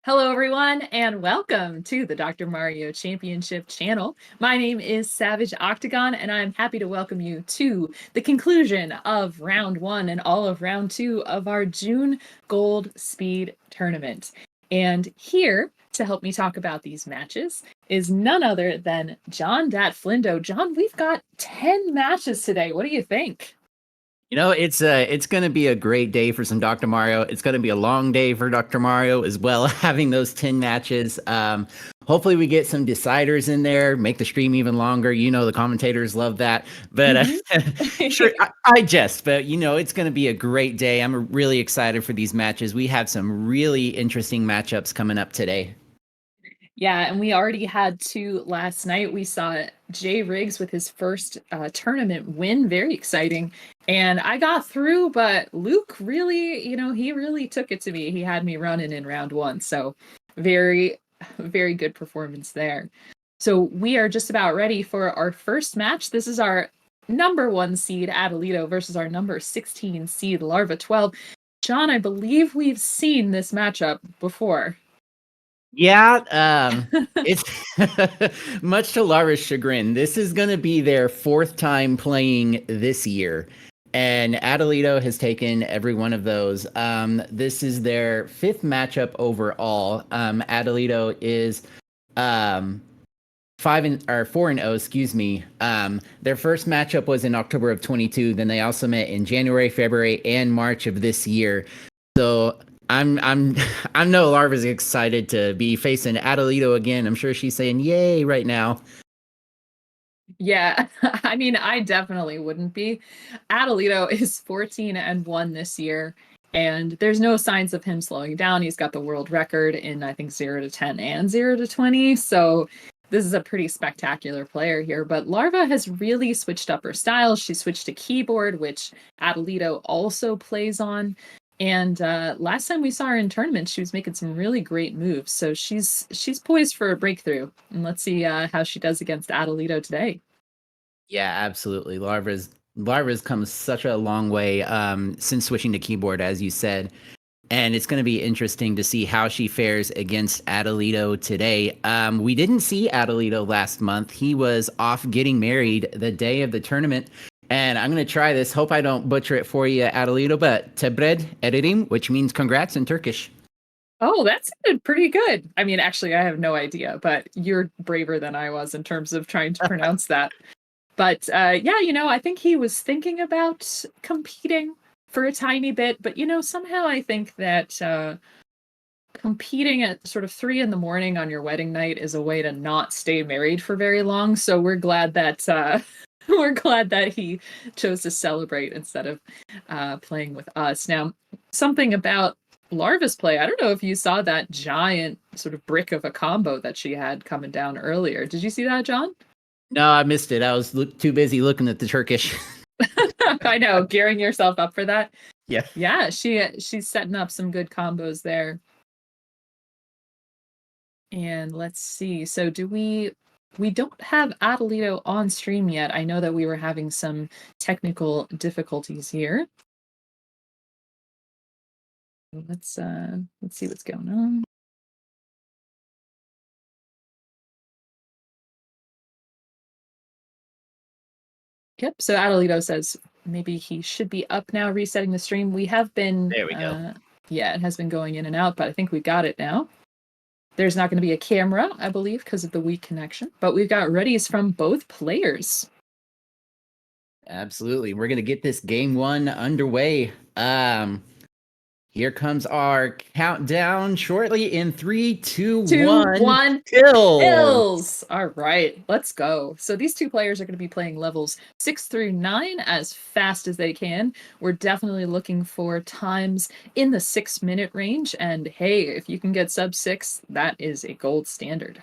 Hello, everyone, and welcome to the Dr. Mario Championship channel. My name is Savage Octagon, and I'm happy to welcome you to the conclusion of round 1 and all of round 2 of our June Gold Speed Tournament. And here to help me talk about these matches is none other than JonDatFlindo. John, we've got 10 matches today. What do you think? It's going to be a great day for some Dr. Mario. It's going to be a long day for Dr. Mario as well, having those 10 matches. Hopefully we get some deciders in there, make the stream even longer. The commentators love that. But sure, I jest, but it's going to be a great day. I'm really excited for these matches. We have some really interesting matchups coming up today. Yeah, and we already had 2 last night. We saw Jay Riggs with his first tournament win. Very exciting. And I got through, but Luke really, he really took it to me. He had me running in round 1. So very, very good performance there. So we are just about ready for our first match. This is our number 1 seed, Atalito, versus our number 16 seed, Larva 12. John, I believe we've seen this matchup before. Yeah, it's much to Lara's chagrin. This is going to be their 4th time playing this year, and Atalito has taken every one of those. This is their 5th matchup overall. Atalito is 4-0, excuse me. Their first matchup was in October of 22. Then they also met in January, February, and March of this year. So I know Larva's excited to be facing Atalito again. I'm sure she's saying yay right now. Yeah, I mean, I definitely wouldn't be. Atalito is 14-1 this year, and there's no signs of him slowing down. He's got the world record in, I think, 0 to 10 and 0 to 20. So this is a pretty spectacular player here. But Larva has really switched up her style. She switched to keyboard, which Atalito also plays on. And last time we saw her in tournament, she was making some really great moves. So she's poised for a breakthrough. And let's see how she does against Atalito today. Yeah, absolutely. Larva's come such a long way since switching to keyboard, as you said. And it's going to be interesting to see how she fares against Atalito today. We didn't see Atalito last month. He was off getting married the day of the tournament. And I'm going to try this. Hope I don't butcher it for you, Atalito, but tebred ederim, which means congrats in Turkish. Oh, that sounded pretty good. I mean, actually, I have no idea, but you're braver than I was in terms of trying to pronounce that. But yeah, I think he was thinking about competing for a tiny bit. But, somehow I think that competing at sort of 3 a.m. on your wedding night is a way to not stay married for very long. So we're glad that he chose to celebrate instead of playing with us. Now, something about Larva's play, I don't know if you saw that giant sort of brick of a combo that she had coming down earlier. Did you see that, John? No, I missed it. I was too busy looking at the Turkish. I know, gearing yourself up for that. Yeah. Yeah, she's setting up some good combos there. And let's see. So we don't have Atalito on stream yet. I know that we were having some technical difficulties here. Let's see what's going on. Yep, so Atalito says maybe he should be up now, resetting the stream. We have been... There we go. Yeah, it has been going in and out, but I think we got it now. There's not going to be a camera, I believe, because of the weak connection, but we've got readies from both players. Absolutely. We're going to get this game 1 underway. Here comes our countdown shortly in 3, 2, 1. Kills! All right, let's go. So these 2 players are going to be playing levels 6 through 9 as fast as they can. We're definitely looking for times in the 6-minute range. And hey, if you can get sub 6, that is a gold standard.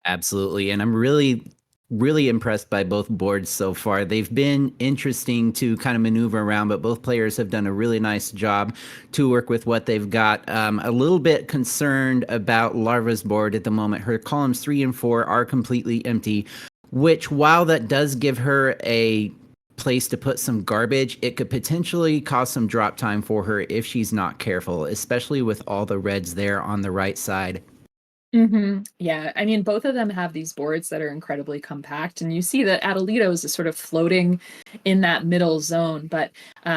Absolutely. And I'm really impressed by both boards so far. They've been interesting to kind of maneuver around, but both players have done a really nice job to work with what they've got. A little bit concerned about Larva's board at the moment. Her columns 3 and 4 are completely empty, which while that does give her a place to put some garbage, it could potentially cause some drop time for her if she's not careful, especially with all the reds there on the right side. Yeah, I mean, both of them have these boards that are incredibly compact, and you see that Atalito's is sort of floating in that middle zone, but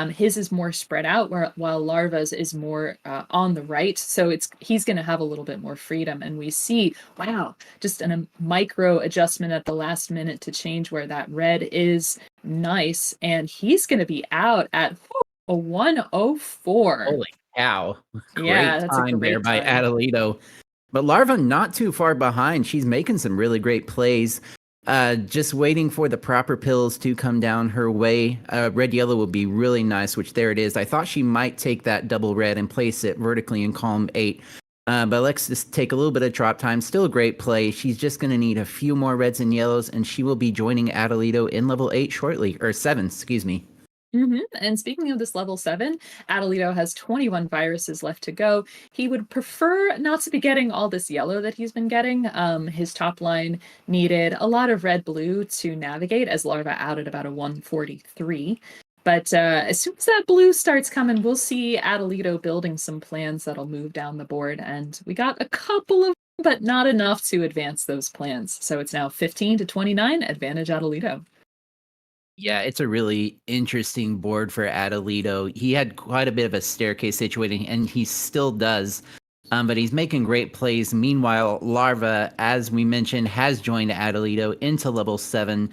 his is more spread out, while Larva's is more on the right. So he's going to have a little bit more freedom, and we see, wow, just a micro adjustment at the last minute to change where that red is. Nice, and he's going to be out at a 104. Holy cow! Yeah, Great that's a time there great by time. Atalito. But Larva not too far behind. She's making some really great plays. Just waiting for the proper pills to come down her way. Red yellow will be really nice, which there it is. I thought she might take that double red and place it vertically in column 8. But let's just take a little bit of drop time. Still a great play. She's just going to need a few more reds and yellows, and she will be joining Atalito in level 8 shortly, or 7, excuse me. And speaking of this level 7, Atalito has 21 viruses left to go. He would prefer not to be getting all this yellow that he's been getting. His top line needed a lot of red-blue to navigate, as Larva out at about a 143. But as soon as that blue starts coming, we'll see Atalito building some plans that'll move down the board. And we got a couple of, but not enough to advance those plans. So it's now 15 to 29, advantage Atalito. Yeah, it's a really interesting board for Atalito. He had quite a bit of a staircase situated, and he still does. But he's making great plays. Meanwhile, Larva, as we mentioned, has joined Atalito into level 7.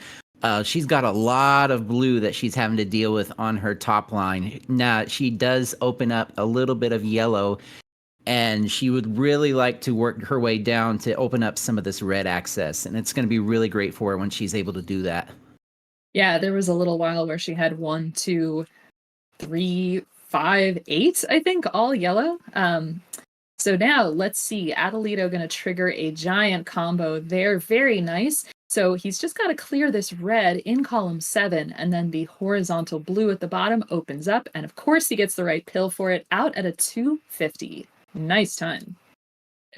She's got a lot of blue that she's having to deal with on her top line. Now, she does open up a little bit of yellow, and she would really like to work her way down to open up some of this red access. And it's going to be really great for her when she's able to do that. Yeah, there was a little while where she had 1, 2, 3, 5, 8, I think, all yellow. So now let's see. Atalito going to trigger a giant combo there. Very nice. So he's just got to clear this red in column 7, and then the horizontal blue at the bottom opens up. And of course, he gets the right pill for it, out at a 250. Nice time.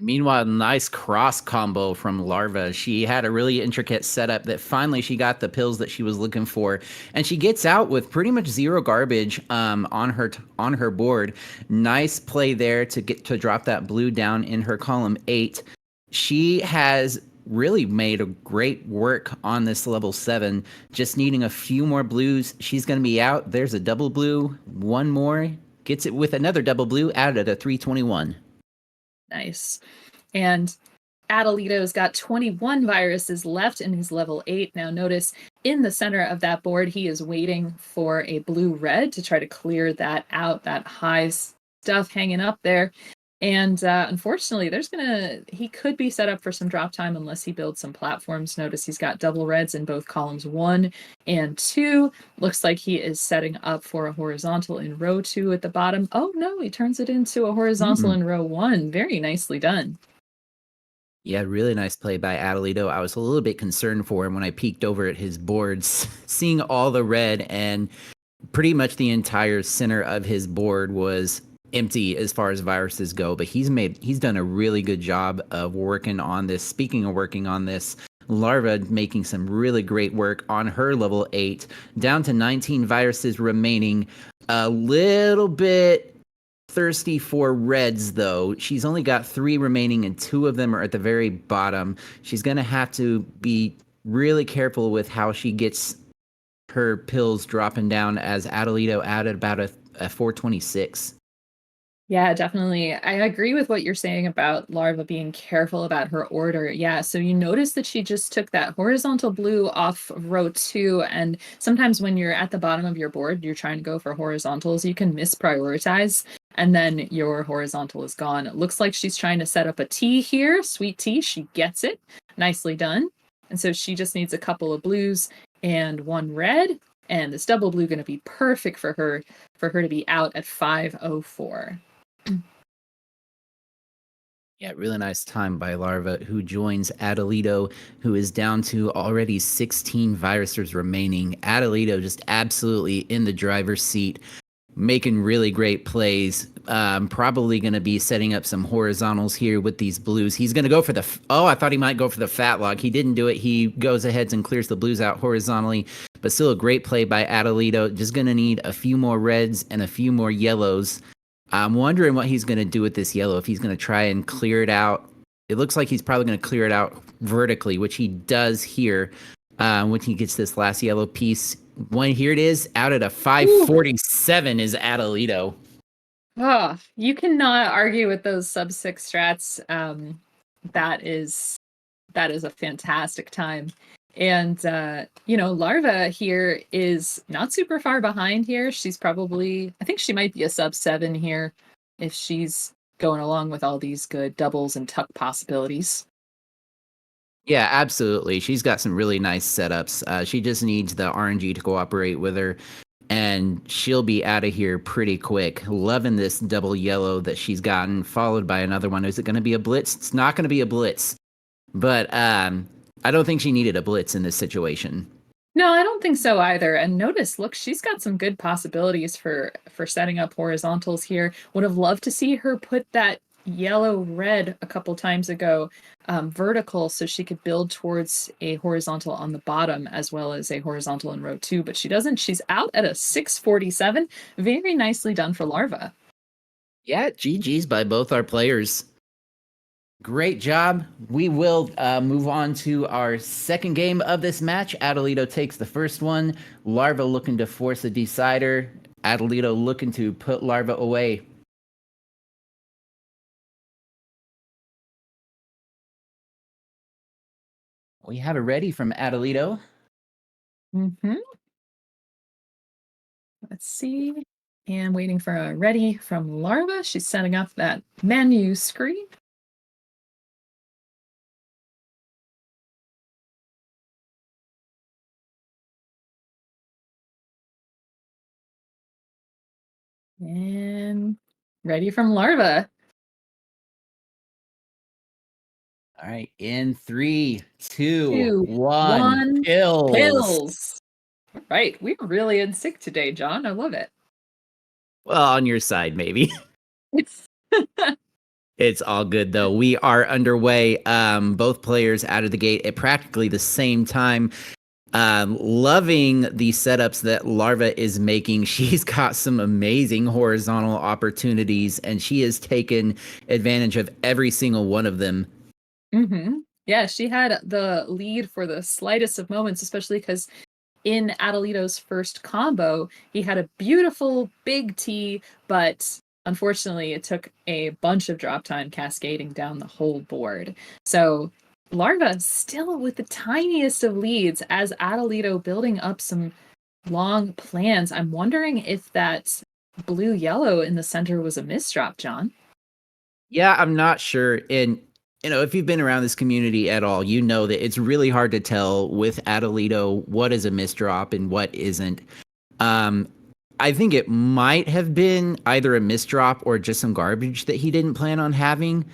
Meanwhile, nice cross combo from Larva. She had a really intricate setup that finally she got the pills that she was looking for, and she gets out with pretty much zero garbage on her board. Nice play there to get to drop that blue down in her column 8. She has really made a great work on this level 7. Just needing a few more blues. She's going to be out. There's a double blue. One more. Gets it with another double blue out at a 321. Nice. And Atalito's got 21 viruses left in his level 8. Now notice in the center of that board, he is waiting for a blue-red to try to clear that out, that high stuff hanging up there. And unfortunately, he could be set up for some drop time unless he builds some platforms. Notice he's got double reds in both columns 1 and 2. Looks like he is setting up for a horizontal in row 2 at the bottom. Oh no, he turns it into a horizontal in row 1. Very nicely done. Yeah, really nice play by Atalito. I was a little bit concerned for him when I peeked over at his boards, seeing all the red, and pretty much the entire center of his board was empty as far as viruses go. But he's done a really good job of working on this. Speaking of working on this, Larva making some really great work on her level 8, down to 19 viruses remaining. A little bit thirsty for reds, though. She's only got 3 remaining, and 2 of them are at the very bottom. She's going to have to be really careful with how she gets her pills dropping down, as Atalito added about a 426. Yeah, definitely. I agree with what you're saying about Larva being careful about her order. Yeah, so you notice that she just took that horizontal blue off of row 2, and sometimes when you're at the bottom of your board, you're trying to go for horizontals, you can misprioritize, and then your horizontal is gone. It looks like she's trying to set up a T here, sweet T. She gets it. Nicely done. And so she just needs a couple of blues and 1 red, and this double blue going to be perfect for her to be out at 504. Yeah, really nice time by Larva, who joins Atalito, who is down to already 16 viruses remaining. Atalito just absolutely in the driver's seat, making really great plays. Probably going to be setting up some horizontals here with these blues. He's going to go for I thought he might go for the fat log. He didn't do it. He goes ahead and clears the blues out horizontally. but still a great play by Atalito. Just going to need a few more reds and a few more yellows. I'm wondering what he's going to do with this yellow, if he's going to try and clear it out. It looks like he's probably going to clear it out vertically, which he does here when he gets this last yellow piece. Here it is, out at a 547 is Atalito. Oh, you cannot argue with those sub 6 strats. That is a fantastic time. And Larva here is not super far behind here. She's probably, I think she might be a sub 7 here if she's going along with all these good doubles and tuck possibilities. Yeah, absolutely. She's got some really nice setups. She just needs the RNG to cooperate with her, and she'll be out of here pretty quick. Loving this double yellow that she's gotten, followed by another one. Is it going to be a blitz? It's not going to be a blitz, but I don't think she needed a blitz in this situation. No, I don't think so either. And notice, look, she's got some good possibilities for setting up horizontals here. Would have loved to see her put that yellow red a couple times ago vertical so she could build towards a horizontal on the bottom as well as a horizontal in row 2, but she doesn't. She's out at a 647. Very nicely done for Larva. Yeah, GG's by both our players. Great job. We will move on to our second game of this match. Atalito takes the first one. Larva looking to force a decider. Atalito looking to put Larva away. We have it ready from Atalito. Let's see. And waiting for a ready from Larva. She's setting up that menu screen. And ready from Larva. All right, in 3, 2, 1, pills. Right, we're really in sync today, John. I love it. Well, on your side, maybe. It's all good, though. We are underway. Both players out of the gate at practically the same time. Loving the setups that Larva is making. She's got some amazing horizontal opportunities, and she has taken advantage of every single one of them. Yeah, she had the lead for the slightest of moments, especially because in Atalito's first combo, he had a beautiful big T, but unfortunately it took a bunch of drop time cascading down the whole board. So Larva still with the tiniest of leads as Atalito building up some long plans. I'm wondering if that blue-yellow in the center was a misdrop, John. Yeah, I'm not sure. And if you've been around this community at all, you know that it's really hard to tell with Atalito what is a misdrop and what isn't. I think it might have been either a misdrop or just some garbage that he didn't plan on having.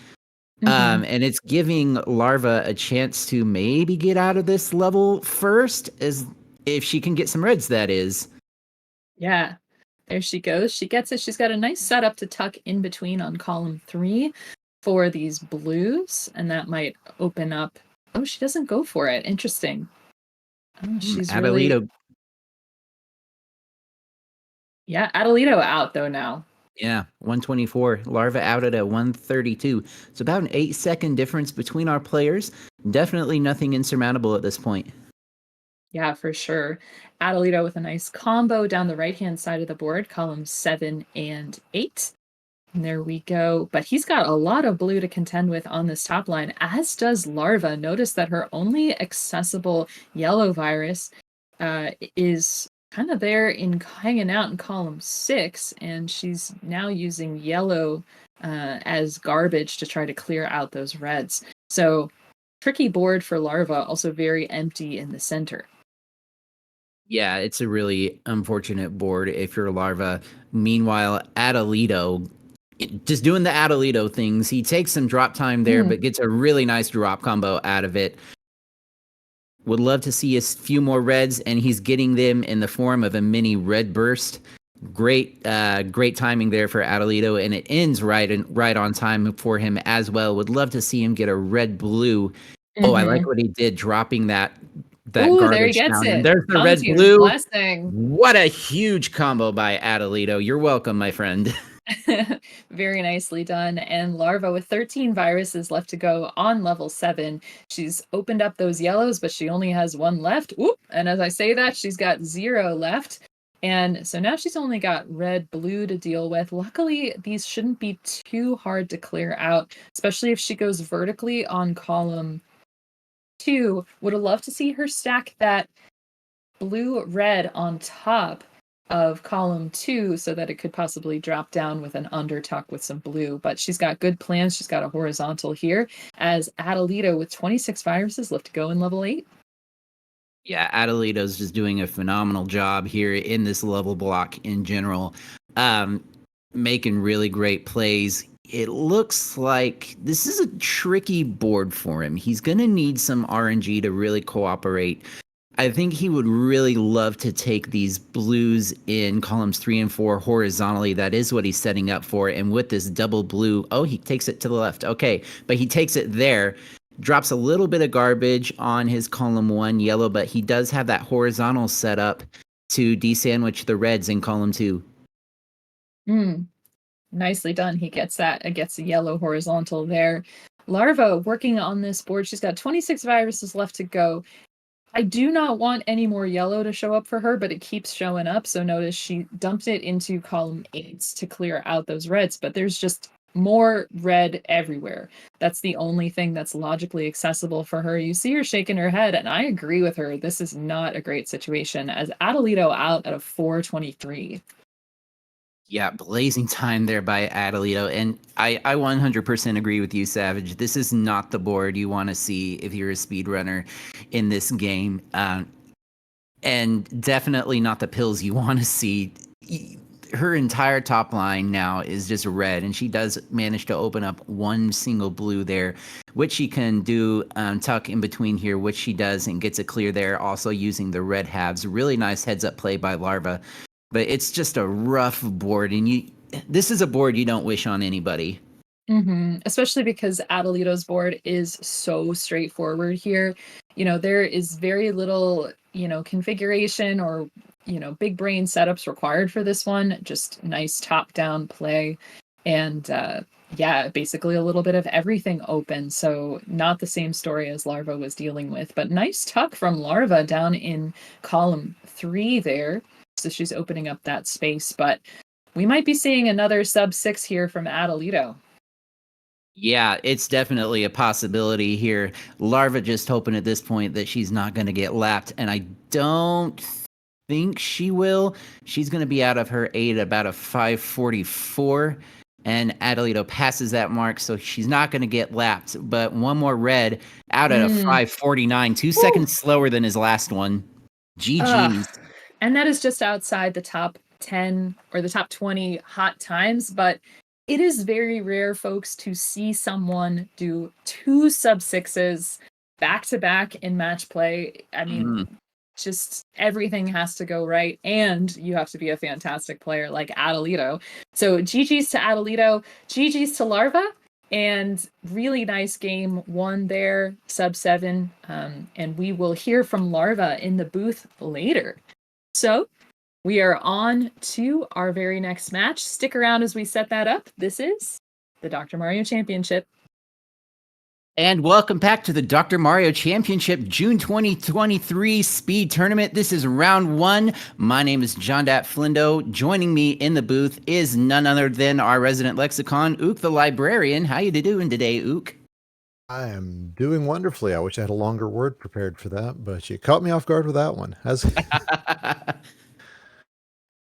And it's giving Larva a chance to maybe get out of this level first, as if she can get some reds, that is. Yeah, there she goes. She gets it. She's got a nice setup to tuck in between on column 3 for these blues, and that might open up. Oh, she doesn't go for it. Interesting. Oh, she's Atalito. really... Yeah, Atalito out though now. Yeah, 124. Larva out at a 132. It's about an 8-second difference between our players. Definitely nothing insurmountable at this point. Yeah, for sure. Atalito with a nice combo down the right-hand side of the board, columns 7 and 8. And there we go. But he's got a lot of blue to contend with on this top line, as does Larva. Notice that her only accessible yellow virus is kind of there hanging out in column 6, and she's now using yellow as garbage to try to clear out those reds. So tricky board for Larva, also very empty in the center. Yeah, it's a really unfortunate board if you're Larva. Meanwhile, Atalito, just doing the Atalito things, he takes some drop time there, but gets a really nice drop combo out of it. Would love to see a few more reds, and he's getting them in the form of a mini red burst. Great timing there for Atalito, and it ends right on time for him as well. Would love to see him get a red blue. Oh, I like what he did, dropping that that Ooh, there he garbage gets down. And it. there's the red Commentator's blue. blessing. What a huge combo by Atalito. You're welcome, my friend. Very nicely done. And Larva with 13 viruses left to go on level 7. She's opened up those yellows, but she only has one left. Oop! And as I say that, she's got 0 left. And so now she's only got red, blue to deal with. Luckily, these shouldn't be too hard to clear out, especially if she goes vertically on column 2. Would have loved to see her stack that blue red on top of column 2 so that it could possibly drop down with an undertuck with some blue. But she's got good plans. She's got a horizontal here as Atalito with 26 viruses left to go in level 8. Yeah, Adelito's just doing a phenomenal job here in this level block in general, making really great plays. It looks like this is a tricky board for him. He's going to need some RNG to really cooperate. I think he would really love to take these blues in columns 3 and 4 horizontally. That is what he's setting up for. And with this double blue, oh, he takes it to the left. Okay, but he takes it there. Drops a little bit of garbage on his column 1 yellow, but he does have that horizontal set up to desandwich the reds in column 2. Nicely done. He gets that. It gets a yellow horizontal there. Larva working on this board. She's got 26 viruses left to go. I do not want any more yellow to show up for her, but it keeps showing up. So notice she dumped it into column 8 to clear out those reds, but there's just more red everywhere. That's the only thing that's logically accessible for her. You see her shaking her head, and I agree with her. This is not a great situation as Atalito out at a 423. Yeah, blazing time there by Atalito. And I 100% agree with you, Savage. This is not the board you want to see if you're a speedrunner in this game. And definitely not the pills you want to see. Her entire top line now is just red, and she does manage to open up one single blue there, which she can do tuck in between here, which she does and gets a clear there, also using the red halves. Really nice heads-up play by Larva. But it's just a rough board, and this is a board you don't wish on anybody. Especially because Adelito's board is so straightforward here. There is very little, configuration or, big brain setups required for this one. Just nice top-down play. And yeah, basically a little bit of everything open. So not the same story as Larva was dealing with, but nice tuck from Larva down in column 3 there. So she's opening up that space, but we might be seeing another sub 6 here from Atalito. Yeah, it's definitely a possibility here. Larva just hoping at this point that she's not going to get lapped, and I don't think she will. She's going to be out of her 8 at about a 544, and Adelito passes that mark, so she's not going to get lapped. But one more red out at a 549, 2 seconds slower than his last one. GG's. And that is just outside the top 10 or the top 20 hot times, but it is very rare, folks, to see someone do 2 sub 6s back to back in match play. I mean, just everything has to go right, and you have to be a fantastic player like Atalito. So GG's to Atalito, GG's to Larva, and really nice game won there, sub 7. And we will hear from Larva in the booth later. So we are on to our very next match. Stick around as we set that up. This is the Dr. Mario Championship. And welcome back to the Dr. Mario Championship June 2023 Speed Tournament. This is round 1. My name is JonDatFlindo. Joining me in the booth is none other than our resident lexicon, OoktheLibrarian. How you doing today, Ook? I am doing wonderfully. I wish I had a longer word prepared for that, but you caught me off guard with that one.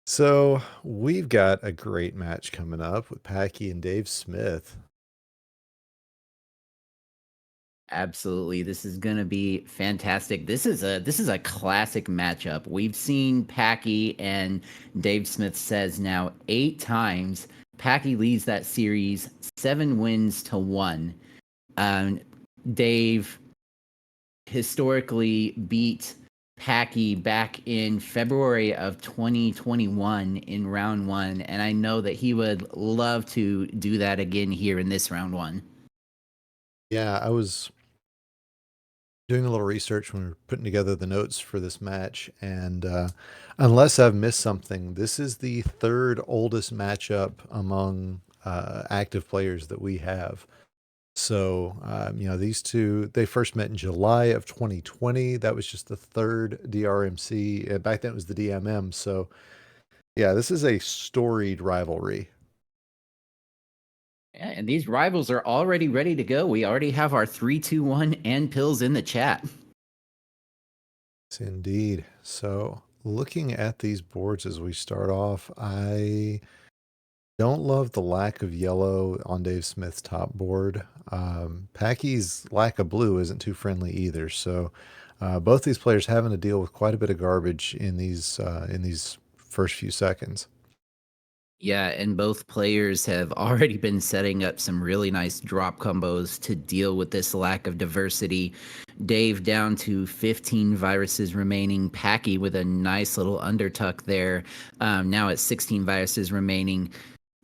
So we've got a great match coming up with Packy and Dave Smith. Absolutely. This is going to be fantastic. This is a classic matchup. We've seen Packy and DaveSmithSays now 8 times. Packy leads that series 7 wins to 1. Dave historically beat Packy back in February of 2021 in round 1, and I know that he would love to do that again here in this round 1. Yeah, I was doing a little research when we were putting together the notes for this match, and unless I've missed something, this is the third oldest matchup among active players that we have. So, these two, they first met in July of 2020. That was just the third DrMC. Back then it was the DMM. So, yeah, this is a storied rivalry. Yeah, and these rivals are already ready to go. We already have our 3, 2, 1 and pills in the chat. Yes, indeed. So, looking at these boards as we start off, I don't love the lack of yellow on Dave Smith's top board. Packy's lack of blue isn't too friendly either. So, both these players having to deal with quite a bit of garbage in these first few seconds. Yeah, and both players have already been setting up some really nice drop combos to deal with this lack of diversity. Dave down to 15 viruses remaining. Packy with a nice little undertuck there. Now at 16 viruses remaining.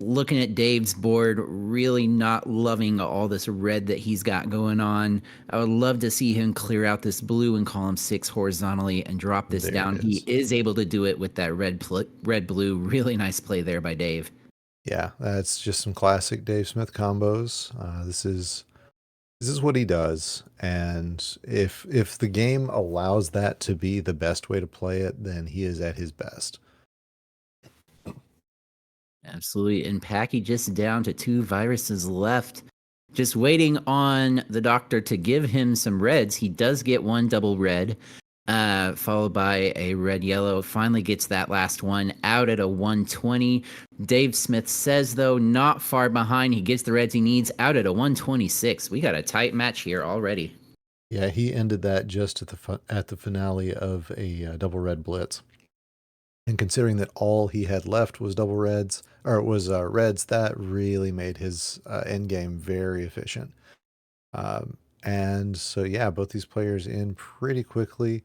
Looking at Dave's board, really not loving all this red that he's got going on. I would love to see him clear out this blue in column 6 horizontally and drop this There down. it He is. is able to do it with that red blue. Really nice play there by Dave. Yeah, that's just some classic Dave Smith combos. This is what he does, and if the game allows that to be the best way to play it, then he is at his best. Absolutely. And Packy just down to 2 viruses left. Just waiting on the doctor to give him some reds. He does get 1 double red, followed by a red yellow. Finally gets that last one out at a 120. Dave Smith says, though, not far behind. He gets the reds he needs out at a 126. We got a tight match here already. Yeah, he ended that just at the finale of a double red blitz. And considering that all he had left was double reds, or it was reds, that really made his end game very efficient. And so, yeah, both these players in pretty quickly.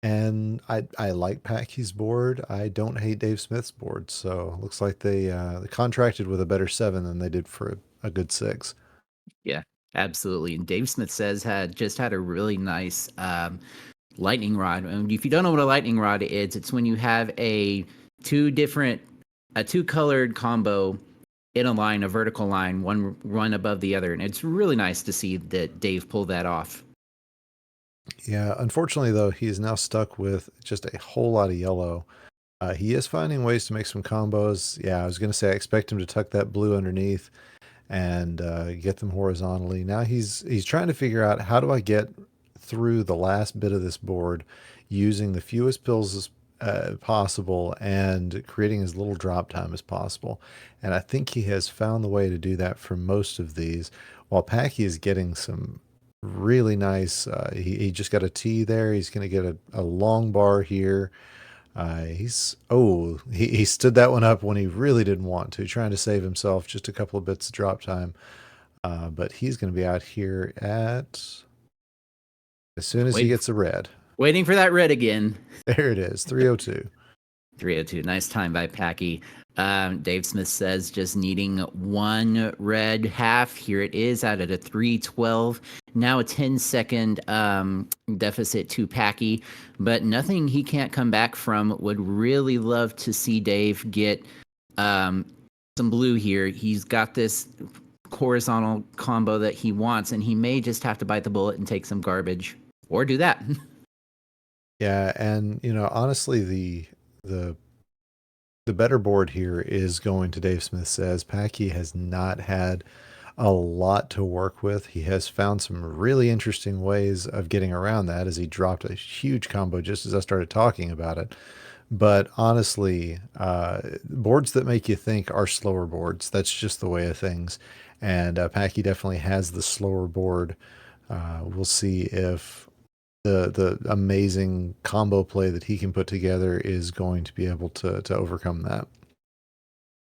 And I like Packy's board. I don't hate Dave Smith's board. So looks like they contracted with a better 7 than they did for a good 6. Yeah, absolutely. And Dave Smith says just had a really nice lightning rod. And if you don't know what a lightning rod is, it's when you have a two colored combo in a line, a vertical line, one above the other. And it's really nice to see that Dave pulled that off. Yeah, unfortunately, though, he is now stuck with just a whole lot of yellow. He is finding ways to make some combos. Yeah, I was going to say I expect him to tuck that blue underneath and get them horizontally. Now he's trying to figure out, how do I get through the last bit of this board using the fewest pills as possible and creating as little drop time as possible. And I think he has found the way to do that for most of these, while Packy is getting some really nice, he just got a T there. He's going to get a long bar here. He stood that one up when he really didn't want to, trying to save himself just a couple of bits of drop time. But he's going to be out here as soon as he gets a red. Waiting for that red again. There it is, 302. 302. Nice time by Packy. Dave Smith says just needing 1 red half. Here it is out at a 312. Now a 10-second deficit to Packy, but nothing he can't come back from. Would really love to see Dave get some blue here. He's got this horizontal combo that he wants, and he may just have to bite the bullet and take some garbage, or do that. Yeah, and honestly, the better board here is going to Dave Smith Says. Packy has not had a lot to work with. He has found some really interesting ways of getting around that, as he dropped a huge combo just as I started talking about it. But honestly, boards that make you think are slower boards. That's just the way of things. And Packy definitely has the slower board. We'll see if the amazing combo play that he can put together is going to be able to overcome that.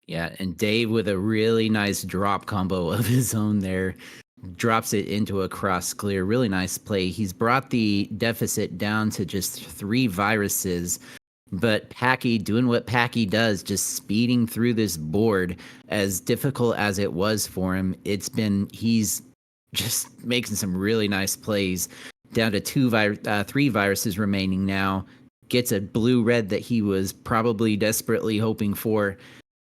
Yeah, and Dave with a really nice drop combo of his own there. Drops it into a cross clear. Really nice play. He's brought the deficit down to just 3 viruses. But Packy doing what Packy does, just speeding through this board. As difficult as it was for him, he's just making some really nice plays. down to three viruses remaining now. Gets a blue-red that he was probably desperately hoping for,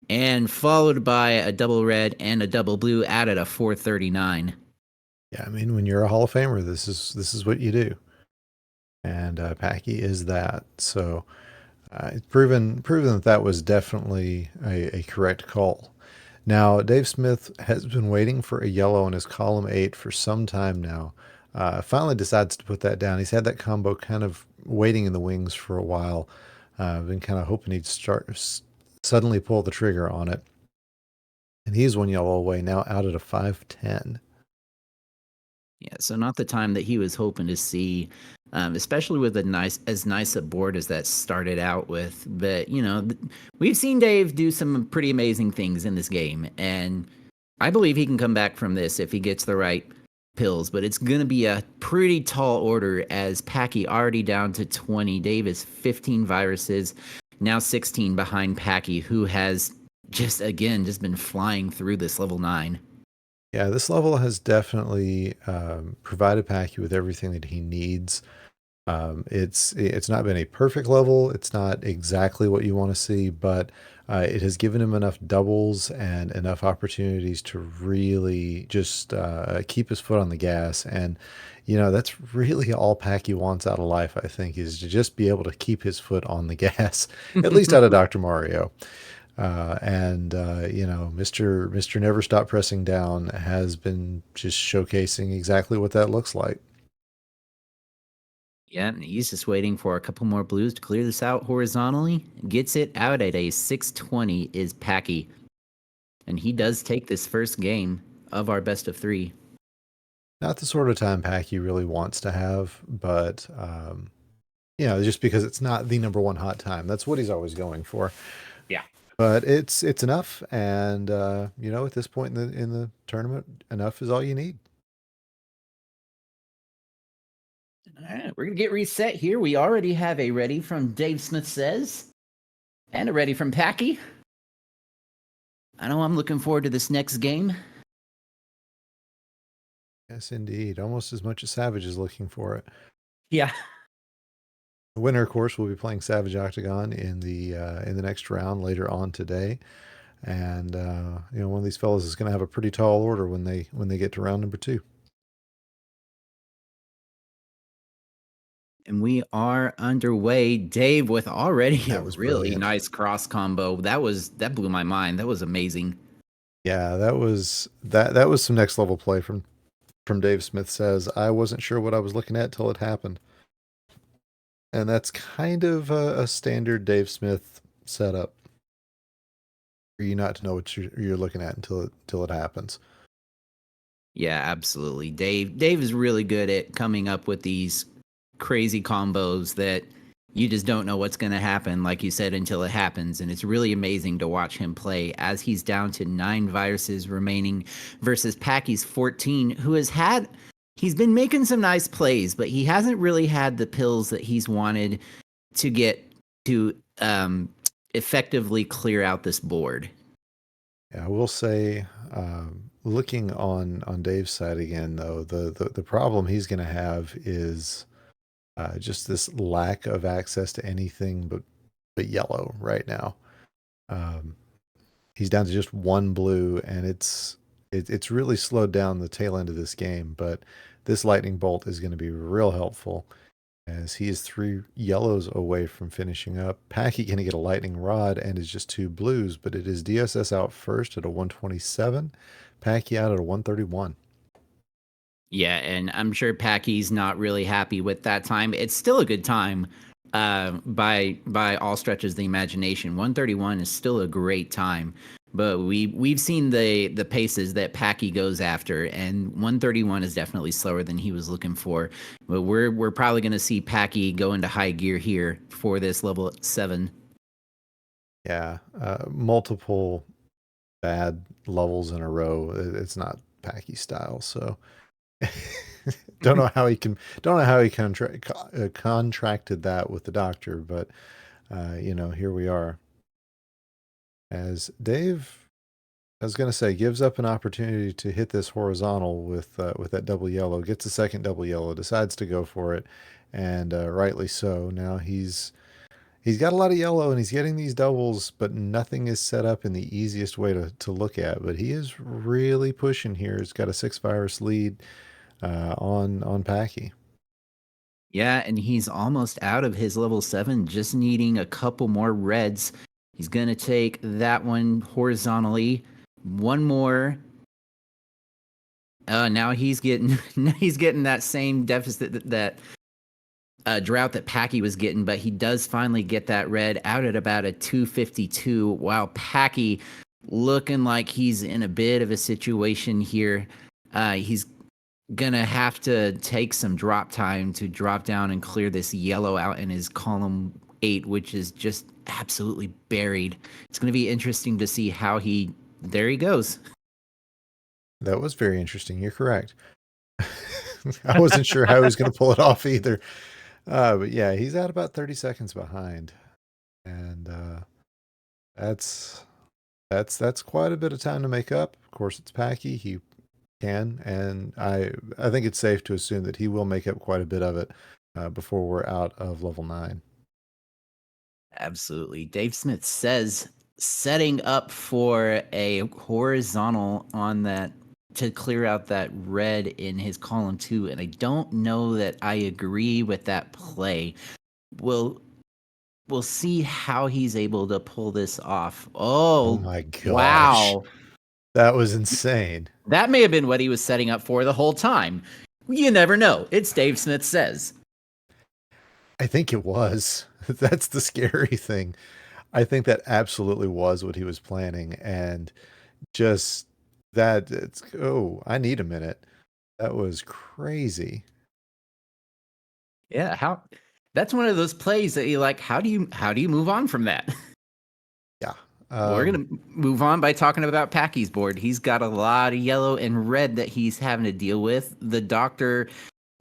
and followed by a double red and a double blue, added a 439. Yeah, I mean, when you're a Hall of Famer, this is what you do, and Packy is that. So it's proven that was definitely a correct call. Now, Dave Smith has been waiting for a yellow in his column 8 for some time now. Finally decides to put that down. He's had that combo kind of waiting in the wings for a while. Been kind of hoping he'd suddenly pull the trigger on it. And he's one yellow away, now out at a 5-10. Yeah, so not the time that he was hoping to see, especially with as nice a board as that started out with. But, we've seen Dave do some pretty amazing things in this game, and I believe he can come back from this if he gets the right pills. But it's going to be a pretty tall order, as Packy already down to 20. Dave is 15 viruses, now 16 behind Packy, who has just been flying through this level 9. Yeah, this level has definitely provided Packy with everything that he needs. It's not been a perfect level. It's not exactly what you want to see, but it has given him enough doubles and enough opportunities to really just keep his foot on the gas. And, that's really all Packy wants out of life, I think, is to just be able to keep his foot on the gas, at least out of Dr. Mario. Mr. Never Stop Pressing Down has been just showcasing exactly what that looks like. Yeah, and he's just waiting for a couple more blues to clear this out horizontally. Gets it out at a 620 is Packy. And he does take this first game of our best of 3. Not the sort of time Packy really wants to have, but, just because it's not the number one hot time. That's what he's always going for. Yeah. But it's enough, and at this point in the tournament, enough is all you need. All right, we're gonna get reset here. We already have a ready from DaveSmithSays and a ready from Packy. I know I'm looking forward to this next game. Yes, indeed. Almost as much as Savage is looking for it. Yeah. The winner, of course, will be playing Savage Octagon in the next round later on today, and one of these fellas is going to have a pretty tall order when they get to round number 2. And we are underway. Dave with already a really brilliant. Nice cross combo. That blew my mind. That was amazing. Yeah, that was some next level play from DaveSmithSays. I wasn't sure what I was looking at till it happened. And that's kind of a standard Dave Smith setup for you not to know what you're looking at until it happens. Yeah, absolutely. Dave is really good at coming up with these crazy combos that you just don't know what's going to happen, like you said, until it happens. And it's really amazing to watch him play, as he's down to 9 viruses remaining versus Packy's 14, who he's been making some nice plays, but he hasn't really had the pills that he's wanted to get to effectively clear out this board. Yeah, I will say, looking on Dave's side again, though, the problem he's going to have is just this lack of access to anything but yellow right now. He's down to just 1 blue, and it's really slowed down the tail end of this game, but this lightning bolt is going to be real helpful, as he is 3 yellows away from finishing up. Packy going to get a lightning rod and is just 2 blues, but it is DSS out first at a 127, Packy out at a 131. Yeah, and I'm sure Packy's not really happy with that time. It's still a good time by all stretches of the imagination. 131 is still a great time, but we've seen the paces that Packy goes after, and 131 is definitely slower than he was looking for. But we're probably going to see Packy go into high gear here for this level 7. Yeah, multiple bad levels in a row. It's not Packy style, so don't know how he contracted that with the doctor, but here we are. As Dave I was going to say, gives up an opportunity to hit this horizontal with that double yellow. Gets a second double yellow, decides to go for it, and rightly so. Now he's got a lot of yellow, and he's getting these doubles, but nothing is set up in the easiest way to look at. But he is really pushing here. He's got a 6 virus lead on Packy. Yeah, and he's almost out of his level 7, just needing a couple more reds. He's going to take that one horizontally. One more. Now he's getting that same deficit that drought that Packy was getting, but he does finally get that red out at about a 252. While Packy looking like he's in a bit of a situation here. He's gonna have to take some drop time to drop down and clear this yellow out in his column 8, which is just absolutely buried. It's gonna be interesting to see how there he goes. That was very interesting. You're correct. I wasn't sure how he was going to pull it off either. But yeah, he's at about 30 seconds behind. And that's quite a bit of time to make up. Of course, it's Packy. He can, and I think it's safe to assume that he will make up quite a bit of it before we're out of level 9. Absolutely. DaveSmithSays setting up for a horizontal on that to clear out that red in his column 2, and I don't know that I agree with that play. We'll see how he's able to pull this off. Oh my gosh. Wow. That was insane. That may have been what he was setting up for the whole time. You never know. It's DaveSmithSays. I think it was. That's the scary thing. I think that absolutely was what he was planning, and just that I need a minute. That was crazy. Yeah, that's one of those plays that you like, how do you move on from that? Yeah. We're going to move on by talking about Packy's board. He's got a lot of yellow and red that he's having to deal with. The doctor,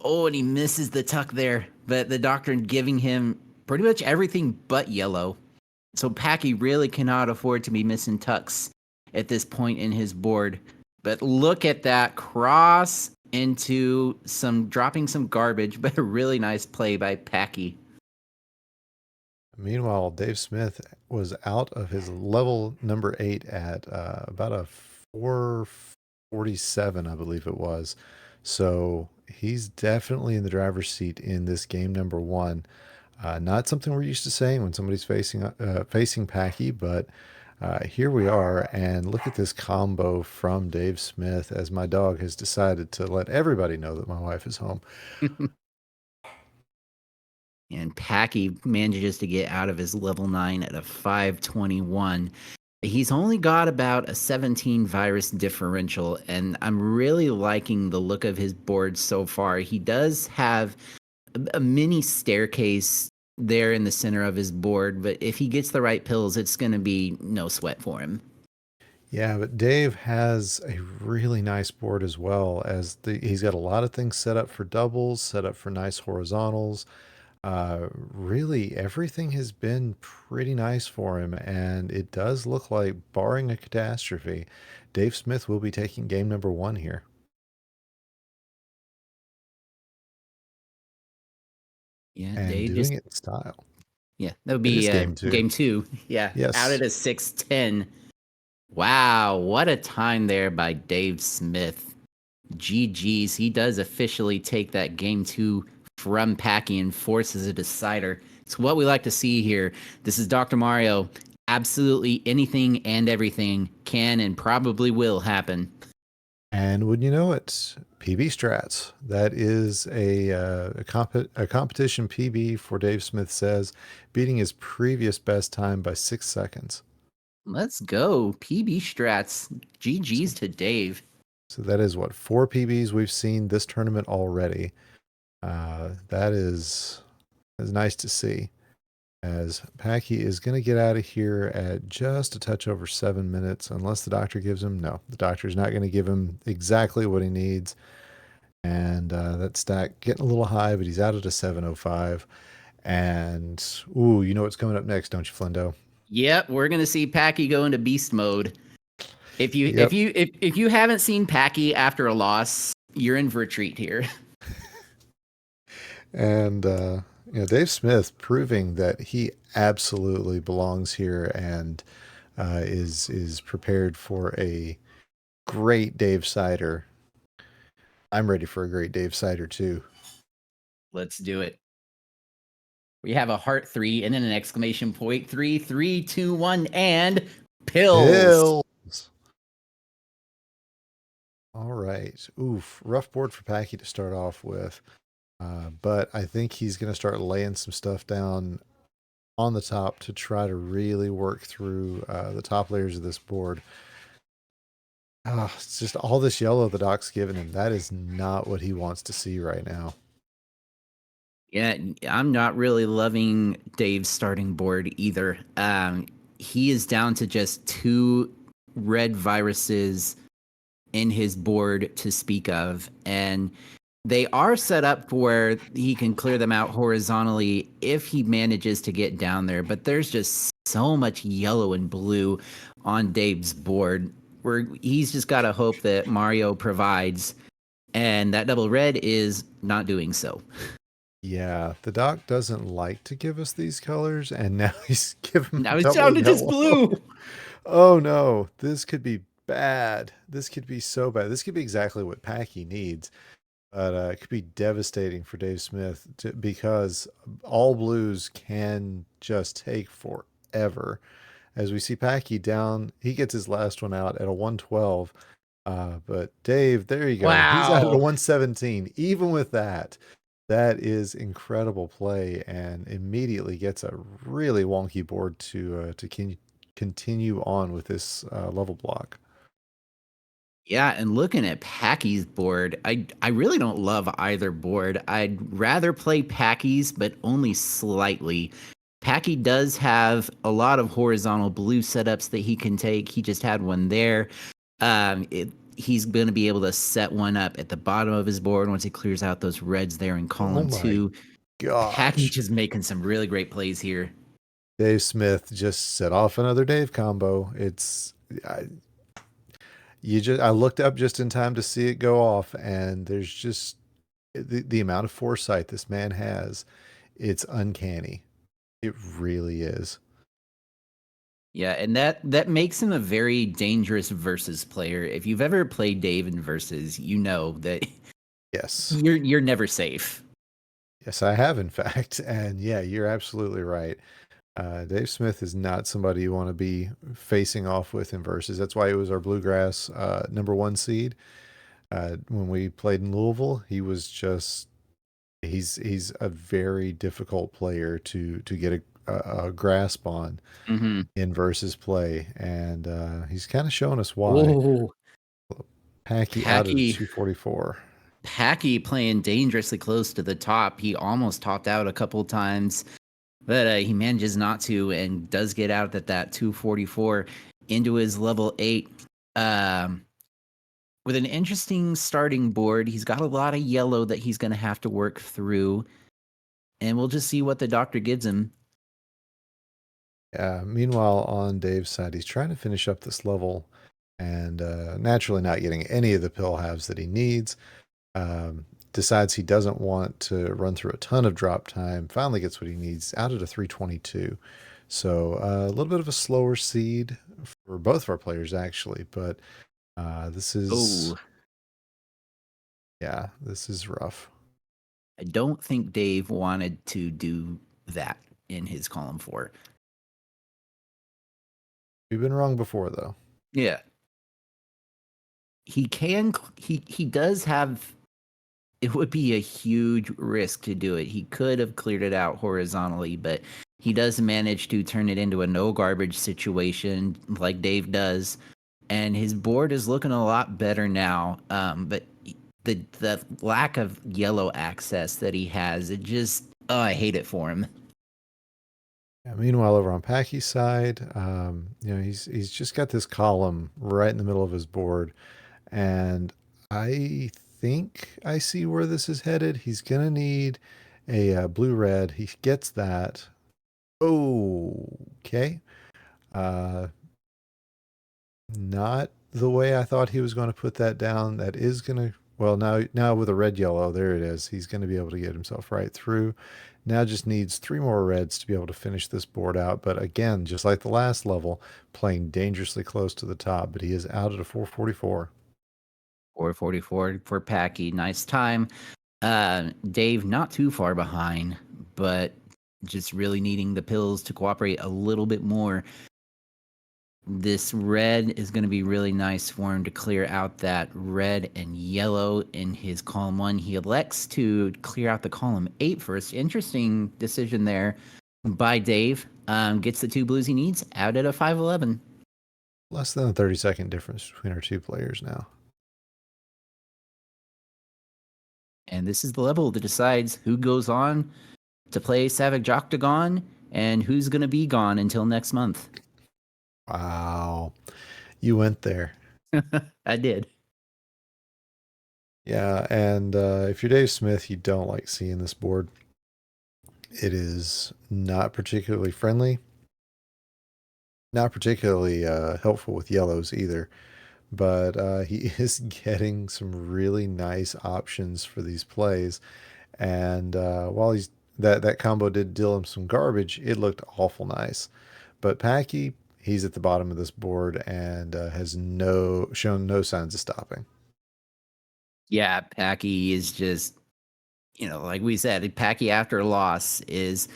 and he misses the tuck there, but the doctor giving him pretty much everything but yellow. So Packy really cannot afford to be missing tucks at this point in his board. But look at that cross into dropping some garbage, but a really nice play by Packy. Meanwhile, Dave Smith was out of his level number 8 at about a 447, I believe it was. So he's definitely in the driver's seat in this game number 1. Not something we're used to saying when somebody's facing Packy, but here we are, and look at this combo from Dave Smith as my dog has decided to let everybody know that my wife is home. And Packy manages to get out of his level 9 at a 521. He's only got about a 17 virus differential, and I'm really liking the look of his board so far. He does have a mini staircase there in the center of his board, but if he gets the right pills, it's going to be no sweat for him. Yeah, but Dave has a really nice board as well, as he's got a lot of things set up for doubles, set up for nice horizontals. Really, everything has been pretty nice for him, and it does look like, barring a catastrophe, Dave Smith will be taking game number 1 here. Yeah, and Dave doing it in style. Yeah, that would be game 2. Yeah, yes. Out at a 610. Wow, what a time there by Dave Smith. GG's, he does officially take that game 2 from Packy and forces a decider. It's what we like to see here. This is Dr. Mario. Absolutely anything and everything can and probably will happen. And wouldn't you know it, PB strats. That is a competition PB for DaveSmithSays, beating his previous best time by 6 seconds. Let's go. PB strats. GG's to Dave. So that is 4 PBs we've seen this tournament already. That is nice to see, as Packy is going to get out of here at just a touch over 7 minutes, unless the doctor gives him. No, the doctor's not going to give him exactly what he needs. And that stack getting a little high, but he's out at a 705. And, you know what's coming up next, don't you, Flindo? Yep, we're going to see Packy go into beast mode. If you Yep. if you haven't seen Packy after a loss, you're in for a treat here. And Dave Smith proving that he absolutely belongs here and is prepared for a great Dave Sider. I'm ready for a great Dave Sider too. Let's do it. We have a heart 3 and then an exclamation point 3, 3, 2, 1, and pills. Pills. All right. Oof. Rough board for Packy to start off with. But I think he's going to start laying some stuff down on the top to try to really work through the top layers of this board. It's just all this yellow the doc's giving him. That is not what he wants to see right now. Yeah, I'm not really loving Dave's starting board either. He is down to just 2 red viruses in his board to speak of, and they are set up where he can clear them out horizontally if he manages to get down there, but there's just so much yellow and blue on Dave's board where he's just got to hope that Mario provides, and that double red is not doing so. Yeah, the doc doesn't like to give us these colors, and now he's giving Now it's down to just blue. Oh no, this could be bad. This could be so bad. This could be exactly what Packy needs. But it could be devastating for Dave Smith because all blues can just take forever. As we see Packy down, he gets his last one out at a 112. But Dave, there you go. He's out at a Wow. 117. Even with that, that is incredible play and immediately gets a really wonky board to continue on with this level block. Yeah, and looking at Packy's board, I really don't love either board. I'd rather play Packy's, but only slightly. Packy does have a lot of horizontal blue setups that he can take. He just had one there. He's going to be able to set one up at the bottom of his board once he clears out those reds there in column 2. Packy just making some really great plays here. Dave Smith just set off another Dave combo. I looked up just in time to see it go off, and there's just the amount of foresight this man has. It's uncanny. It really is. Yeah, and that makes him a very dangerous versus player. If you've ever played Dave in versus, you know that Yes. you're never safe. Yes, I have, in fact. And yeah, you're absolutely right. Dave Smith is not somebody you want to be facing off with in versus. That's why he was our Bluegrass #1 seed. When we played in Louisville, he was just he's a very difficult player to get a grasp on in versus play, and he's kind of showing us why. Ooh. Packy out of 244. Packy playing dangerously close to the top. He almost topped out a couple times, but he manages not to and does get out at that 244 into his level 8. With an interesting starting board. He's got a lot of yellow that he's going to have to work through, and we'll just see what the doctor gives him. Yeah. Meanwhile, on Dave's side, he's trying to finish up this level and naturally not getting any of the pill halves that he needs. Decides he doesn't want to run through a ton of drop time. Finally gets what he needs out at a 322. So a little bit of a slower seed for both of our players, actually. But this is this is rough. I don't think Dave wanted to do that in his column 4. We've been wrong before, though. Yeah. He does have. It would be a huge risk to do it. He could have cleared it out horizontally, but he does manage to turn it into a no garbage situation like Dave does. And his board is looking a lot better now. But the lack of yellow access that he has, I hate it for him. Yeah, meanwhile, over on Packy's side, he's just got this column right in the middle of his board, and I think I see where this is headed. He's gonna need a blue-red. He gets that. Oh, okay. Not the way I thought he was going to put that down. That is going to, well, now with a red yellow, there it is. He's going to be able to get himself right through. Now just needs 3 more reds to be able to finish this board out. But again, just like the last level, playing dangerously close to the top. But he is out at a 444. 444 for Packy. Nice time. Dave, not too far behind, but just really needing the pills to cooperate a little bit more. This red is going to be really nice for him to clear out that red and yellow in his column 1. He elects to clear out the column 8 first. Interesting decision there by Dave. Gets the 2 blues he needs out at a 511. Less than a 30-second difference between our 2 players now. And this is the level that decides who goes on to play Savage Octagon and who's going to be gone until next month. Wow. You went there. I did. Yeah, and if you're Dave Smith, you don't like seeing this board. It is not particularly friendly. Not particularly helpful with yellows either. But he is getting some really nice options for these plays. And while that combo did deal him some garbage, it looked awful nice. But Packy, he's at the bottom of this board and has shown no signs of stopping. Yeah, Packy is just, like we said, Packy after a loss it's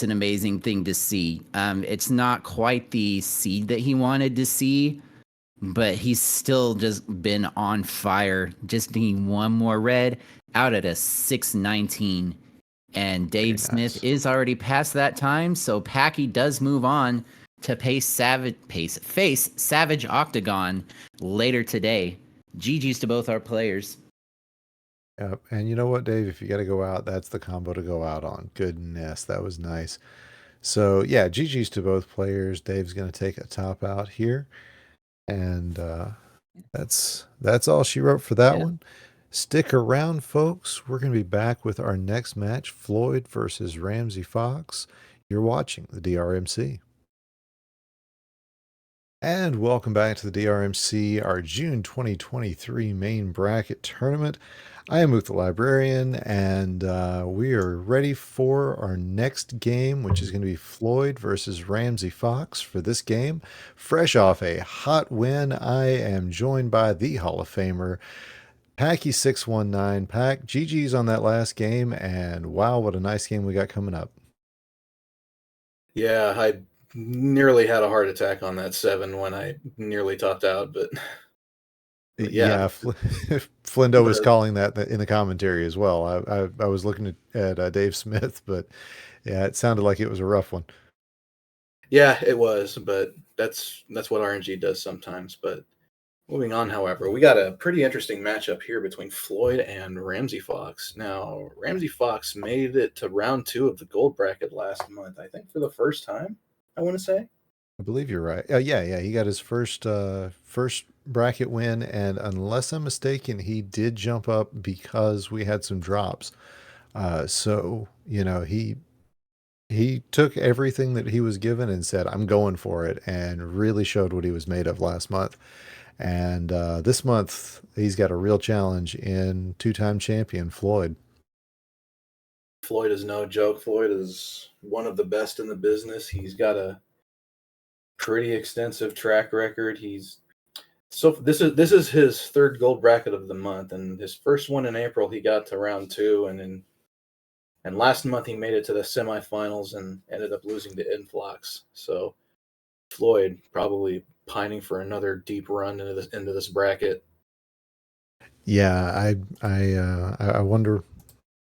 an amazing thing to see. It's not quite the seed that he wanted to see, but he's still just been on fire, just being 1 more red out at a 619. And Dave Smith is already past that time, so Packy does move on to face Savage Octagon later today. GG's to both our players. Yep. And you know what, Dave? If you got to go out, that's the combo to go out on. Goodness, that was nice. So, yeah, GG's to both players. Dave's going to take a top out here. And that's all she wrote for that one. Stick around, folks. We're going to be back with our next match, Floyd versus Ramseyfox. You're watching the DrMC. And welcome back to the DrMC, our June 2023 main bracket tournament. I am OoktheLibrarian, and we are ready for our next game, which is going to be Floyd versus Ramseyfox. For this game, fresh off a hot win, I am joined by the Hall of Famer, Packy619. Pack, GG's on that last game, and wow, what a nice game we got coming up. Yeah, I nearly had a heart attack on that 7 when I nearly topped out, but yeah. Flindo was calling that in the commentary as well. I was looking at Dave Smith, but yeah, it sounded like it was a rough one. Yeah, it was, but that's what RNG does sometimes. But moving on, however, we got a pretty interesting matchup here between Floyd and Ramseyfox. Now, Ramseyfox made it to round 2 of the gold bracket last month, I think for the first time, I want to say. I believe you're right. Yeah, he got his first bracket win, and unless I'm mistaken, he did jump up because we had some drops. So he took everything that he was given and said, "I'm going for it," and really showed what he was made of last month. And this month, he's got a real challenge in 2-time champion Floyd. Floyd is no joke. Floyd is one of the best in the business. He's got a pretty extensive track record. This is his 3rd gold bracket of the month, and his first one in April he got to round 2, and last month he made it to the semifinals and ended up losing to Influx. So Floyd probably pining for another deep run into this bracket. Yeah, I wonder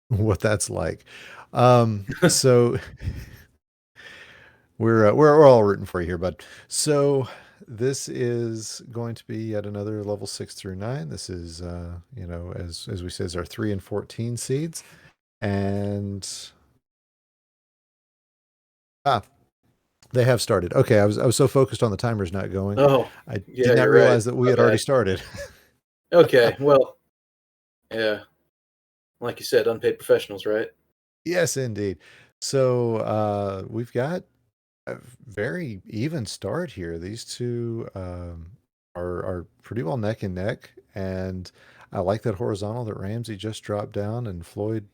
what that's like. So we're all rooting for you here, bud. So this is going to be at another level 6 through 9. This is as we said, our 3 and 14 seeds, and they have started. Okay, I was so focused on the timers not going. Oh, I did not realize that we had already started. Okay, well, yeah, like you said, unpaid professionals, right? Yes, indeed. So we've got a very even start here. These two are pretty well neck and neck, and I like that horizontal that Ramsey just dropped down, and Floyd,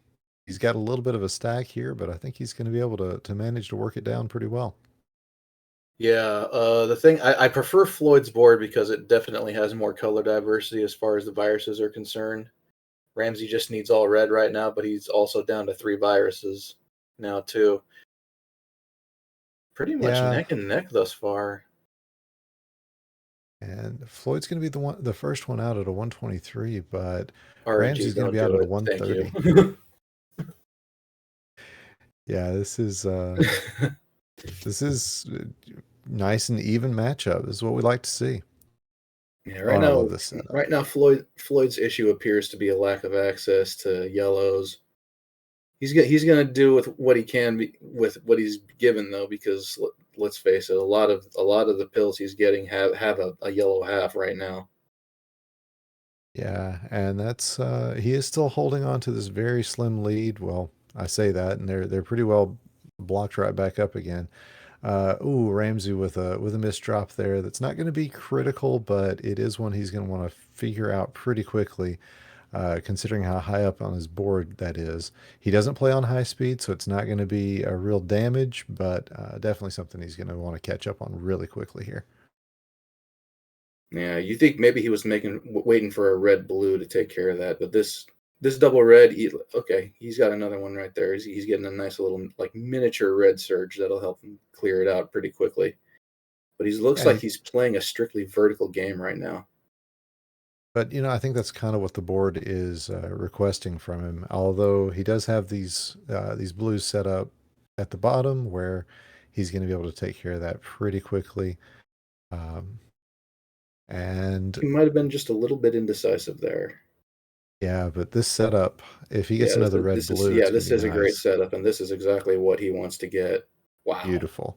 he's got a little bit of a stack here, but I think he's going to be able to manage to work it down pretty well. Yeah, the thing I prefer Floyd's board because it definitely has more color diversity as far as the viruses are concerned. Ramsey just needs all red right now, but he's also down to 3 viruses now too. Pretty much Yeah, neck and neck thus far. and Floyd's going to be the first one out at a 123, but RNG, Ramsey's going to don't be out do at a it. Thank 130. you. Yeah, this is nice and even matchup. This is what we like to see. Yeah, Oh, and I love this setup. right now, Floyd's issue appears to be a lack of access to yellows. He's gonna do with what he can with what he's given though, because let's face it, a lot of the pills he's getting have a yellow half right now. Yeah, and that's he is still holding on to this very slim lead. Well, I say that, and they're pretty well blocked right back up again. Ooh, Ramsey with a missed drop there. That's not going to be critical, but it is one he's going to want to figure out pretty quickly, considering how high up on his board that is. He doesn't play on high speed, so it's not going to be a real damage, but definitely something he's going to want to catch up on really quickly here. Yeah, you think maybe he was waiting for a red blue to take care of that, but this double red, okay, he's got another one right there. He's getting a nice little like miniature red surge that'll help him clear it out pretty quickly. But he looks Yeah, like he's playing a strictly vertical game right now. but I think that's kind of what the board is requesting from him. Although he does have these blues set up at the bottom where he's going to be able to take care of that pretty quickly. And He might have been just a little bit indecisive there. yeah, but this setup, if he gets another red blue, it's going this to be is a great nice. setup, and this is exactly what he wants to get. Wow. Beautiful.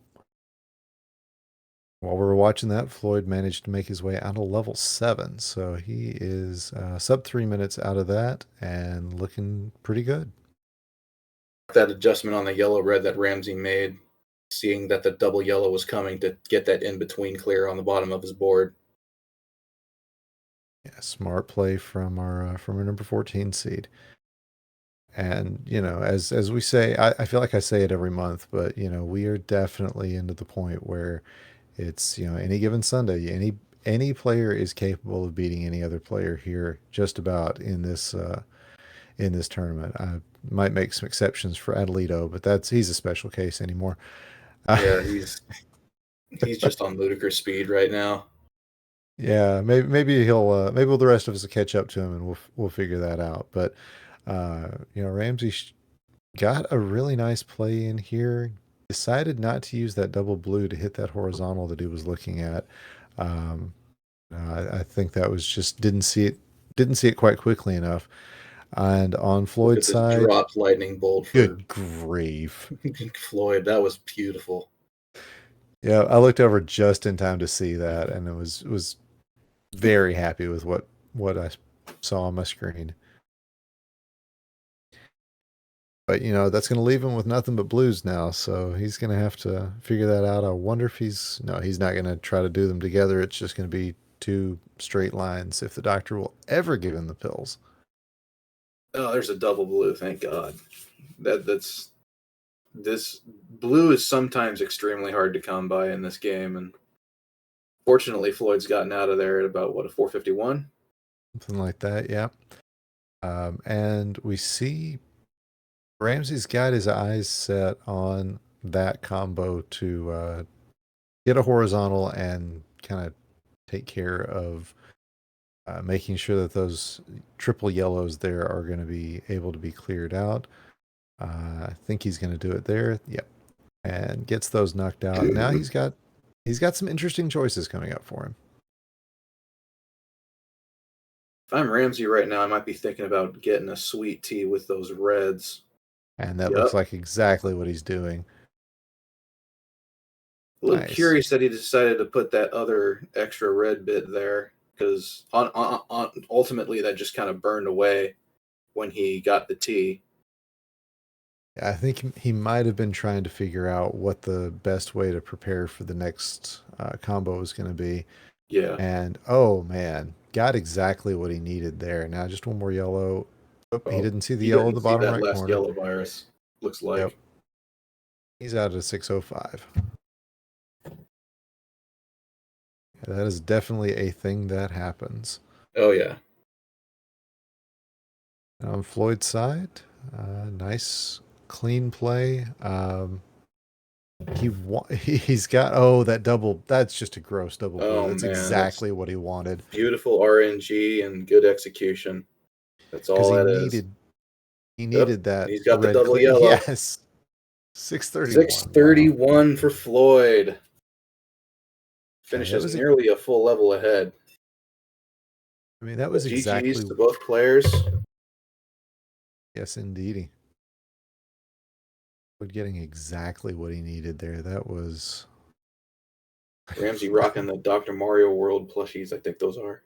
While we were watching that, Floyd managed to make his way out of level 7. So he is sub 3 minutes out of that and looking pretty good. That adjustment on the yellow-red that Ramsey made, seeing that the double yellow was coming to get that in-between clear on the bottom of his board. Yeah, smart play from our number 14 seed. And as we say, I feel like I say it every month, but we are definitely into the point where it's any given Sunday, any player is capable of beating any other player here, just about in this tournament. I might make some exceptions for Atalito, but he's a special case anymore. Yeah, he's just on ludicrous speed right now. Yeah, maybe maybe the rest of us will catch up to him, and we'll figure that out. But Ramsey got a really nice play in here. Decided not to use that double blue to hit that horizontal that he was looking at. I think that was just didn't see it quite quickly enough. And on Floyd's side, dropped lightning bolt. Good grief, Floyd, that was beautiful. Yeah, I looked over just in time to see that, and it was very happy with what I saw on my screen. But that's going to leave him with nothing but blues now, so he's going to have to figure that out. I wonder if he's not going to try to do them together. It's just going to be 2 straight lines if the doctor will ever give him the pills. Oh, there's a double blue, thank God. This blue is sometimes extremely hard to come by in this game, and fortunately Floyd's gotten out of there at about a 451? Something like that, yeah. And we see Ramsey's got his eyes set on that combo to get a horizontal and kind of take care of making sure that those triple yellows there are going to be able to be cleared out. I think he's going to do it there. Yep. And gets those knocked out. Now he's got some interesting choices coming up for him. If I'm Ramsey right now, I might be thinking about getting a sweet tea with those reds. And that looks like exactly what he's doing. A little curious that he decided to put that other extra red bit there, because ultimately that just kind of burned away when he got the tea. I think he might have been trying to figure out what the best way to prepare for the next combo is going to be. Yeah. And oh man, got exactly what he needed there. Now just one more yellow. Oh, he didn't see the yellow at the bottom right last corner. yellow virus. Looks like. Yep. He's out at 605. That is definitely a thing that happens. Oh yeah. On Floyd's side, nice clean play. He's got that double. That's just a gross double blue. Oh, That's man, exactly what he wanted. Beautiful RNG and good execution. That's all that is. He needed that. He's got the red double clean. yellow. Yes. 631. 631 for Floyd. Finishes was nearly a full level ahead. I mean, that was exactly GG's to both players. Yes, indeedy. Getting exactly what he needed there. That was Ramsey rocking the Dr. Mario World plushies. I think those are.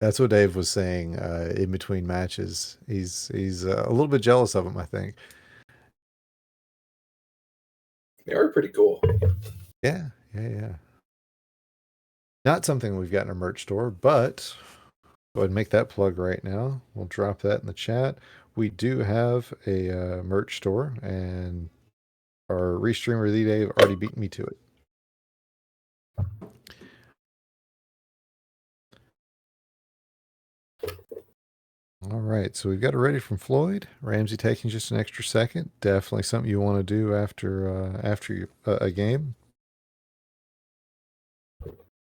That's what Dave was saying in between matches. He's a little bit jealous of them, I think. They are pretty cool. Yeah. Not something we've got in our merch store, but go ahead and make that plug right now. We'll drop that in the chat. We do have a merch store, and our restreamer Lee Dave already beat me to it. All right, so we've got it ready from Floyd. Ramsey taking just an extra second. Definitely something you want to do after a game.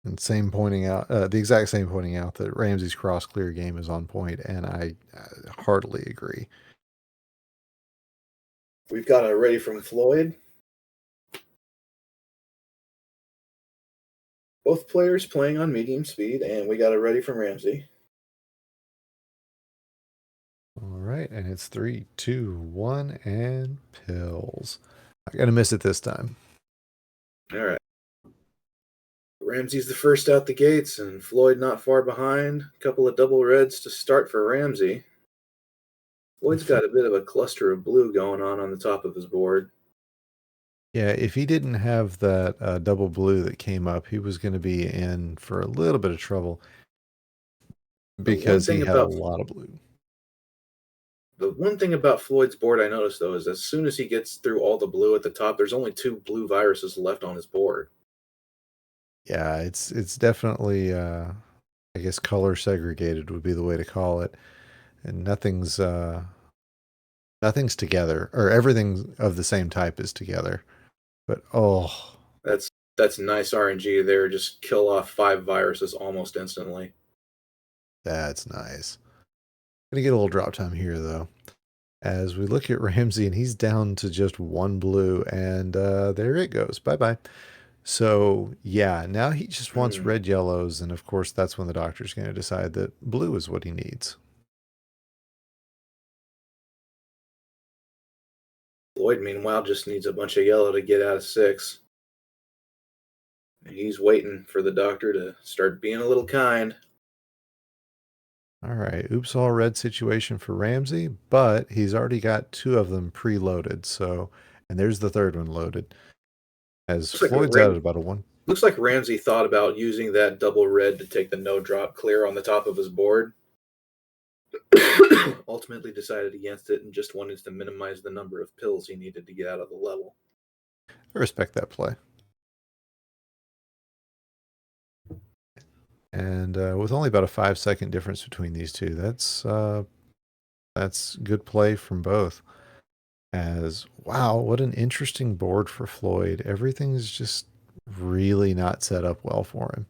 And the exact same pointing out that Ramsey's cross clear game is on point, and I heartily agree. We've got it ready from Floyd. Both players playing on medium speed, and we got it ready from Ramsey. All right, and it's 3, 2, 1, and pills. I gotta miss it this time. All right. Ramsey's the first out the gates, and Floyd not far behind. A couple of double reds to start for Ramsey. Floyd's got a bit of a cluster of blue going on the top of his board. Yeah, if he didn't have that double blue that came up, he was going to be in for a little bit of trouble because he had a lot of blue. The one thing about Floyd's board I noticed, though, is as soon as he gets through all the blue at the top, there's only 2 blue viruses left on his board. Yeah, it's definitely, I guess, color segregated would be the way to call it. And nothing's together, or everything of the same type is together. But that's nice RNG there. Just kill off 5 viruses almost instantly. That's nice. Gonna get a little drop time here though, as we look at Ramsey, and he's down to just 1 blue, and there it goes. Bye. So yeah, now he just wants red yellows, and of course that's when the doctor's going to decide that blue is what he needs. Floyd, meanwhile, just needs a bunch of yellow to get out of 6. He's waiting for the doctor to start being a little kind. All right, oops, all red situation for Ramsey, but he's already got 2 of them preloaded. So, and there's the 3rd one loaded. As Floyd's out at about a 1. Looks like Ramsey thought about using that double red to take the no drop clear on the top of his board. Ultimately decided against it and just wanted to minimize the number of pills he needed to get out of the level. I respect that play. And with only about a 5-second difference between these two, that's good play from both. As wow, what an interesting board for Floyd. Everything's just really not set up well for him.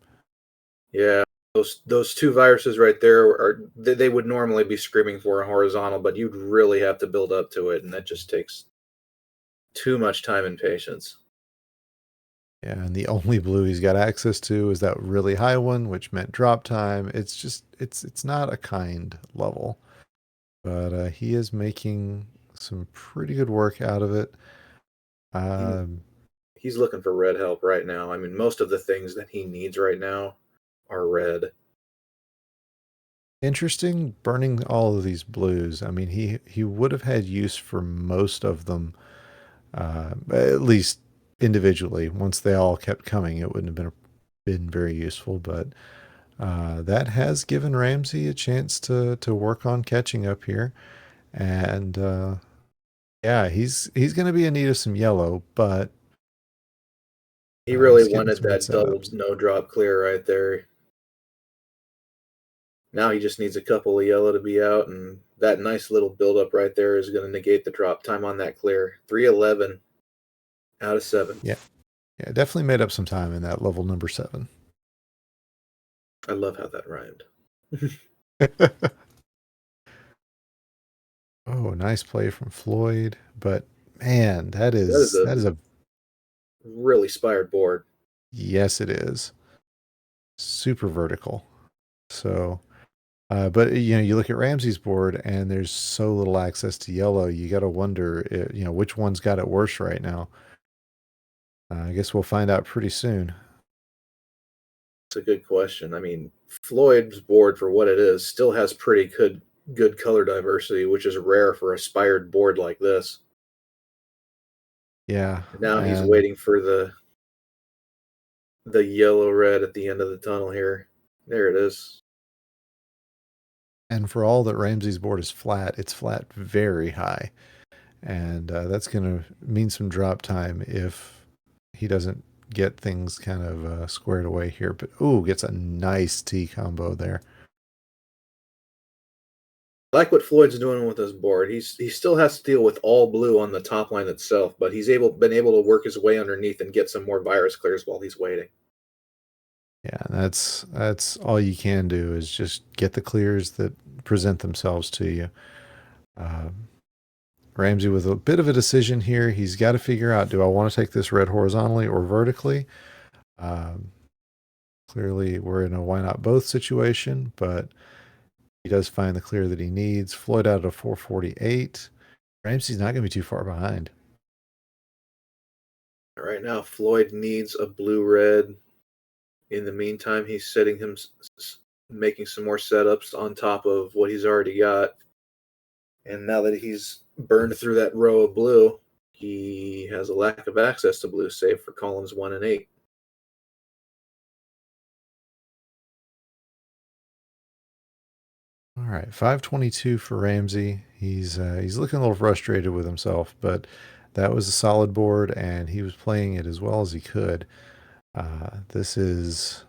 Yeah, those 2 viruses right there they would normally be screaming for a horizontal, but you'd really have to build up to it, and that just takes too much time and patience. Yeah, and the only blue he's got access to is that really high one, which meant drop time. It's just it's not a kind level, but he is making some pretty good work out of it. He's looking for red help right now. I mean, most of the things that he needs right now are red. Interesting burning all of these blues. I mean, he would have had use for most of them, at least individually. Once they all kept coming, it wouldn't have been been very useful, but that has given Ramsey a chance to work on catching up here. And yeah, he's going to be in need of some yellow, but he really he's getting wanted some good that double setups. no drop clear right there. Now he just needs a couple of yellow to be out, and that nice little buildup right there is going to negate the drop time on that clear. 311 out of 7. Yeah, definitely made up some time in that level number 7. I love how that rhymed. Oh, nice play from Floyd, but man, that That is is a really spired board. yes, it is super vertical. So, but you look at Ramsey's board, and there's so little access to yellow. You got to wonder, which one's got it worse right now. I guess we'll find out pretty soon. It's a good question. I mean, Floyd's board, for what it is, still has pretty good color diversity, which is rare for a spired board like this. Yeah. Now he's waiting for the yellow red at the end of the tunnel here. There it is. And for all that Ramsey's board is flat, it's flat very high. And that's going to mean some drop time if he doesn't get things kind of squared away here. But, gets a nice T combo there. I like what Floyd's doing with his board. He still has to deal with all blue on the top line itself, but he's been able to work his way underneath and get some more virus clears while he's waiting. Yeah, that's all you can do is just get the clears that present themselves to you. Ramsey with a bit of a decision here. He's got to figure out, do I want to take this red horizontally or vertically? Clearly, we're in a why not both situation, but he does find the clear that he needs. Floyd out of 448. Ramsey's not going to be too far behind. Right now, Floyd needs a blue-red. In the meantime, he's making some more setups on top of what he's already got. And now that he's burned through that row of blue, he has a lack of access to blue, save for columns 1 and 8. All right, 522 for Ramsey. He's looking a little frustrated with himself, but that was a solid board, and he was playing it as well as he could. This is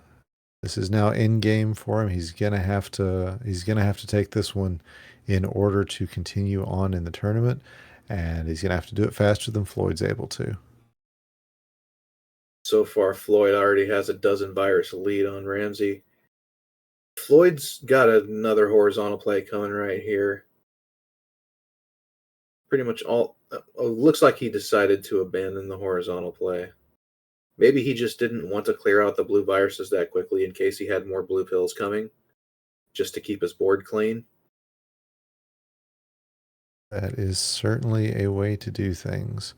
now in game for him. He's gonna have to take this one in order to continue on in the tournament, and he's gonna have to do it faster than Floyd's able to. So far, Floyd already has a dozen virus lead on Ramsey. Floyd's got another horizontal play coming right here. Pretty much all looks like he decided to abandon the horizontal play. Maybe he just didn't want to clear out the blue viruses that quickly in case he had more blue pills coming, just to keep his board clean. That is certainly a way to do things.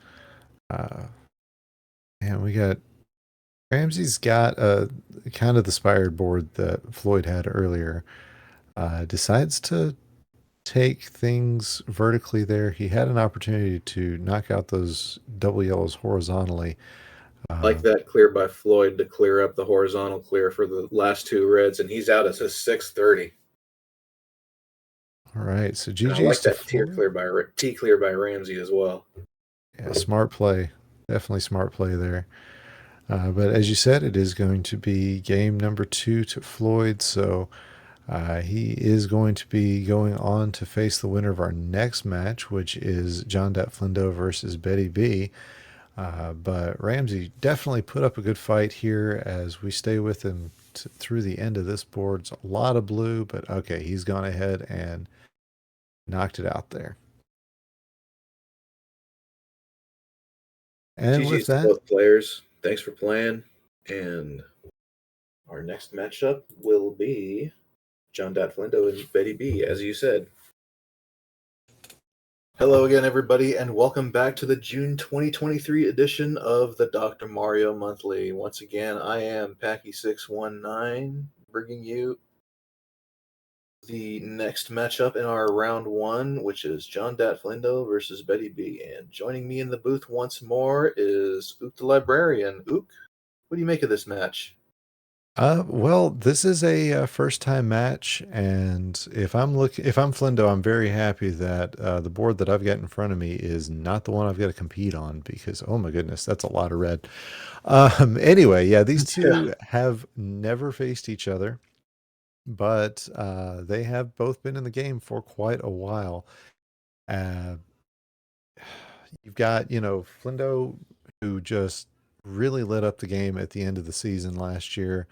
And we got Ramsey's got a kind of the spired board that Floyd had earlier. Decides to take things vertically there. He had an opportunity to knock out those double yellows horizontally. Like that clear by Floyd to clear up the horizontal clear for the last two reds, and he's out at his 630. All right, so And GG's I like to that T clear by Ramsey as well. Yeah, smart play. Definitely smart play there. But as you said, it is going to be game number 2 to Floyd. So he is going to be going on to face the winner of our next match, which is JonDatFlindo versus Betty B. But Ramsey definitely put up a good fight here as we stay with him through the end of this board. It's a lot of blue, but okay, he's gone ahead and knocked it out there. And GG's with to that, both players. Thanks for playing. And our next matchup will be JonDatFlindo and Betty B, as you said. Hello again, everybody, and welcome back to the June 2023 edition of the Dr. Mario Monthly. Once again, I am Packy619, bringing you the next matchup in our round 1, which is JonDatFlindo versus Betty B. And joining me in the booth once more is OoktheLibrarian. Ook, what do you make of this match? Well, this is a first-time match, and if I'm Flindo, I'm very happy that the board that I've got in front of me is not the one I've got to compete on because oh my goodness, that's a lot of red. Anyway, yeah, these two have never faced each other, but they have both been in the game for quite a while. Uh, you've got, Flindo who just really lit up the game at the end of the season last year,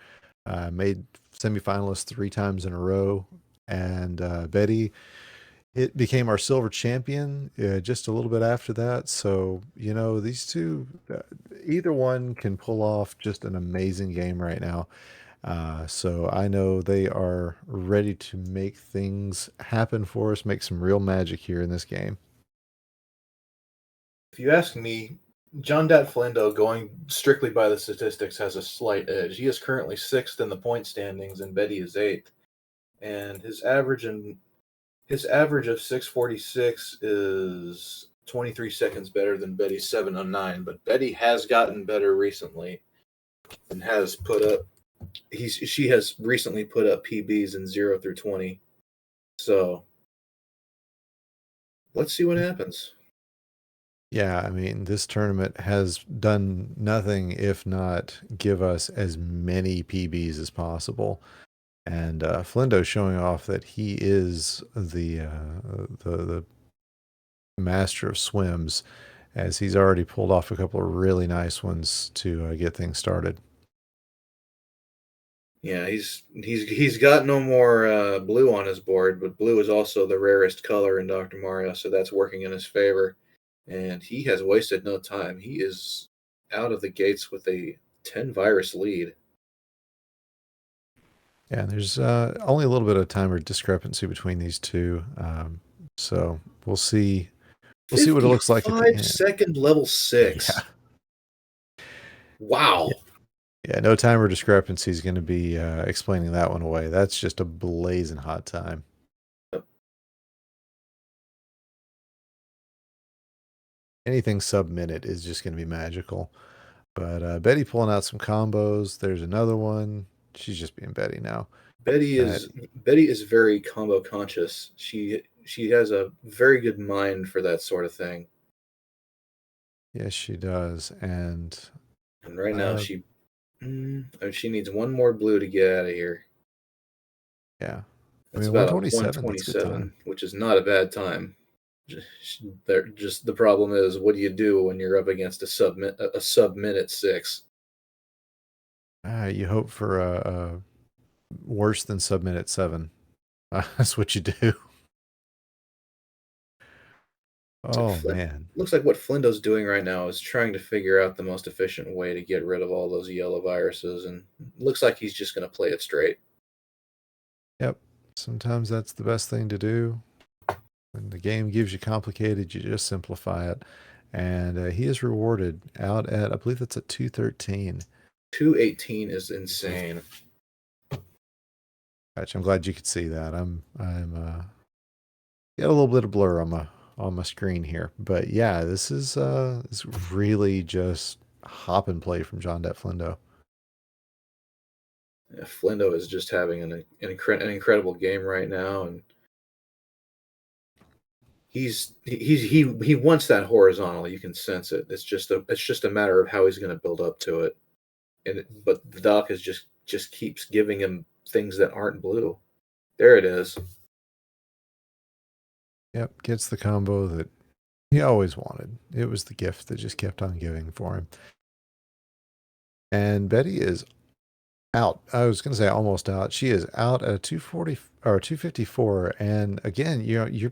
made semifinalists 3 times in a row, and Betty it became our silver champion just a little bit after that. So, these two, either one can pull off just an amazing game right now. So I know they are ready to make things happen for us, make some real magic here in this game. If you ask me, JonDatFlindo, going strictly by the statistics, has a slight edge. He is currently 6th in the point standings, and Betty is 8th. And his average of 646 is 23 seconds better than Betty's 709. But Betty has gotten better recently, and has put up. She has recently put up PBs in 0 through 20. So let's see what happens. Yeah, I mean, this tournament has done nothing if not give us as many PBs as possible. And Flindo showing off that he is the master of swims, as he's already pulled off a couple of really nice ones to get things started. Yeah, he's got no more blue on his board, but blue is also the rarest color in Dr. Mario, so that's working in his favor. And he has wasted no time. He is out of the gates with a 10 virus lead. Yeah, and there's only a little bit of timer discrepancy between these two, so we'll see. We'll see what it looks like at the end. 5-second level 6. Yeah. Wow. Yeah, no timer discrepancy is going to be explaining that one away. That's just a blazing hot time. Anything sub-minute is just going to be magical. But Betty pulling out some combos. There's another one. She's just being Betty now. Betty is very combo conscious. She has a very good mind for that sort of thing. Yes, she does. And right now she needs one more blue to get out of here. Yeah. That's about 127, which is not a bad time. Just the problem is, what do you do when you're up against a sub-minute 6? You hope for a worse than sub-minute 7. That's what you do. Oh, man. Looks like what Flindo's doing right now is trying to figure out the most efficient way to get rid of all those yellow viruses, and looks like he's just going to play it straight. Yep. Sometimes that's the best thing to do. When the game gives you complicated, you just simplify it. And he is rewarded out at, I believe that's at 213. 218 is insane. Gotcha. I'm glad you could see that. I'm got a little bit of blur on my screen here, but yeah, this is really just hop and play from JonDatFlindo. Yeah, Flindo is just having an incredible game right now, and he wants that horizontal. You can sense it. It's just a matter of how he's going to build up to it. But the doc is just keeps giving him things that aren't blue. There it is. Yep, gets the combo that he always wanted. It was the gift that just kept on giving for him. And Betty is out. I was going to say almost out. She is out at a 240 or 254. And again, you're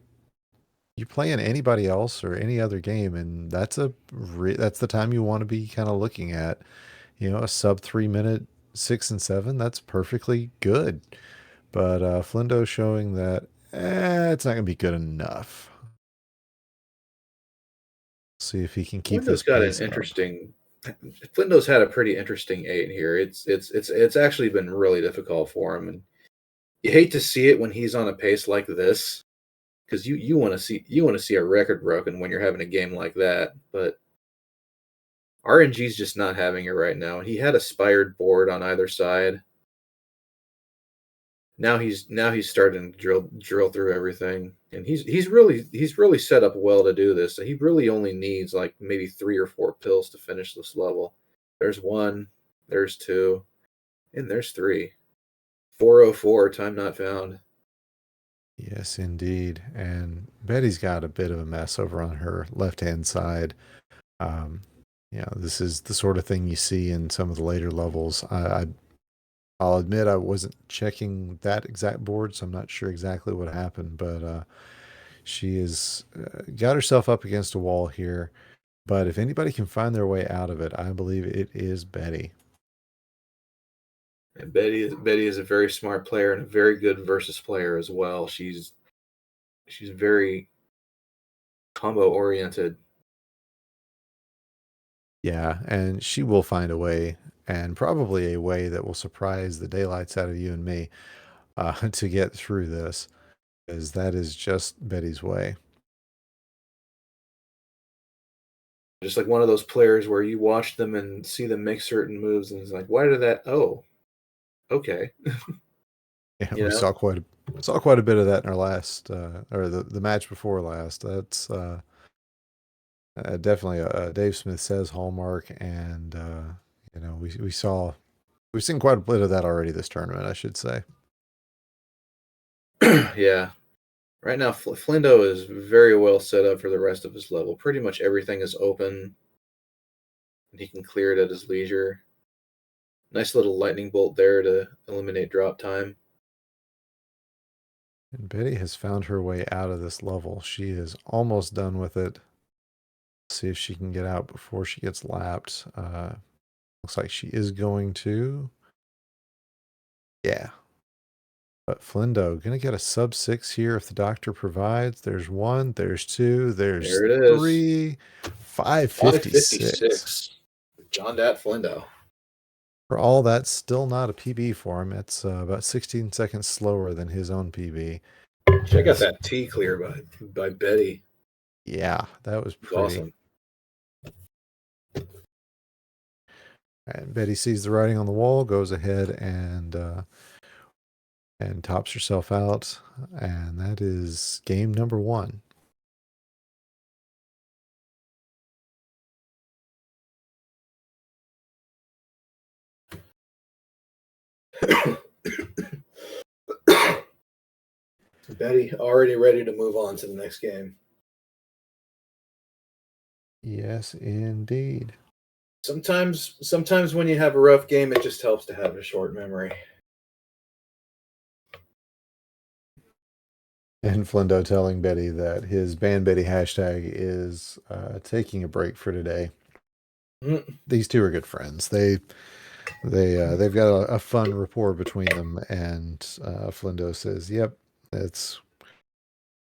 playing anybody else or any other game, and that's the time you want to be kind of looking at. A sub 3 minute 6 and 7. That's perfectly good. But Flindo showing that it's not going to be good enough. See if he can keep this. Flindo's had a pretty interesting 8 here. It's actually been really difficult for him, and you hate to see it when he's on a pace like this, because you want to see a record broken when you're having a game like that. But RNG's just not having it right now. He had a spired board on either side, Now he's starting to drill through everything, and he's really set up well to do this. So he really only needs like maybe 3 or 4 pills to finish this level. There's 1, there's 2, and there's 3. 404, time not found. Yes, indeed. And Betty's got a bit of a mess over on her left-hand side. This is the sort of thing you see in some of the later levels. I'll admit I wasn't checking that exact board, so I'm not sure exactly what happened, but she has got herself up against a wall here. But if anybody can find their way out of it, I believe it is Betty. And Betty is a very smart player and a very good versus player as well. She's very combo oriented. Yeah, and she will find a way, and probably a way that will surprise the daylights out of you and me to get through this, because that is just Betty's way. Just like one of those players where you watch them and see them make certain moves, and it's like, why did that? Oh, okay. Yeah, You we know? saw quite a bit of that in our last or the match before last. That's definitely a DaveSmithSays hallmark, and we've seen quite a bit of that already this tournament, I should say. Yeah. Right now, Flindo is very well set up for the rest of his level. Pretty much everything is open, and he can clear it at his leisure. Nice little lightning bolt there to eliminate drop time. And Betty has found her way out of this level. She is almost done with it. See if she can get out before she gets lapped. Looks like she is going to. Yeah. But Flindo going to get a sub 6 here if the doctor provides. There's 1, there's 2, there's There it is. 3. 556. JonDatFlindo. For all that's still not a PB for him. It's about 16 seconds slower than his own PB. Check out that T clear by Betty. Yeah, that was pretty Awesome. And Betty sees the writing on the wall, goes ahead and tops herself out, and that is game number 1. Betty already ready to move on to the next game. Yes, indeed. Sometimes when you have a rough game, it just helps to have a short memory. And Flindo telling Betty that his Ban Betty hashtag is taking a break for today. Mm. These two are good friends. They've got a fun rapport between them, and Flindo says, "Yep,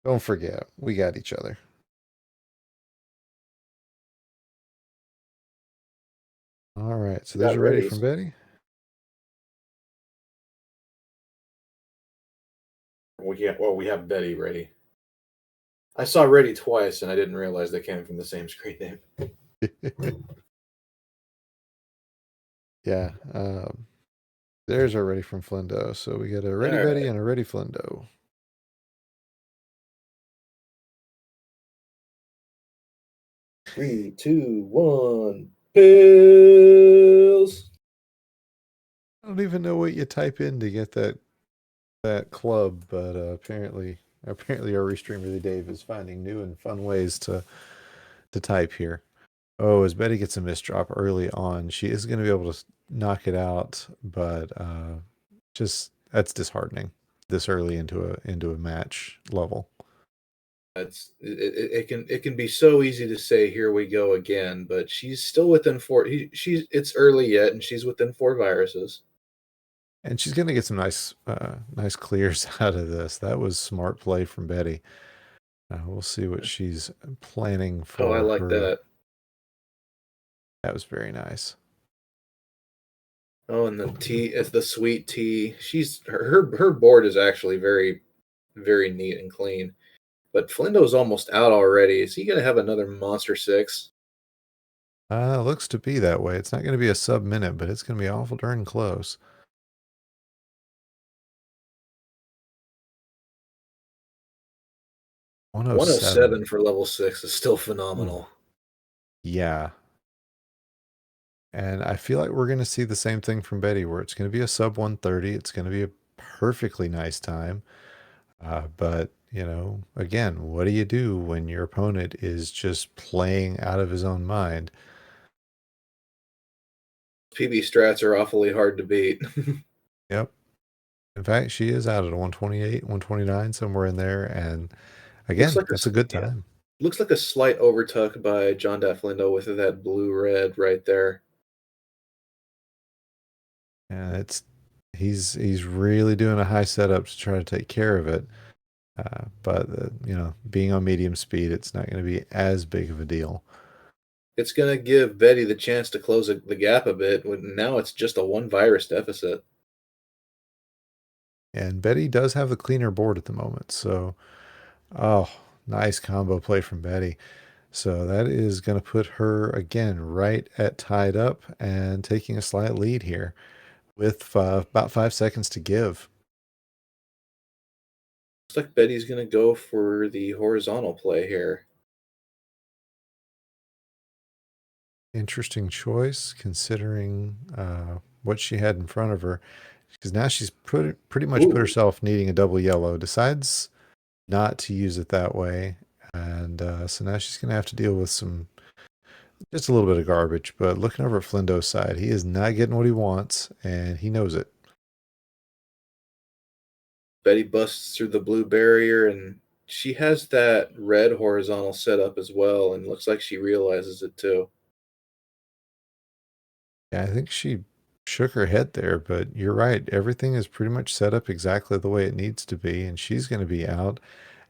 don't forget, we got each other." All right, so there's a ready from Betty. We have Betty ready. I saw ready twice, and I didn't realize they came from the same screen name. Yeah, there's our ready from Flindo. So we got a ready Betty and a ready Flindo. Three, 2, 1, pills. I don't even know what you type in to get that club, but apparently our restreamer Dave is finding new and fun ways to type here. Oh, as Betty gets a misdrop early on, she is going to be able to knock it out, but just that's disheartening this early into a match level. It can be so easy to say here we go again, but she's still within 4. It's early yet, and she's within 4 viruses. And she's going to get some nice clears out of this. That was smart play from Betty. We'll see what she's planning for. Oh, I like that. That was very nice. Oh, and the tea, it's the sweet tea. Her board is actually very, very neat and clean. But Flindo's almost out already. Is he going to have another monster 6? Looks to be that way. It's not going to be a sub-minute, but it's going to be awful darn close. 107. 107 for level 6 is still phenomenal. Ooh. Yeah. And I feel like we're going to see the same thing from Betty, where it's going to be a sub 130. It's going to be a perfectly nice time. But, again, what do you do when your opponent is just playing out of his own mind? PB strats are awfully hard to beat. Yep. In fact, she is out at a 128, 129, somewhere in there. And again, that's a good time. Looks like a slight overtuck by JonDatFlindo with that blue-red right there. And he's really doing a high setup to try to take care of it. But being on medium speed, it's not going to be as big of a deal. It's going to give Betty the chance to close the gap a bit. Now it's just a 1 virus deficit. And Betty does have the cleaner board at the moment. So, nice combo play from Betty. So that is going to put her, again, right at tied up and taking a slight lead here with about 5 seconds to give. Looks like Betty's going to go for the horizontal play here. Interesting choice, considering what she had in front of her. Because now she's pretty much put herself needing a double yellow. Decides not to use it that way. And so now she's going to have to deal with just a little bit of garbage. But looking over at Flindo's side, he is not getting what he wants, and he knows it. Betty busts through the blue barrier, and she has that red horizontal set up as well, and looks like she realizes it too. Yeah, I think she shook her head there, but you're right. Everything is pretty much set up exactly the way it needs to be, and she's going to be out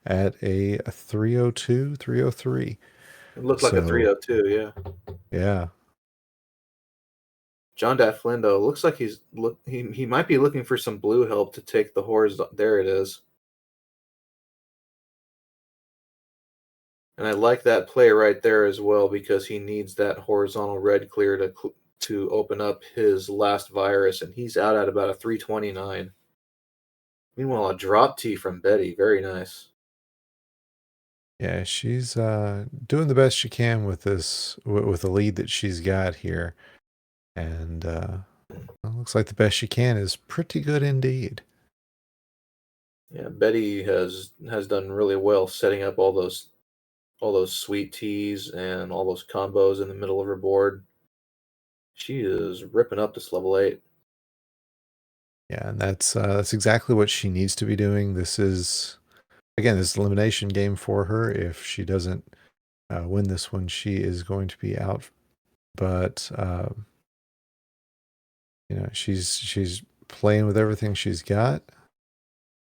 at a 302, 303. It looked like a 302, yeah. Yeah. JonDatFlindo looks like he might be looking for some blue help to take the horizontal. There it is. And I like that play right there as well, because he needs that horizontal red clear to open up his last virus, and he's out at about a 329. Meanwhile, a drop T from Betty. Very nice. Yeah, she's doing the best she can with with the lead that she's got here. And looks like the best she can is pretty good indeed. Yeah, Betty has done really well setting up all those sweet teas and all those combos in the middle of her board. She is ripping up this level 8. Yeah, and that's exactly what she needs to be doing. This is this elimination game for her. If she doesn't win this one, she is going to be out. But she's playing with everything she's got.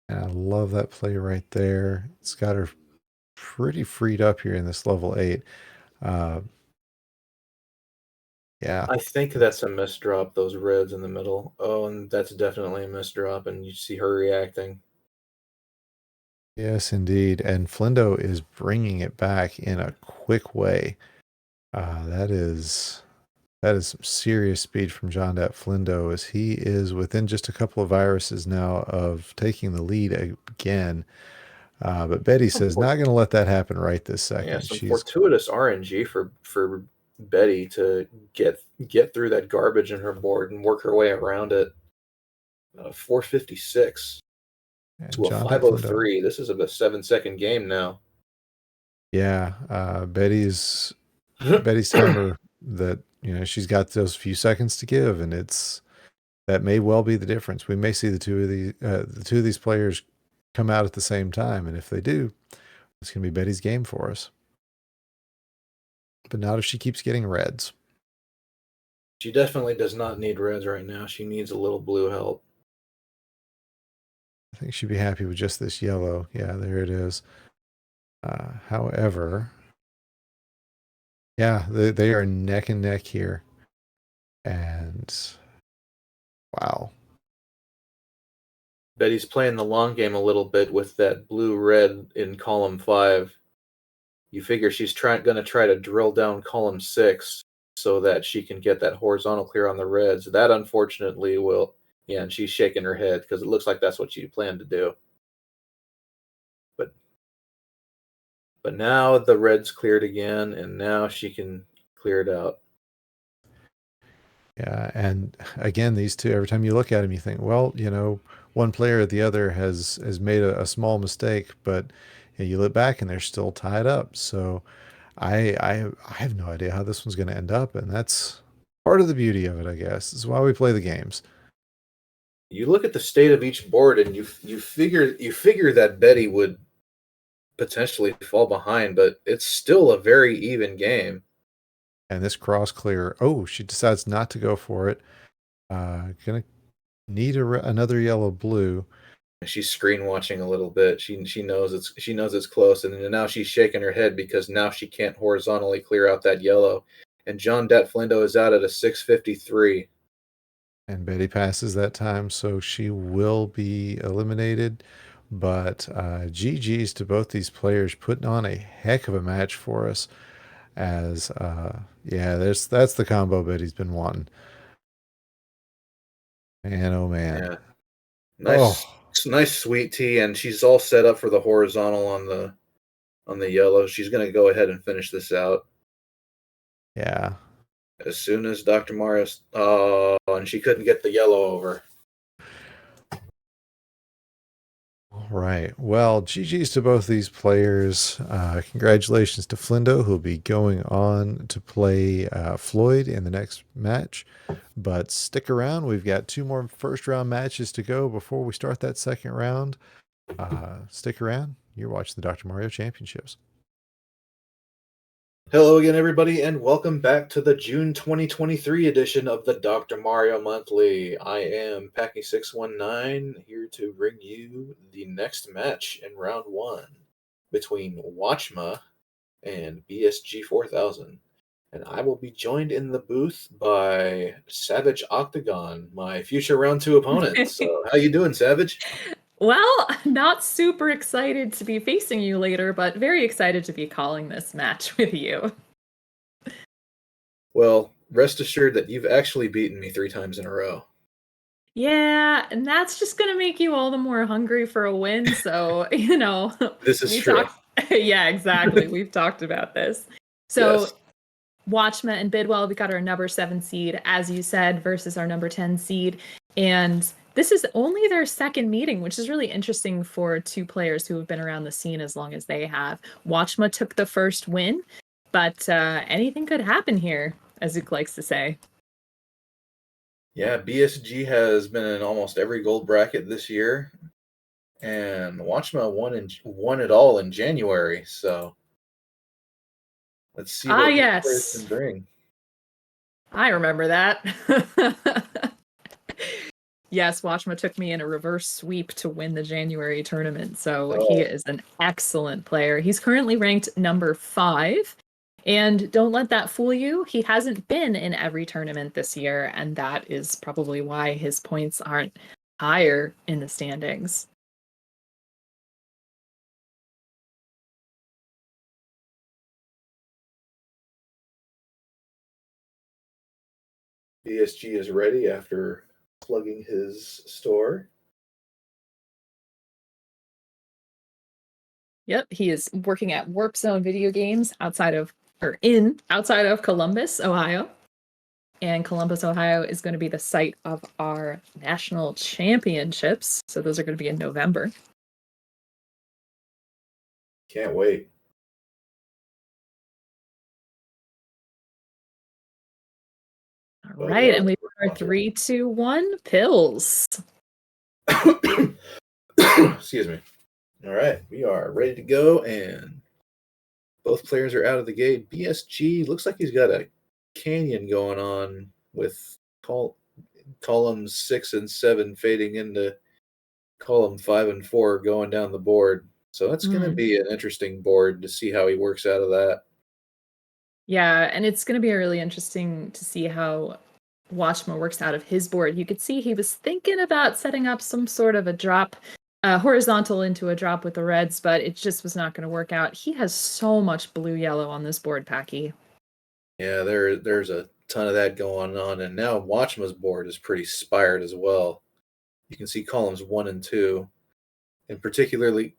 And I love that play right there. It's got her pretty freed up here in this level 8. Yeah. I think that's a misdrop, those reds in the middle. Oh, and that's definitely a misdrop, and you see her reacting. Yes, indeed. And Flindo is bringing it back in a quick way. That is some serious speed from JonDatFlindo, as he is within just a couple of viruses now of taking the lead again. But Betty says not going to let that happen right this second. Yeah, some fortuitous RNG for Betty to get through that garbage in her board and work her way around it. 456 to a 503. This is a 7-second game now. Yeah, Betty's timer that she's got those few seconds to give, and that may well be the difference. We may see the two of these players come out at the same time, and if they do, it's going to be Betty's game for us. But not if she keeps getting reds. She definitely does not need reds right now. She needs a little blue help. I think she'd be happy with just this yellow. Yeah, there it is. However, yeah, they are neck and neck here. And wow. Betty's playing the long game a little bit with that blue-red in column 5. You figure she's going to try to drill down column 6 so that she can get that horizontal clear on the reds. That unfortunately will, yeah, and she's shaking her head because it looks like that's what she planned to do. But But now the red's cleared again, and now she can clear it out. Yeah, and again, these two, every time you look at them, you think, well, one player or the other has made a small mistake, but you look back and they're still tied up. So I have no idea how this one's going to end up, and that's part of the beauty of it, I guess. This is why we play the games. You look at the state of each board, and you figure that Betty would potentially fall behind, but it's still a very even game. And this cross clear, oh, she decides not to go for it. Gonna need another yellow blue. She's screen watching a little bit. She knows it's close, and now she's shaking her head because now she can't horizontally clear out that yellow. And JonDatFlindo is out at a 653. And Betty passes that time, so she will be eliminated. But GG's to both these players, putting on a heck of a match for us. As that's the combo Betty's been wanting. Man, oh man. Yeah. Nice sweet tea, and she's all set up for the horizontal on the yellow. She's gonna go ahead and finish this out. Yeah. As soon as Dr. Marius and she couldn't get the yellow over. All right. Well, GG's to both these players. Congratulations to Flindo, who'll be going on to play Floyd in the next match. But stick around. We've got 2 more first round matches to go before we start that second round. Stick around. You're watching the Dr. Mario Championships. Hello again, everybody, and welcome back to the June 2023 edition of the Dr. Mario Monthly. I am Packy619 here to bring you the next match in round 1 between Watchmuh and BSG 4000. And I will be joined in the booth by Savage Octagon, my future round 2 opponent. So, how you doing, Savage? Well, not super excited to be facing you later, but very excited to be calling this match with you. Well, rest assured that you've actually beaten me 3 times in a row. Yeah, and that's just going to make you all the more hungry for a win. So, This is true. Yeah, exactly. We've talked about this. So, Yes. Watchmuh and Bidwell, we got our number 7 seed, as you said, versus our number 10 seed. And this is only their second meeting, which is really interesting for 2 players who have been around the scene as long as they have. Watchmuh took the first win, but anything could happen here, as Zook likes to say. Yeah, BSG has been in almost every gold bracket this year, and Watchmuh won it all in January. So let's see what yes, players can bring. I remember that. Yes, Watchmuh took me in a reverse sweep to win the January tournament. So he is an excellent player. He's currently ranked number 5. And don't let that fool you. He hasn't been in every tournament this year. And that is probably why his points aren't higher in the standings. BSG is ready after plugging his store. Yep, he is working at Warp Zone Video Games outside of Columbus, Ohio. And Columbus, Ohio is going to be the site of our national championships. So those are going to be in November. Can't wait. All right, and we are 3, 2, 1 pills. Excuse me. All right, we are ready to go, and both players are out of the gate. BSG looks like he's got a canyon going on with columns 6 and 7 fading into column 5 and 4 going down the board. So that's going to be an interesting board to see how he works out of that. Yeah, and it's going to be really interesting to see how Watchmuh works out of his board. You could see he was thinking about setting up some sort of a drop, horizontal into a drop with the reds, but it just was not going to work out. He has so much blue-yellow on this board, Packy. Yeah, there's a ton of that going on, and now Watchmuh's board is pretty spired as well. You can see columns 1 and 2, and particularly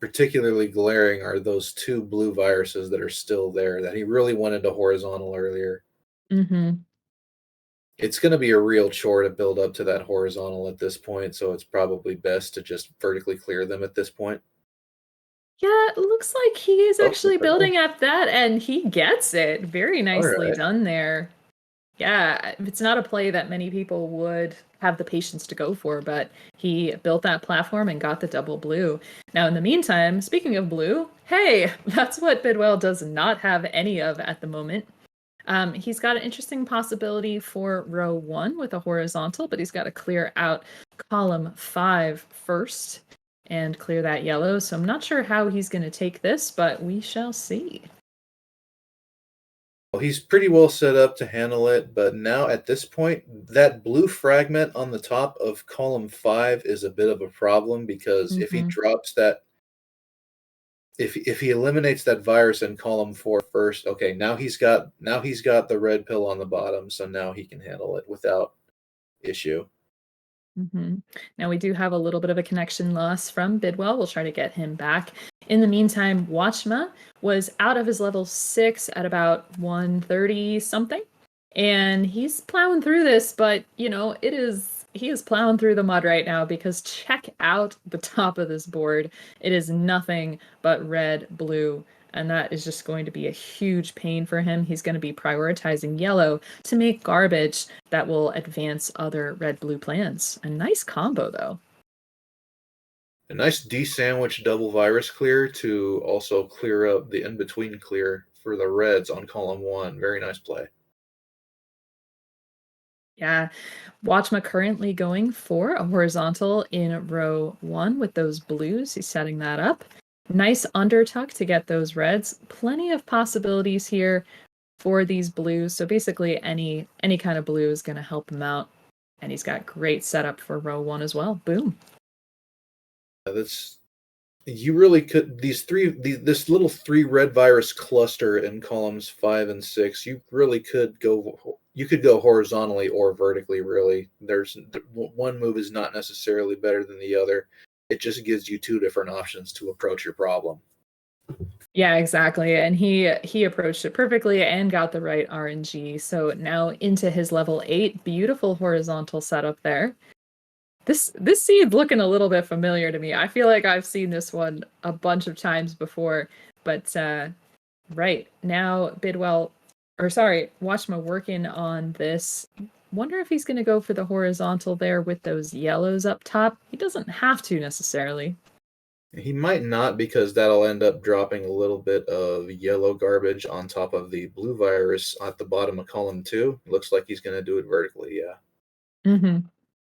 particularly glaring are those 2 blue viruses that are still there that he really wanted to horizontal earlier. Mm-hmm. It's going to be a real chore to build up to that horizontal at this point, so it's probably best to just vertically clear them at this point. Yeah, it looks like he is Oh, actually building up that, and he gets it. Very nicely right. done there. Yeah, it's not a play that many people would have the patience to go for, but he built that platform and got the double blue. Now, in the meantime, speaking of blue, hey, that's what Bidwell does not have any of at the moment. He's got an interesting possibility for row 1 with a horizontal, but he's got to clear out column 5 first and clear that yellow. So I'm not sure how he's going to take this, but we shall see. Well, he's pretty well set up to handle it, but now at this point, that blue fragment on the top of column 5 is a bit of a problem because if he drops that, if he eliminates that virus in column 4 first, okay, now he's got the red pill on the bottom, so now he can handle it without issue. Now we do have a little bit of a connection loss from Bidwell. We'll try to get him back. In the meantime, Watchmuh was out of his level 6 at about 130 something. And he's plowing through this, but he is plowing through the mud right now because check out the top of this board. It is nothing but red, blue, and that is just going to be a huge pain for him. He's going to be prioritizing yellow to make garbage that will advance other red-blue plans. A nice combo, though. A nice D-sandwich double virus clear to also clear up the in-between clear for the reds on column 1. Very nice play. Yeah, Watchmuh currently going for a horizontal in row 1 with those blues. He's setting that up. Nice undertuck to get those reds. Plenty of possibilities here for these blues. So basically any kind of blue is going to help him out. And he's got great setup for row 1 as well. Boom. You really could this little 3 red virus cluster in columns 5 and 6. You could go horizontally or vertically. Really, there's one move is not necessarily better than the other. It just gives you 2 different options to approach your problem. Yeah, exactly. And he approached it perfectly and got the right RNG. So now into his level 8, beautiful horizontal setup there. This seed looking a little bit familiar to me. I feel like I've seen this one a bunch of times before, but right now Watchmuh working on this. Wonder if he's going to go for the horizontal there with those yellows up top. He doesn't have to necessarily. He might not, because that'll end up dropping a little bit of yellow garbage on top of the blue virus at the bottom of column 2. Looks like he's going to do it vertically, yeah.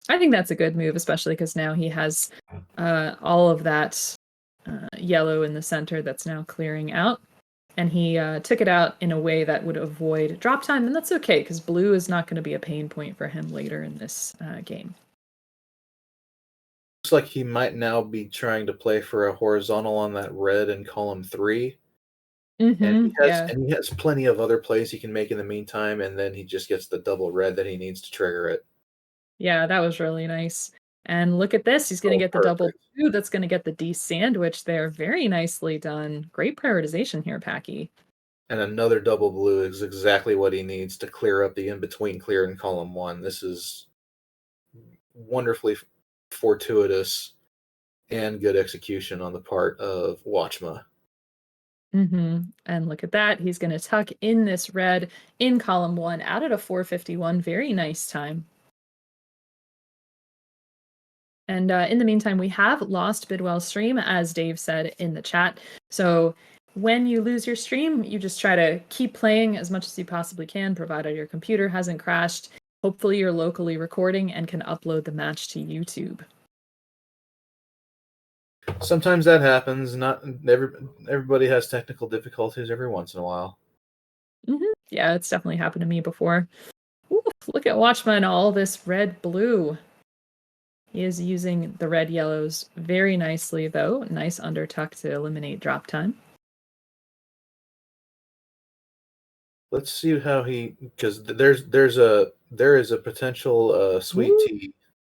I think that's a good move, especially because now he has all of that yellow in the center that's now clearing out. And he took it out in a way that would avoid drop time, and that's okay, because blue is not going to be a pain point for him later in this game. Looks like he might now be trying to play for a horizontal on that red in column 3. And he has plenty of other plays he can make in the meantime, and then he just gets the double red that he needs to trigger it. Yeah, that was really nice. And look at this. He's going to get the double blue. That's going to get the D sandwich there. Very nicely done. Great prioritization here, Packy. And another double blue is exactly what he needs to clear up the in-between clear in column 1. This is wonderfully fortuitous and good execution on the part of Watchmuh. And look at that. He's going to tuck in this red in column 1 out at a 451. Very nice time. And in the meantime, we have lost Bidwell's stream, as Dave said in the chat. So when you lose your stream, you just try to keep playing as much as you possibly can, provided your computer hasn't crashed. Hopefully you're locally recording and can upload the match to YouTube. Sometimes that happens. Not everybody has technical difficulties every once in a while. Yeah, it's definitely happened to me before. Ooh, look at Watchmuh and all this red-blue. He is using the red yellows very nicely, though. Nice undertuck to eliminate drop time. Let's see how because there is a potential sweet tea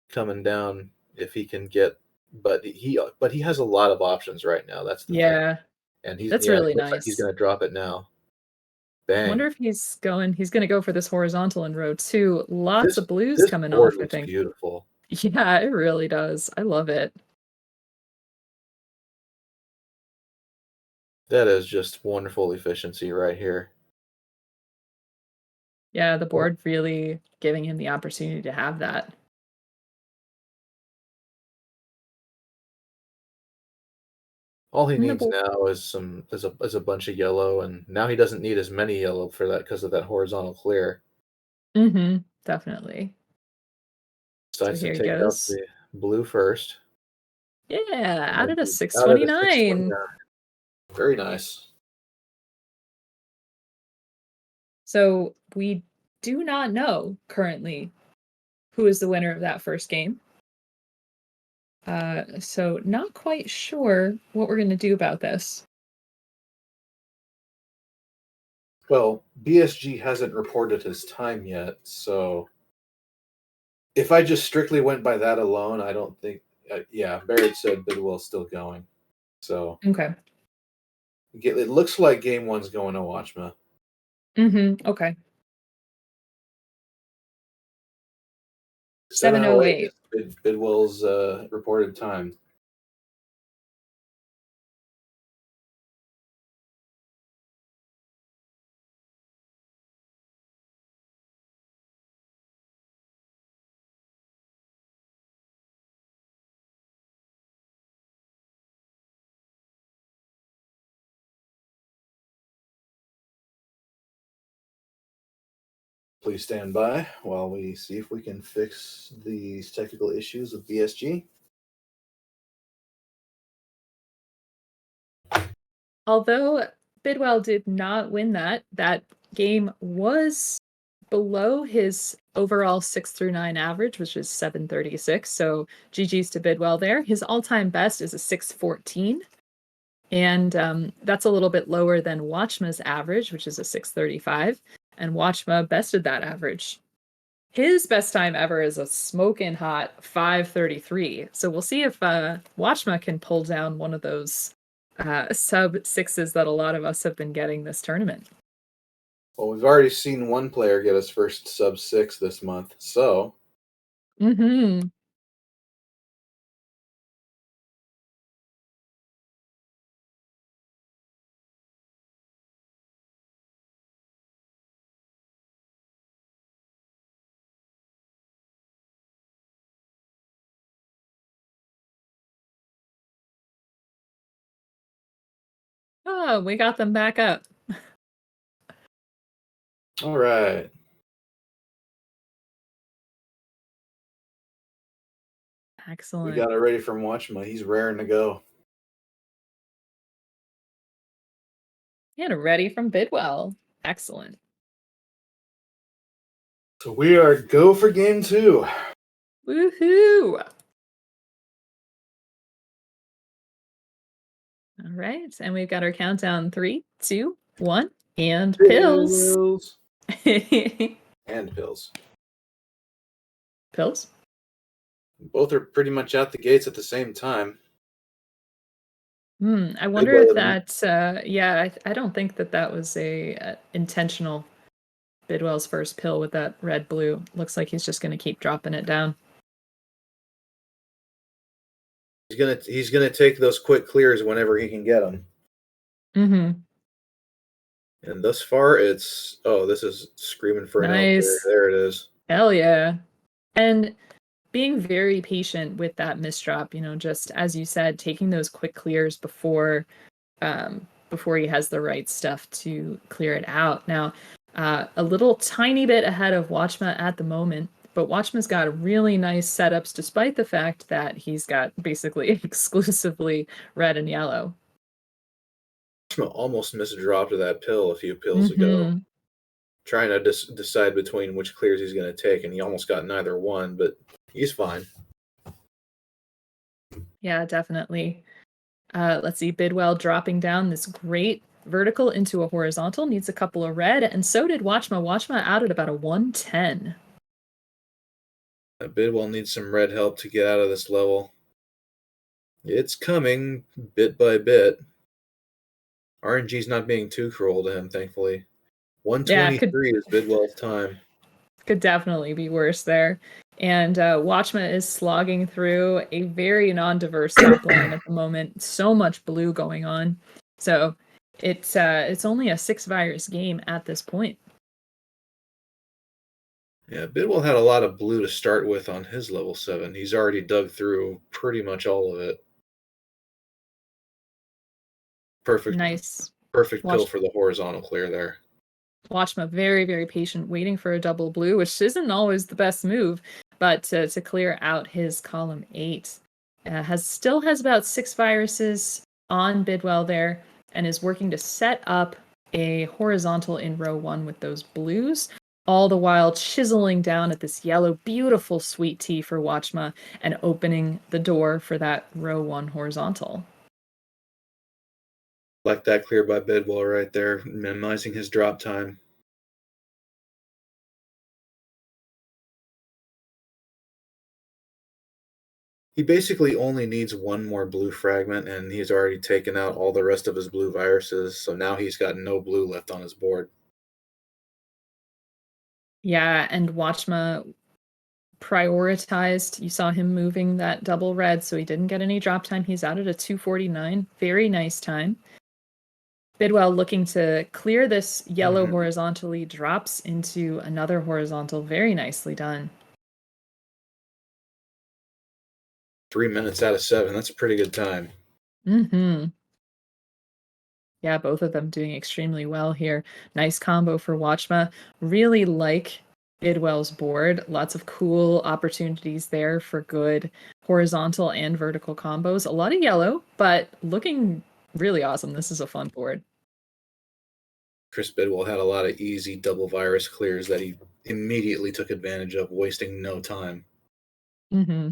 coming down if he can get but he has a lot of options right now. That's the thing. Yeah, And that's really it looks like he's nice. gonna drop it now. I Bang. wonder if he's going to go for this horizontal in row 2. Lots of blues This coming board off, I looks think. beautiful. Yeah, it really does. I love it. That is just wonderful efficiency right here. Yeah, the board really giving him the opportunity to have that. All he And the needs now is a bunch of yellow, and now he doesn't need as many yellow for that because of that horizontal clear. Definitely. Decides So here to he take out goes. the blue first. Yeah, And added a out of 629. 629. Very nice. So we do not know currently who is the winner of that first game. So not quite sure what we're going to do about this. Well, BSG hasn't reported his time yet, so if I just strictly went by that alone, I don't think. Barrett said Bidwell's still going, so Okay. it looks like game 1's going to Watchmuh. Okay. 7:08 7:08. is Bidwell's reported time. Please stand by while we see if we can fix these technical issues with BSG. Although Bidwell did not win that game was below his overall 6-9 average, which is 736. So GG's to Bidwell there. His all-time best is a 614. And that's a little bit lower than Watchmuh's average, which is a 635. And Watchmuh bested that average. His best time ever is a smoking hot 533. So we'll see if Watchmuh can pull down one of those sub 6s that a lot of us have been getting this tournament. Well, we've already seen one player get his first sub 6 this month, so. Oh, we got them back up. All right. Excellent. We got it ready from Watchmuh. He's raring to go. And ready from Bidwell. Excellent. So we are go for game 2. Woohoo! All right, and we've got our countdown 3, 2, 1, and pills. And pills. Pills? Both are pretty much out the gates at the same time. I wonder if that's, I don't think that was a intentional Bidwell's first pill with that red-blue. Looks like he's just going to keep dropping it down. He's gonna take those quick clears whenever he can get them. And thus far, this is screaming for an nice. There it is. Hell yeah! And being very patient with that misdrop, just as you said, taking those quick clears before he has the right stuff to clear it out. Now, a little tiny bit ahead of Watchmuh at the moment, but Watchmuh's got really nice setups despite the fact that he's got basically exclusively red and yellow. Watchmuh almost misdropped that pill a few pills ago, trying to decide between which clears he's going to take, and he almost got neither one, but he's fine. Yeah, definitely. Let's see, Bidwell dropping down this great vertical into a horizontal, needs a couple of red, and so did Watchmuh. Watchmuh out at about a 110. Bidwell needs some red help to get out of this level. It's coming bit by bit. RNG's not being too cruel to him, thankfully. Yeah, 123 is Bidwell's time. could definitely be worse there. And Watchmuh is slogging through a very non-diverse top line at the moment. So much blue going on. So it's only a 6-virus game at this point. Yeah, Bidwell had a lot of blue to start with on his level 7. He's already dug through pretty much all of it. Perfect. Nice. Perfect pill for the horizontal clear there. Watchmuh very, very patient, waiting for a double blue, which isn't always the best move, but to clear out his column 8. Still has about 6 viruses on Bidwell there, and is working to set up a horizontal in row 1 with those blues, all the while chiseling down at this yellow, beautiful sweet tea for Watchmuh and opening the door for that row 1 horizontal. Like that clear by Bidwell right there, minimizing his drop time. He basically only needs one more blue fragment, and he's already taken out all the rest of his blue viruses, so now he's got no blue left on his board. Yeah, and Watchmuh prioritized. You saw him moving that double red, so he didn't get any drop time. He's out at a 249. Very nice time. Bidwell looking to clear this yellow horizontally, drops into another horizontal. Very nicely done. 3 minutes out of 7. That's a pretty good time. Mm-hmm. Yeah, both of them doing extremely well here. Nice combo for Watchmuh. Really like Bidwell's board. Lots of cool opportunities there for good horizontal and vertical combos. A lot of yellow, but looking really awesome. This is a fun board. Chris Bidwell had a lot of easy double virus clears that he immediately took advantage of, wasting no time. Mm-hmm.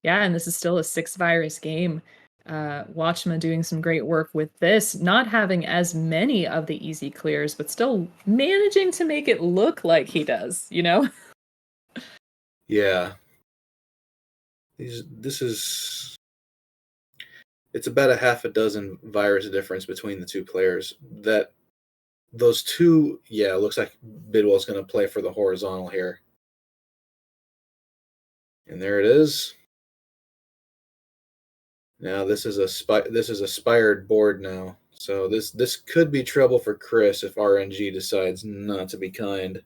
Yeah, and this is still a 6-virus game. Watchmuh doing some great work with this, not having as many of the easy clears, but still managing to make it look like he does, you know? Yeah. It's about a half a dozen virus difference between the two players. Those two, yeah, looks like Bidwell's going to play for the horizontal here. And there it is. Now this is a spired board now. So this could be trouble for Chris if RNG decides not to be kind.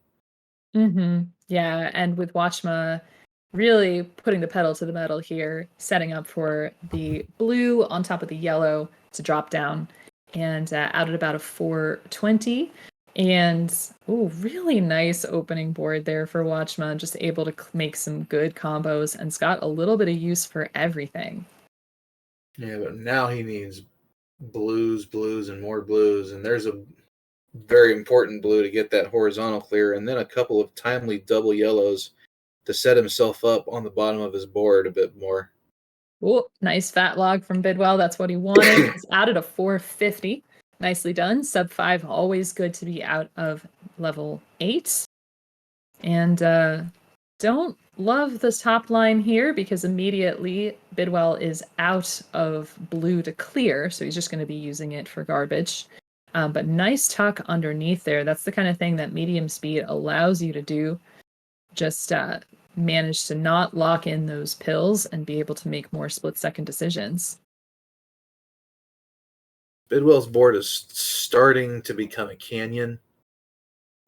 Mm-hmm. Yeah, and with Watchmuh really putting the pedal to the metal here, setting up for the blue on top of the yellow to drop down, and out at about a 420. And really nice opening board there for Watchmuh, just able to make some good combos, and it's got a little bit of use for everything. Yeah, but now he needs blues, and more blues, and there's a very important blue to get that horizontal clear, and then a couple of timely double yellows to set himself up on the bottom of his board a bit more. Oh, nice fat log from Bidwell. That's what he wanted. He's out at a 450. Nicely done. Sub 5, always good to be out of level 8. And don't love this top line here because immediately Bidwell is out of blue to clear, so he's just going to be using it for garbage. But nice tuck underneath there. That's the kind of thing that medium speed allows you to do. Just manage to not lock in those pills and be able to make more split-second decisions. Bidwell's board is starting to become a canyon.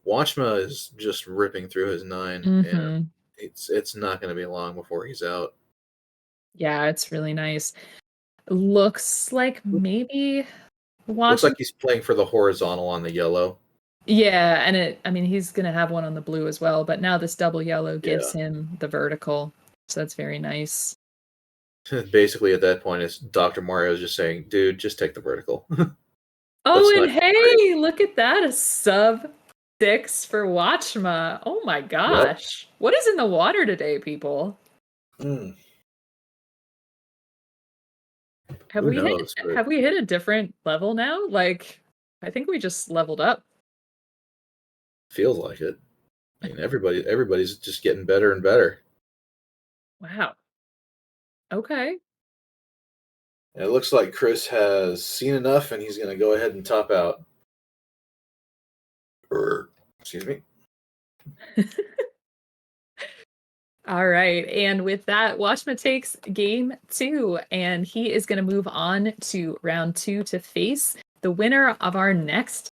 Watchmuh is just ripping through his 9, and it's not going to be long before he's out. Yeah, it's really nice. Looks like maybe Looks like he's playing for the horizontal on the yellow. Yeah, and he's going to have one on the blue as well, but now this double yellow gives him the vertical, so that's very nice. Basically, at that point, it's Dr. Mario's just saying, dude, just take the vertical. Oh, and hey, look at that, a sub 6 for Watchmuh. Oh my gosh. Yep. What is in the water today, people? Have we hit a different level now? Like, I think we just leveled up. Feels like it. I mean, everybody's just getting better and better. Wow. Okay. And it looks like Chris has seen enough, and he's going to go ahead and top out. Excuse me. All right. And with that, Watchmuh takes game 2, and he is going to move on to round 2 to face the winner of our next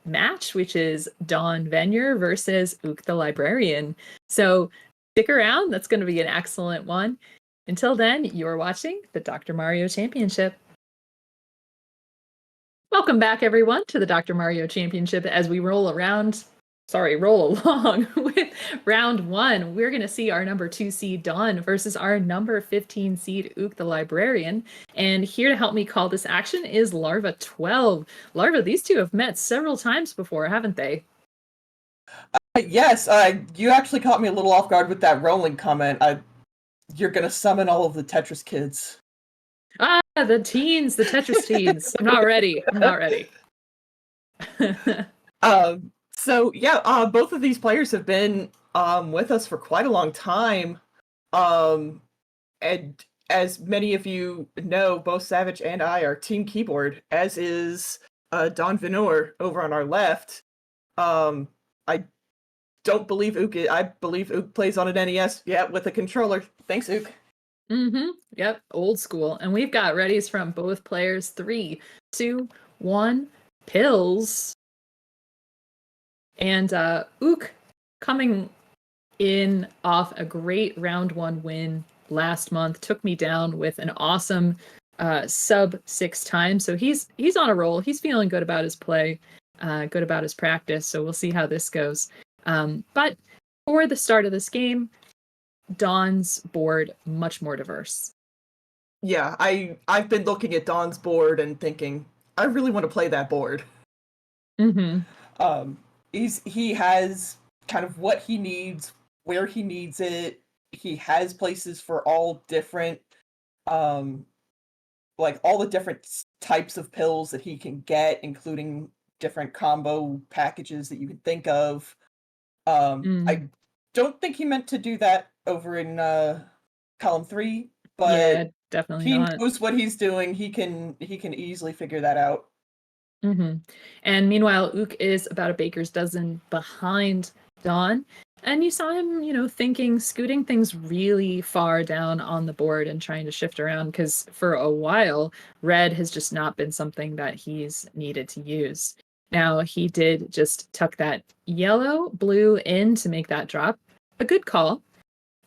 match, which is Dawnvenure versus OoktheLibrarian. So stick around. That's going to be an excellent one. Until then, you're watching the Dr. Mario Championship. Welcome back, everyone, to the Dr. Mario Championship as we roll along with round 1. We're going to see our number 2 seed Dawn versus our number 15 seed OoktheLibrarian. And here to help me call this action is Larva12. Larva, these two have met several times before, haven't they? Yes, you actually caught me a little off guard with that rolling comment. You're going to summon all of the Tetris kids. Ah, the teens, the Tetris teens. I'm not ready. So yeah, both of these players have been with us for quite a long time. And as many of you know, both Savage and I are Team Keyboard, as is Dawnvenure over on our left. I don't believe Ook. I believe Ook plays on an NES. Yeah, with a controller. Thanks, Ook. Yep, old school. And we've got readies from both players. 3, 2, 1, pills. And Ook coming in off a great round 1 win last month, took me down with an awesome sub 6 times. So he's on a roll. He's feeling good about his play, good about his practice. So we'll see how this goes. But for the start of this game, Dawn's board much more diverse. Yeah, I've been looking at Dawn's board and thinking, I really want to play that board. He has kind of what he needs, where he needs it. He has places for all different, like all the different types of pills that he can get, including different combo packages that you can think of. I don't think he meant to do that over in column 3, but yeah, definitely he not. knows what he's doing. He can easily figure that out. And meanwhile, Ook is about a baker's dozen behind Dawn. And you saw him, scooting things really far down on the board and trying to shift around because for a while, red has just not been something that he's needed to use. Now, he did just tuck that yellow, blue in to make that drop. A good call.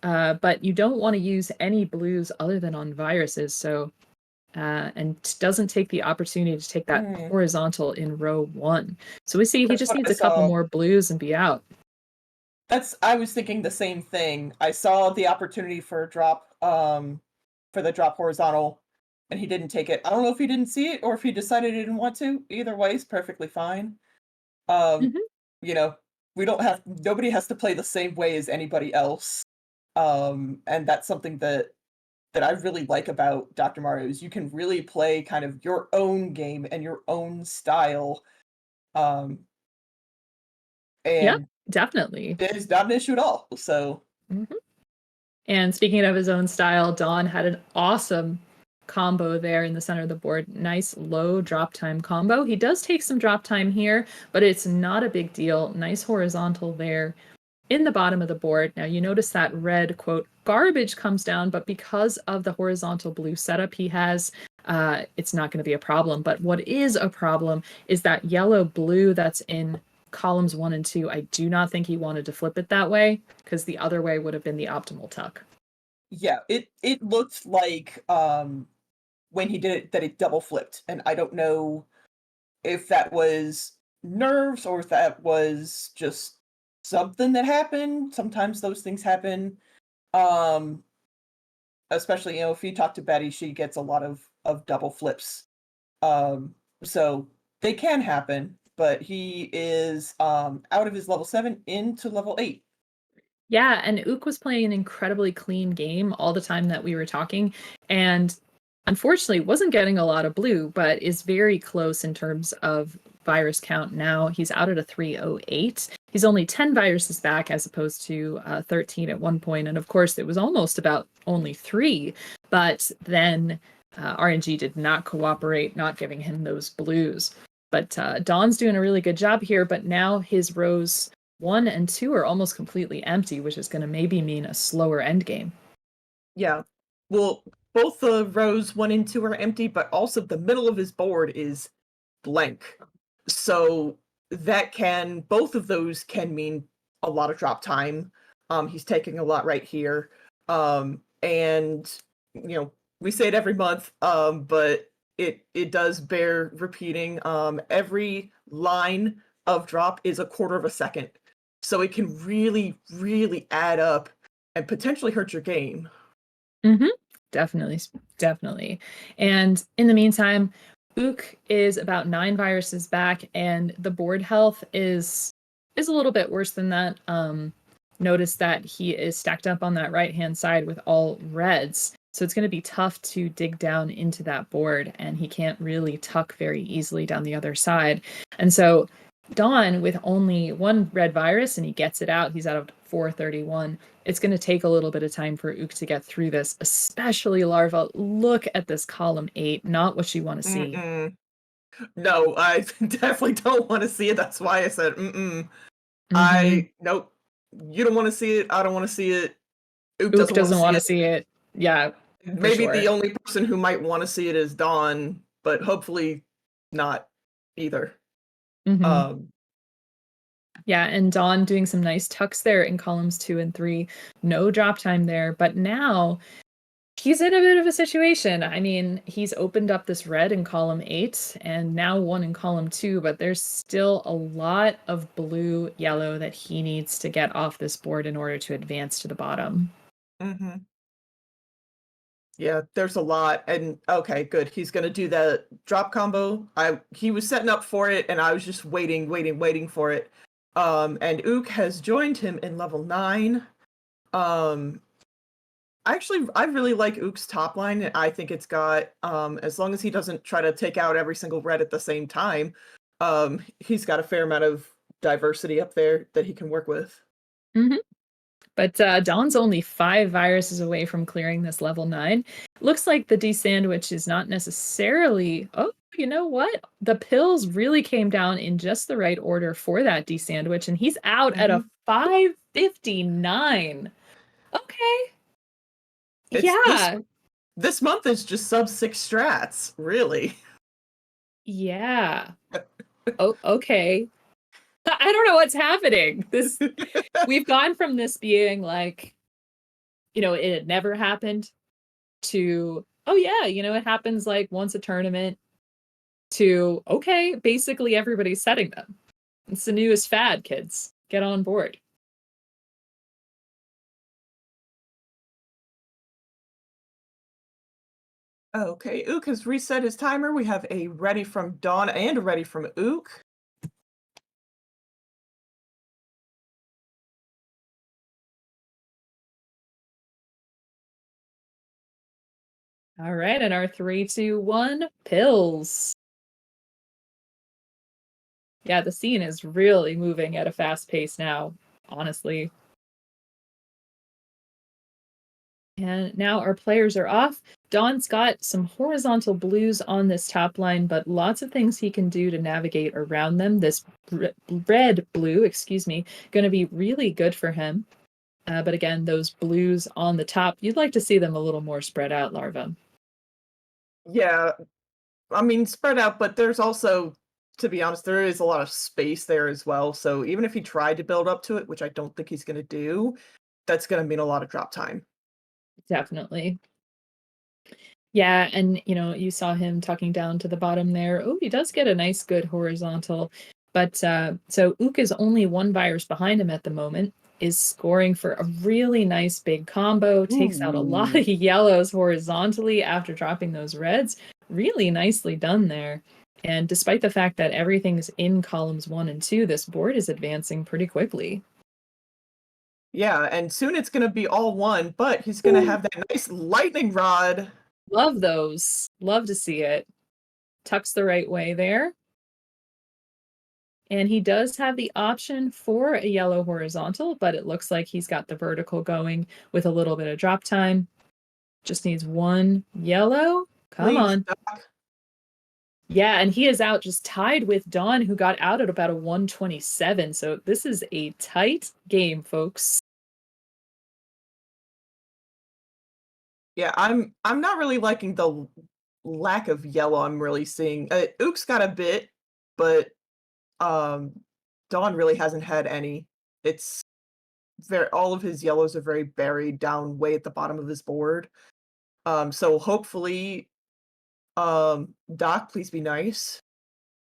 But you don't want to use any blues other than on viruses. So and doesn't take the opportunity to take that horizontal in row 1. So we see he just needs a couple more blues and be out. I was thinking the same thing. I saw the opportunity for a drop, for the drop horizontal, and he didn't take it. I don't know if he didn't see it or if he decided he didn't want to. Either way is perfectly fine. Nobody has to play the same way as anybody else. And that's something that I really like about Dr. Mario is you can really play kind of your own game and your own style. And yeah, definitely. It is not an issue at all. So. And speaking of his own style, Dawn had an awesome combo there in the center of the board. Nice low drop time combo. He does take some drop time here, but it's not a big deal. Nice horizontal there in the bottom of the board. Now you notice that red quote garbage comes down, but because of the horizontal blue setup he has, it's not going to be a problem. But what is a problem is that yellow blue that's in columns 1 and 2. I do not think he wanted to flip it that way because the other way would have been the optimal tuck. Yeah, it looked like when he did it that it double flipped, and I don't know if that was nerves or if that was just something that happened. Sometimes those things happen. Especially, if you talk to Betty, she gets a lot of double flips. So they can happen, but he is out of his level 7 into level 8. Yeah, and Ook was playing an incredibly clean game all the time that we were talking, and unfortunately wasn't getting a lot of blue, but is very close in terms of virus count now. He's out at a 308. He's only 10 viruses back as opposed to 13 at one point. And of course, it was almost about only 3. But then RNG did not cooperate, not giving him those blues. But Dawn's doing a really good job here, but now his rows 1 and 2 are almost completely empty, which is going to maybe mean a slower endgame. Yeah. Well, both the rows 1 and 2 are empty, but also the middle of his board is blank. So both of those can mean a lot of drop time. He's taking a lot right here. And we say it every month, but it does bear repeating. Every line of drop is a quarter of a second. So it can really, really add up and potentially hurt your game. Mm-hmm. Definitely. And in the meantime, Ook is about 9 viruses back, and the board health is a little bit worse than that. Notice that he is stacked up on that right-hand side with all reds. So it's going to be tough to dig down into that board, and he can't really tuck very easily down the other side. And so Dawn, with only 1 red virus, and he gets it out, he's out of 431. It's going to take a little bit of time for Ook to get through this, especially Larva. Look at this column 8, not what you want to see. No, I definitely don't want to see it. That's why I said, nope. You don't want to see it. I don't want to see it. Ook doesn't want to see it. Yeah. Maybe sure. The only person who might want to see it is Dawn, but hopefully not either. Yeah, and Dawn doing some nice tucks there in columns 2 and 3. No drop time there, but now he's in a bit of a situation. I mean, he's opened up this red in column 8 and now 1 in column 2, but there's still a lot of blue, yellow that he needs to get off this board in order to advance to the bottom. Yeah, there's a lot. And okay, good. He's going to do that drop combo. He was setting up for it, and I was just waiting for it. And Ook has joined him in level 9. Actually, I really like Ook's top line. I think it's got, as long as he doesn't try to take out every single red at the same time, he's got a fair amount of diversity up there that he can work with. But Dawn's only 5 viruses away from clearing this level 9. Looks like the D-Sandwich is not necessarily... Oh, you know what? The pills really came down in just the right order for that D-Sandwich, and he's out at a 559. Okay. This month is just sub 6 strats, really. Yeah. Oh, okay. I don't know what's happening. We've gone from this being like, it had never happened to, oh yeah, it happens like once a tournament, to, okay, basically everybody's setting them. It's the newest fad, kids. Get on board. Okay, Ook has reset his timer. We have a ready from Dawn and a ready from Ook. All right, and our 3, 2, 1, pills. Yeah, the scene is really moving at a fast pace now, honestly. And now our players are off. Dawn's got some horizontal blues on this top line, but lots of things he can do to navigate around them. This red-blue, going to be really good for him. But again, those blues on the top, you'd like to see them a little more spread out, Larva. Yeah, I mean, spread out, but there's also, to be honest, there is a lot of space there as well. So even if he tried to build up to it, which I don't think he's going to do, that's going to mean a lot of drop time. Definitely. Yeah, and you saw him tucking down to the bottom there. Oh, he does get a nice good horizontal. But so Ook is only 1 virus behind him at the moment, is scoring for a really nice big combo, takes out a lot of yellows horizontally after dropping those reds. Really nicely done there. And despite the fact that everything's in columns 1 and 2, this board is advancing pretty quickly. Yeah, and soon it's going to be all 1, but he's going to have that nice lightning rod. Love those. Love to see it. Tucks the right way there. And he does have the option for a yellow horizontal, but it looks like he's got the vertical going with a little bit of drop time. Just needs 1 yellow. Come Please, on. Doc. Yeah, and he is out just tied with Dawn, who got out at about a 127. So this is a tight game, folks. Yeah, I'm not really liking the lack of yellow I'm really seeing. Ook's got a bit, but Dawn really hasn't had any. It's very all of his yellows are very buried down way at the bottom of his board. So hopefully, Doc, please be nice.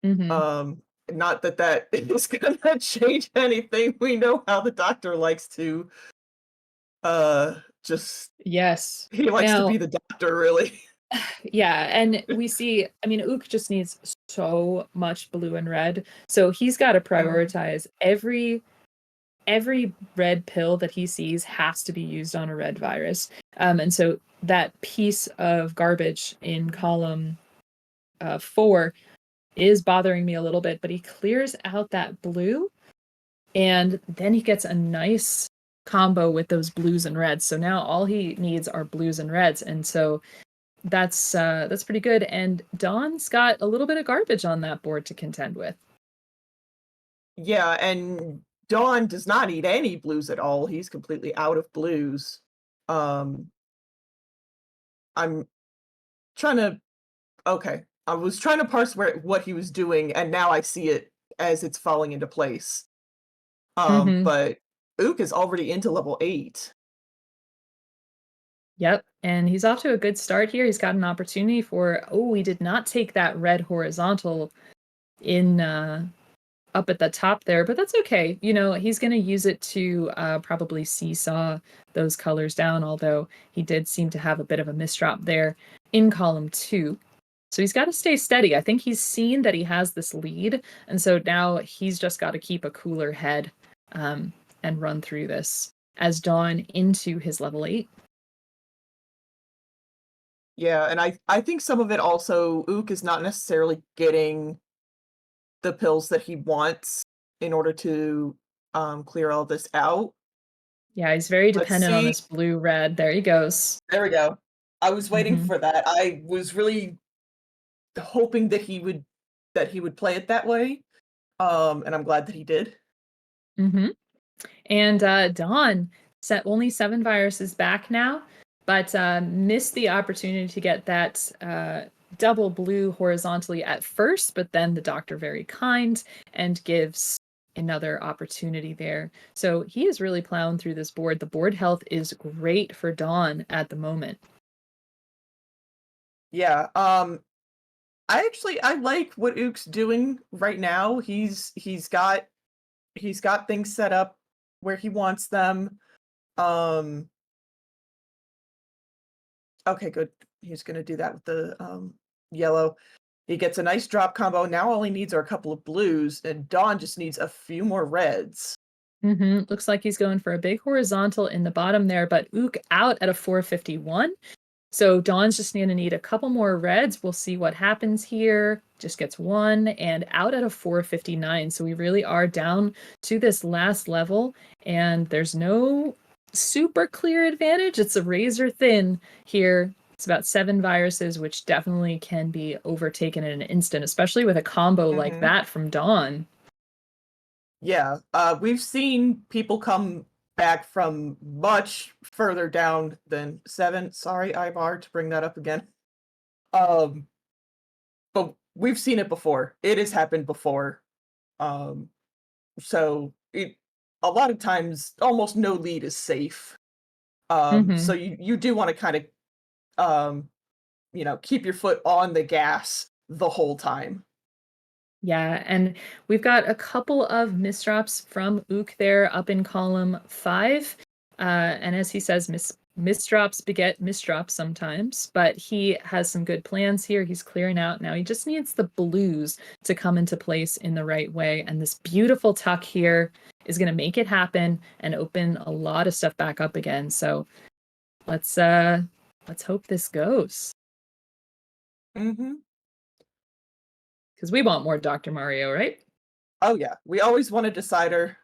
Mm-hmm. Not that that is gonna change anything. We know how the doctor likes to just Yes. he likes to Now, be the doctor, really. yeah, and we see, I mean, Ook just needs so much blue and red. So he's got to prioritize every red pill that he sees has to be used on a red virus. And so that piece of garbage in column 4 is bothering me a little bit, but he clears out that blue, and then he gets a nice combo with those blues and reds. So now all he needs are blues and reds, and so that's pretty good. And Dawn's got a little bit of garbage on that board to contend with. Yeah, and Dawn does not need any blues at all. He's completely out of blues. I'm trying to okay. I was trying to parse what he was doing, and now I see it as it's falling into place. Mm-hmm. But Ook is already into level 8. Yep, and he's off to a good start here. He's got an opportunity for, oh, he did not take that red horizontal in up at the top there, but that's okay. You know, he's going to use it to probably seesaw those colors down, although he did seem to have a bit of a misdrop there in column 2. So he's got to stay steady. I think he's seen that he has this lead, and so now he's just got to keep a cooler head and run through this as Dawn into his level 8. Yeah, and I think some of it also Ook is not necessarily getting the pills that he wants in order to clear all this out. Yeah, he's very Let's dependent on see. this blue-red. There he goes. There we go. I was waiting Mhm. for that. I was really hoping that he would play it that way. And I'm glad that he did. Mm-hmm. And Dawn set only 7 viruses back now, but missed the opportunity to get that double blue horizontally at first, but then the doctor very kind and gives another opportunity there. So he is really plowing through this board. The board health is great for Dawn at the moment. Yeah. I like what Ook's doing right now. He's got things set up where he wants them. Okay, good. He's gonna do that with the yellow. He gets a nice drop combo. Now all he needs are a couple of blues, and Dawn just needs a few more reds. Mm-hmm. Looks like he's going for a big horizontal in the bottom there, but Ook out at a 451. So Dawn's just going to need a couple more reds. We'll see what happens here. Just gets 1 and out at a 459. So we really are down to this last level, and there's no super clear advantage. It's a razor thin here. It's about 7 viruses, which definitely can be overtaken in an instant, especially with a combo like Mhm. that from Dawn. Yeah, we've seen people come back from much further down than 7. Sorry, Ivar, to bring that up again. But we've seen it before. It has happened before. Um, so a lot of times, almost no lead is safe. So you do want to kind of, keep your foot on the gas the whole time. Yeah, and we've got a couple of misdrops from Ook there up in column 5. And as he says, misdrops beget misdrops sometimes, but he has some good plans here. He's clearing out now. He just needs the blues to come into place in the right way. And this beautiful tuck here is going to make it happen and open a lot of stuff back up again. So let's hope this goes. Mm-hmm. Because we want more Dr. Mario, right? Oh yeah, we always want a decider.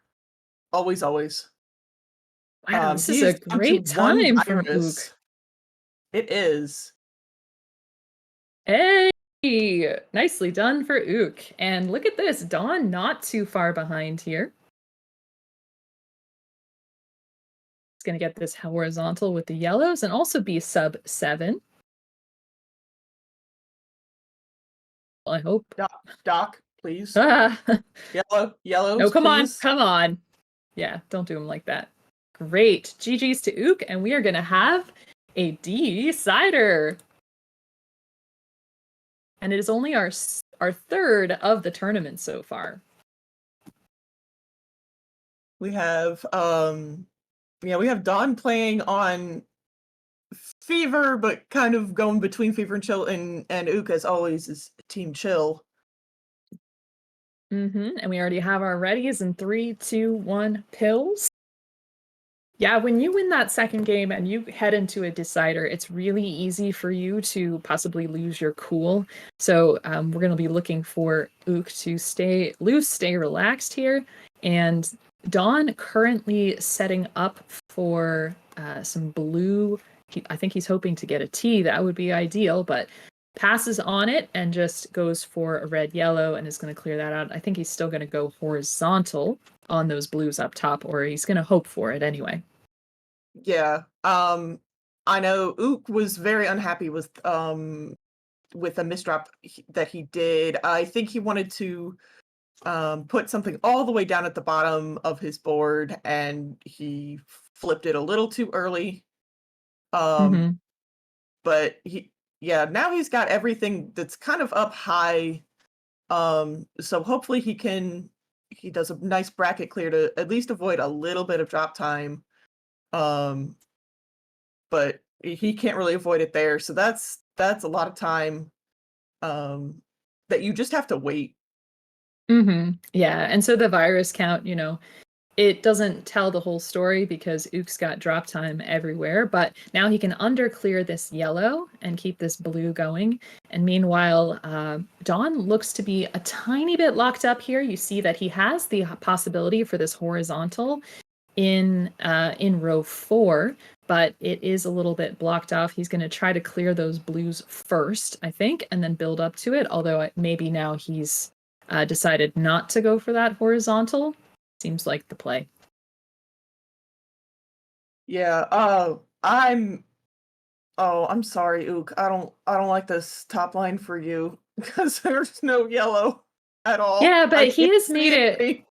Always, always. Wow, this is He a is down to great 1 time from Ook. virus. It is. Hey, nicely done for Ook. And look at this, Dawn not too far behind here. It's going to get this horizontal with the yellows and also be sub 7. I hope. Doc, please. Ah. Yellows, No, come please. on. Yeah, don't do them like that. Great. GG's to Ook, and we are going to have a decider. And it is only our third of the tournament so far. We have we have Dawn playing on Fever, but kind of going between Fever and Chill, and Ook, as always, is Team Chill. And we already have our readies in 3, 2, 1, pills. Yeah, when you win that second game and you head into a decider, it's really easy for you to possibly lose your cool. So we're going to be looking for Ook to stay loose, stay relaxed here. And Dawn currently setting up for some blue. I think he's hoping to get a T. That would be ideal, but passes on it and just goes for a red-yellow and is going to clear that out. I think he's still going to go horizontal on those blues up top, or he's going to hope for it anyway. Yeah. I know Ook was very unhappy with a misdrop that he did. I think he wanted to put something all the way down at the bottom of his board, and he flipped it a little too early. But now he's got everything that's kind of up high. So hopefully he does a nice bracket clear to at least avoid a little bit of drop time. But he can't really avoid it there. So that's a lot of time that you just have to wait. Yeah, and so the virus count, it doesn't tell the whole story because Ook's got drop time everywhere, but now he can underclear this yellow and keep this blue going. And meanwhile, Dawn looks to be a tiny bit locked up here. You see that he has the possibility for this horizontal in row 4, but it is a little bit blocked off. He's going to try to clear those blues first, I think, and then build up to it, although maybe now he's decided not to go for that horizontal. Seems like the play. Yeah, I'm sorry, Ook. I don't like this top line for you because there's no yellow at all. Yeah, but he's made it.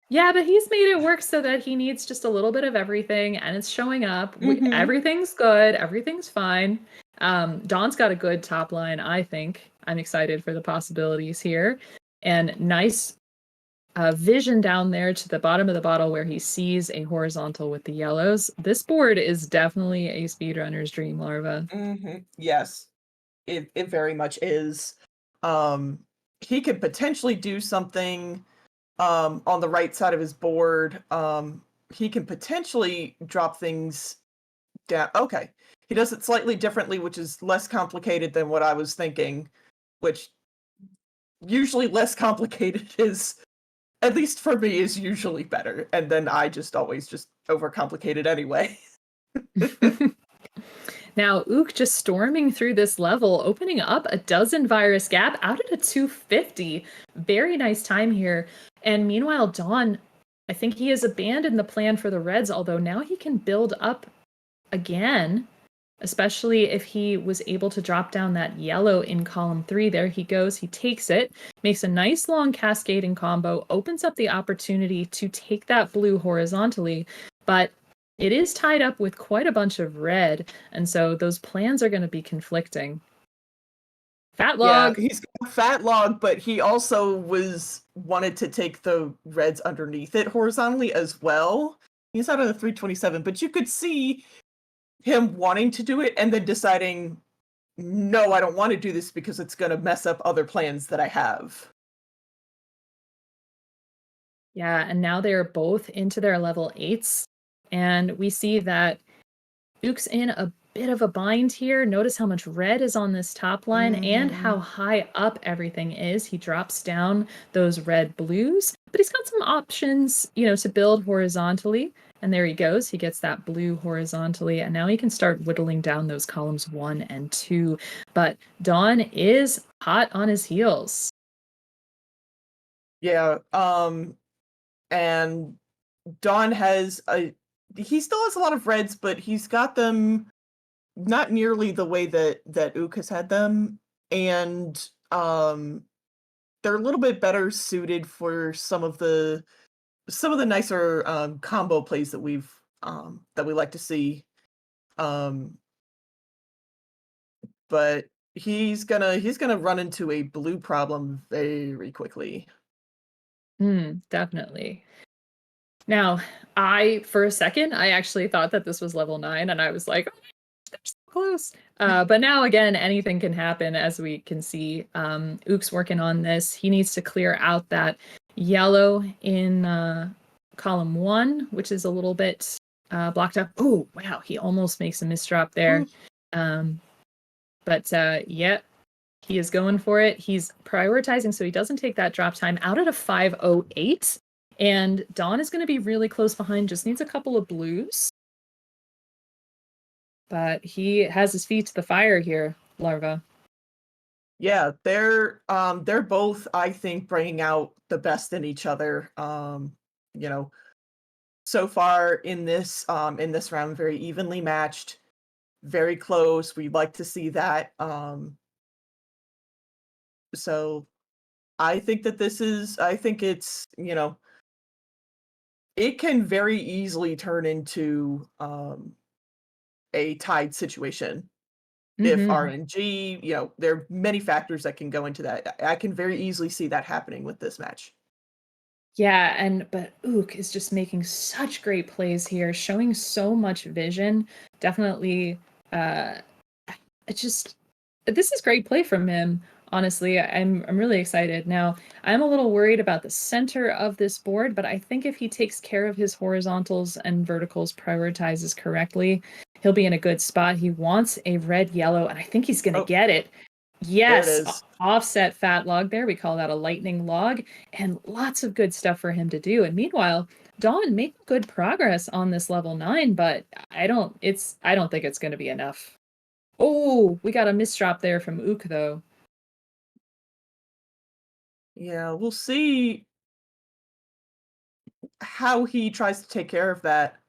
Yeah, but he's made it work so that he needs just a little bit of everything, and it's showing up. Everything's good. Everything's fine. Dawn's got a good top line, I think. I'm excited for the possibilities here. And nice vision down there to the bottom of the bottle where he sees a horizontal with the yellows. This board is definitely a speedrunner's dream, Larva. Yes, it very much is. He could potentially do something on the right side of his board. He can potentially drop things down. Okay, he does it slightly differently, which is less complicated than what I was thinking, which usually less complicated is, at least for me, is usually better. And then I just always just overcomplicate it anyway. Now, Ook just storming through this level, opening up a dozen virus gap out at a 250. Very nice time here. And meanwhile, Dawn, I think he has abandoned the plan for the reds, although now he can build up again, especially if he was able to drop down that yellow in column 3. There he goes. He takes it, makes a nice long cascading combo, opens up the opportunity to take that blue horizontally, but it is tied up with quite a bunch of red, and so those plans are going to be conflicting. Fat log. Yeah, he's got fat log, but he also wanted to take the reds underneath it horizontally as well. He's out of the 327, but you could see him wanting to do it and then deciding, no, I don't want to do this because it's going to mess up other plans that I have. Yeah, and now they're both into their level 8s. And we see that Ook's in a bit of a bind here. Notice how much red is on this top line and how high up everything is. He drops down those red blues, but he's got some options, to build horizontally. And there he goes. He gets that blue horizontally, and now he can start whittling down those columns 1 and 2. But Dawn is hot on his heels. Yeah, and Dawn he still has a lot of reds, but he's got them not nearly the way that Ook has had them, and they're a little bit better suited for some of the nicer combo plays that we like to see. But he's gonna run into a blue problem very quickly. Definitely. Now, for a second, I actually thought that this was level 9, and I was like, oh, they're so close. But now, again, anything can happen, as we can see. Ook's working on this. He needs to clear out that yellow in column 1, which is a little bit blocked up. Oh, wow, he almost makes a misdrop there. But yeah, he is going for it. He's prioritizing so he doesn't take that drop time out at a 5:08. And Dawn is going to be really close behind, just needs a couple of blues. But he has his feet to the fire here, Larva. Yeah, they're both, I think, bringing out the best in each other. So far in this round, very evenly matched, very close. We'd like to see that. So I think that it's, it can very easily turn into a tied situation. If RNG, there are many factors that can go into that. I can very easily see that happening with this match. Yeah, but Ook is just making such great plays here, showing so much vision. Definitely, this is great play from him. Honestly, I'm really excited. Now, I'm a little worried about the center of this board, but I think if he takes care of his horizontals and verticals, prioritizes correctly, he'll be in a good spot. He wants a red-yellow, and I think he's going to get it. Yes, there it is. Offset fat log there. We call that a lightning log, and lots of good stuff for him to do. And meanwhile, Dawn made good progress on this level 9, but I don't think it's going to be enough. Oh, we got a misdrop there from Ook, though. Yeah, we'll see how he tries to take care of that.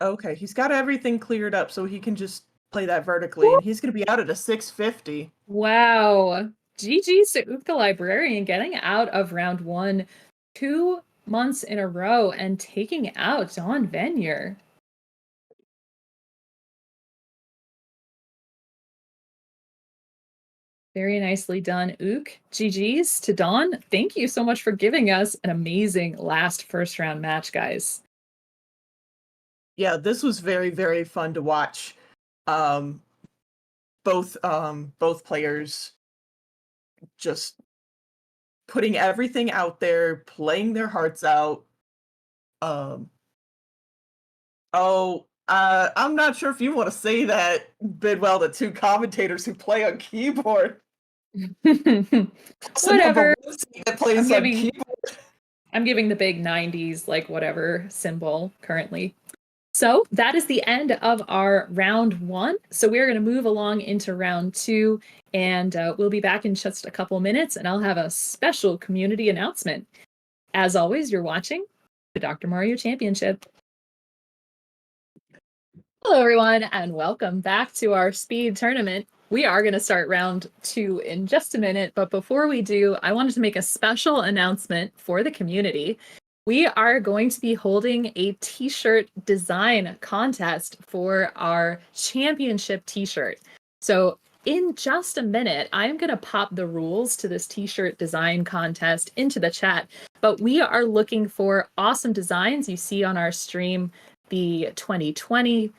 Okay, he's got everything cleared up, so he can just play that vertically, and he's going to be out at a 650. Wow. GG's to OoktheLibrarian getting out of round 1 2 months in a row and taking out Dawnvenure. Very nicely done, Ook. GG's to Dawn. Thank you so much for giving us an amazing last first round match, guys. Yeah, this was very, very fun to watch. Both players just putting everything out there, playing their hearts out. I'm not sure if you want to say that, Bidwell, the two commentators who play on keyboard. Whatever. That plays on keyboard. I'm giving the big 90s, like whatever symbol currently. So that is the end of our round 1. So we're going to move along into round 2, and we'll be back in just a couple minutes, and I'll have a special community announcement. As always, you're watching the Dr. Mario Championship. Hello, everyone, and welcome back to our speed tournament. We are going to start round 2 in just a minute, but before we do, I wanted to make a special announcement for the community. We are going to be holding a t-shirt design contest for our championship t-shirt. So in just a minute, I'm going to pop the rules to this t-shirt design contest into the chat, but we are looking for awesome designs. You see on our stream the 2021,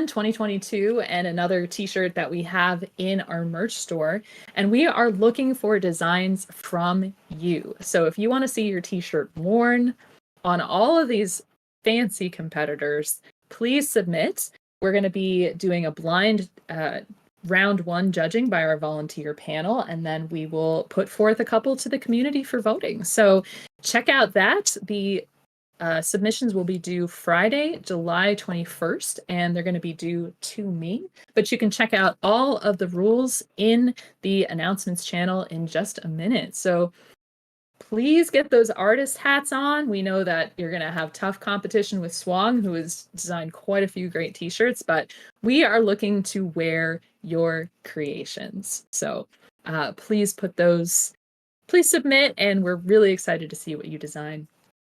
2022, and another t-shirt that we have in our merch store. And we are looking for designs from you. So if you want to see your t-shirt worn on all of these fancy competitors, please submit. We're going to be doing a blind round one judging by our volunteer panel, and then we will put forth a couple to the community for voting. So check out that. The submissions will be due Friday, July 21st, and they're going to be due to me. But you can check out all of the rules in the announcements channel in just a minute. So please get those artist hats on. We know that you're going to have tough competition with Swang, who has designed quite a few great t-shirts, but we are looking to wear your creations. So please submit, and we're really excited to see what you design.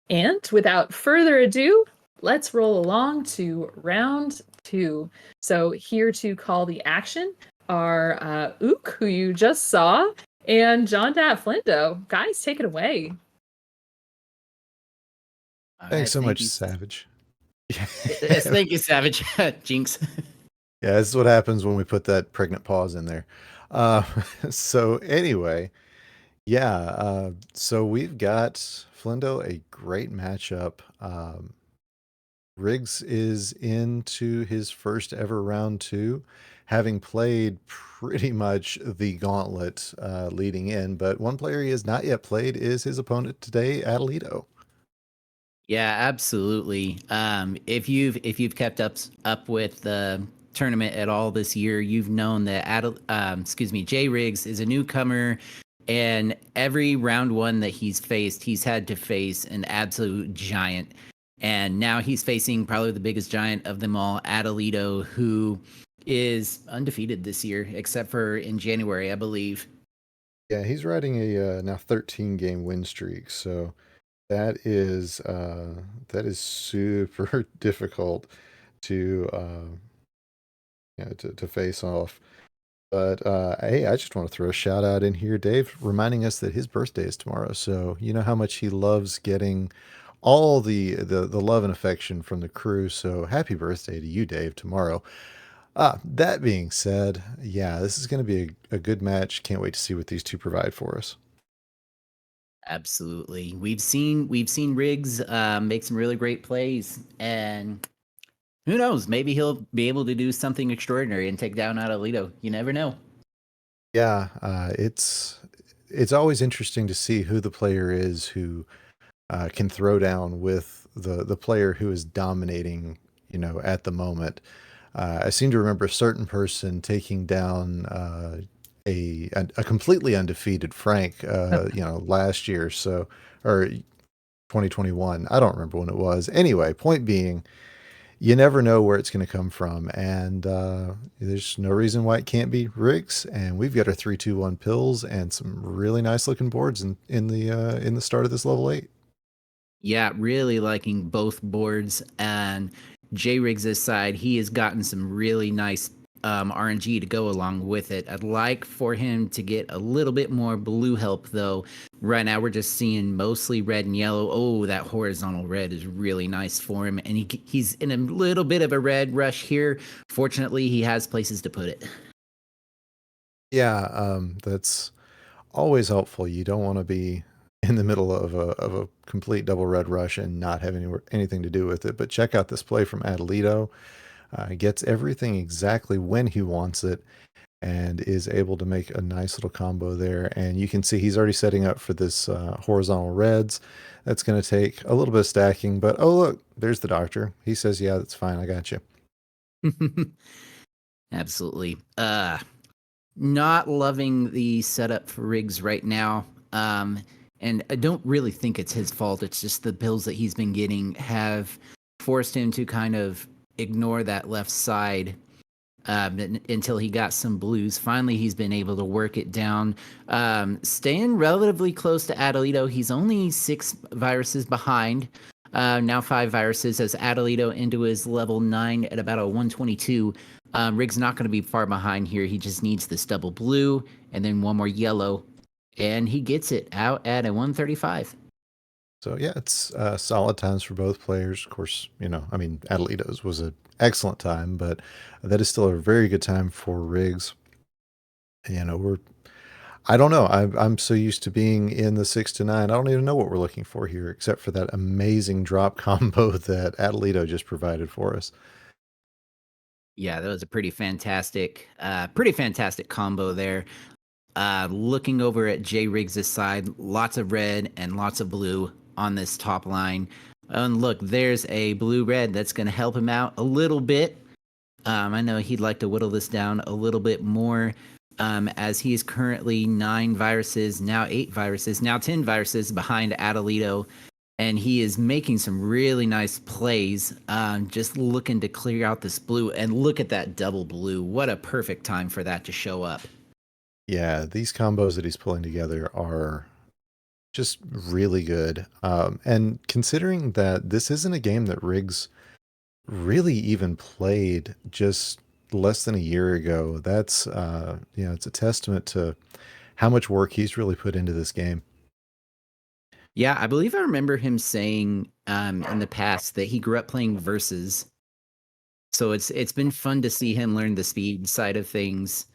And without further ado, let's roll along to round 2. So here to call the action are Ook, who you just saw, and JonDatFlindo. Guys, take it away. Thanks so much, Savage. Yes, thank you, Savage. Jinx. Yeah, this is what happens when we put that pregnant pause in there. So anyway, yeah, so we've got Flindo, a great matchup. Riggs is into his first ever round 2, having played pretty much the gauntlet leading in, but one player he has not yet played is his opponent today, Atalito. Yeah, absolutely. If you've kept up with the tournament at all this year, you've known that Jay Riggs is a newcomer, and every round 1 that he's faced, he's had to face an absolute giant. And now he's facing probably the biggest giant of them all, Atalito, who is undefeated this year, except for in January, I believe. Yeah, he's riding a now 13-game win streak, so that is super difficult to to face off. But hey, I just want to throw a shout out in here, Dave, reminding us that his birthday is tomorrow. So you know how much he loves getting all the love and affection from the crew. So happy birthday to you, Dave, tomorrow. That being said, yeah, this is going to be a good match. Can't wait to see what these two provide for us. Absolutely. We've seen Riggs make some really great plays, and who knows, maybe he'll be able to do something extraordinary and take down Atalito. You never know. Yeah, it's always interesting to see who the player is who can throw down with the player who is dominating, at the moment. I seem to remember a certain person taking down a completely undefeated Frank, last year, or 2021. I don't remember when it was. Anyway, point being, you never know where it's going to come from, and there's no reason why it can't be Riggs. And we've got our 3-2-1 pills and some really nice looking boards in the start of this level 8. Yeah, really liking both boards. And J Riggs' side, he has gotten some really nice RNG to go along with it. I'd like for him to get a little bit more blue help, though. Right now, we're just seeing mostly red and yellow. Oh, that horizontal red is really nice for him. And he's in a little bit of a red rush here. Fortunately, he has places to put it. Yeah, that's always helpful. You don't want to be in the middle of a complete double red rush and not have anything to do with it. But check out this play from Atalito. Gets everything exactly when he wants it and is able to make a nice little combo there. And you can see he's already setting up for this horizontal reds. That's going to take a little bit of stacking, but oh, look, there's the doctor. He says, yeah, that's fine. I got you. Absolutely. Not loving the setup for Riggs right now. And I don't really think it's his fault. It's just the pills that he's been getting have forced him to kind of ignore that left side until he got some blues. Finally, he's been able to work it down. Staying relatively close to Atalito. He's only 6 viruses behind. Now 5 viruses as Atalito into his level 9 at about a 122. Riggs not going to be far behind here. He just needs this double blue and then one more yellow. And he gets it out at a 135. So yeah, it's solid times for both players. Of course, Atalito's was an excellent time, but that is still a very good time for Riggs. I don't know. I'm so used to being in the 6 to 9. I don't even know what we're looking for here, except for that amazing drop combo that Atalito just provided for us. Yeah, that was a pretty fantastic combo there. Looking over at Jay Riggs' side, lots of red and lots of blue on this top line. And look, there's a blue-red that's going to help him out a little bit. I know he'd like to whittle this down a little bit more, as he is currently 9 viruses, now 8 viruses, now 10 viruses behind Atalito. And he is making some really nice plays, just looking to clear out this blue. And look at that double blue. What a perfect time for that to show up. Yeah, these combos that he's pulling together are just really good. And considering that this isn't a game that Riggs really even played just less than a year ago, that's it's a testament to how much work he's really put into this game. Yeah, I believe I remember him saying in the past that he grew up playing versus. So it's been fun to see him learn the speed side of things.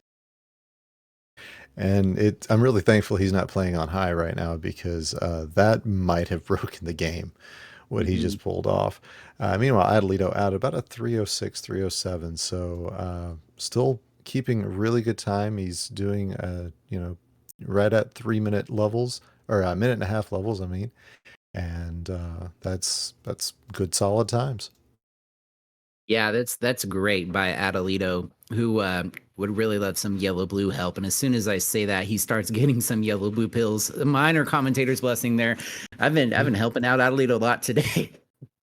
And I'm really thankful he's not playing on high right now, because that might have broken the game, what he just pulled off. Meanwhile, Atalito out about a 306, 307. So still keeping a really good time. He's doing, right at 3-minute levels, or a minute and a half levels, I mean. And that's good, solid times. Yeah, that's great by Atalito, who would really love some yellow blue help. And as soon as I say that, he starts getting some yellow blue pills. Minor commentator's blessing there. I've been helping out Atalito a lot today.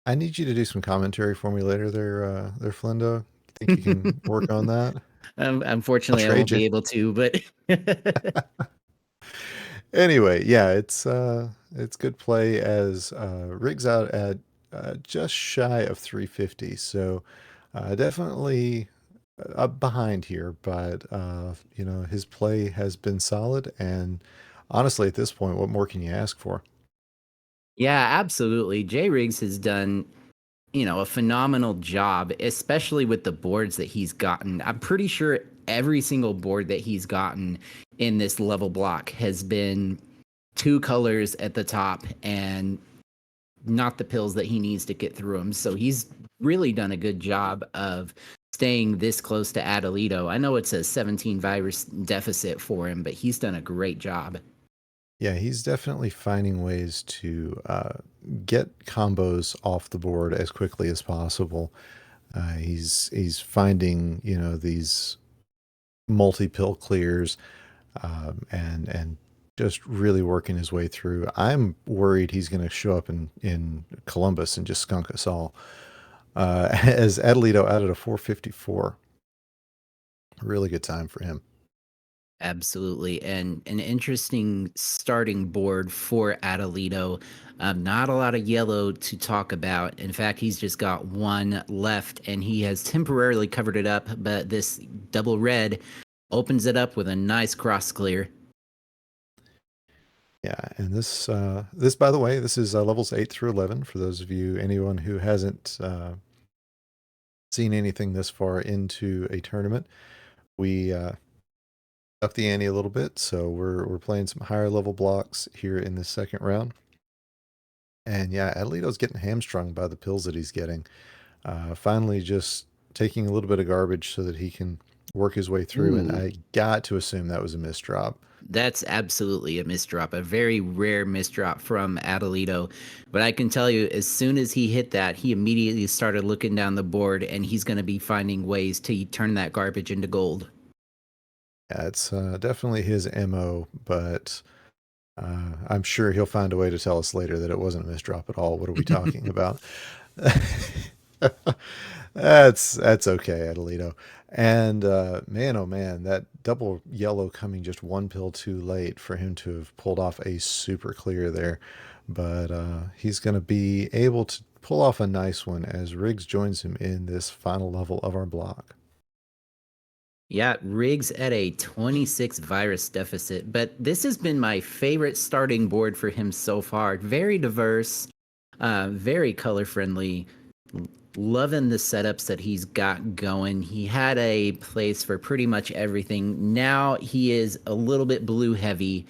I need you to do some commentary for me later there, Flindo. Think you can work on that? Unfortunately, I trade won't be you. able to, but Anyway, yeah, it's good play, as Riggs out at just shy of 350. So definitely up behind here, but his play has been solid, and honestly, at this point, what more can you ask for? yeah, absolutely. Jay Riggs has done, a phenomenal job, especially with the boards that he's gotten. I'm pretty sure every single board that he's gotten in this level block has been 2 colors at the top and not the pills that he needs to get through them. So he's really done a good job of staying this close to Atalito. I know it's a 17 virus deficit for him, but he's done a great job. Yeah, he's definitely finding ways to get combos off the board as quickly as possible. He's finding these multi-pill clears, and just really working his way through. I'm worried he's going to show up in Columbus and just skunk us all. As Atalito out at a 454. Really good time for him. Absolutely. And an interesting starting board for Atalito. Not a lot of yellow to talk about. In fact, he's just got 1 left, and he has temporarily covered it up, but this double red opens it up with a nice cross clear. Yeah, and this, by the way, this is levels 8 through 11, for those of you, anyone who hasn't seen anything this far into a tournament. We up the ante a little bit, so we're playing some higher level blocks here in the second round. And yeah, Atalito's getting hamstrung by the pills that he's getting. Finally just taking a little bit of garbage so that he can work his way through, and I got to assume that was a misdrop. That's absolutely a misdrop, a very rare misdrop from Atalito. But I can tell you, as soon as he hit that, he immediately started looking down the board, and he's going to be finding ways to turn that garbage into gold. Yeah, it's definitely his MO, but I'm sure he'll find a way to tell us later that it wasn't a misdrop at all. What are we talking about? That's okay, Atalito. And man, oh man, that double yellow coming just 1 pill too late for him to have pulled off a super clear there. But he's going to be able to pull off a nice one as Riggs joins him in this final level of our block. Yeah, Riggs at a 26 virus deficit, but this has been my favorite starting board for him so far. Very diverse, very color friendly. Loving the setups that he's got going. He had a place for pretty much everything. Now he is a little bit blue heavy,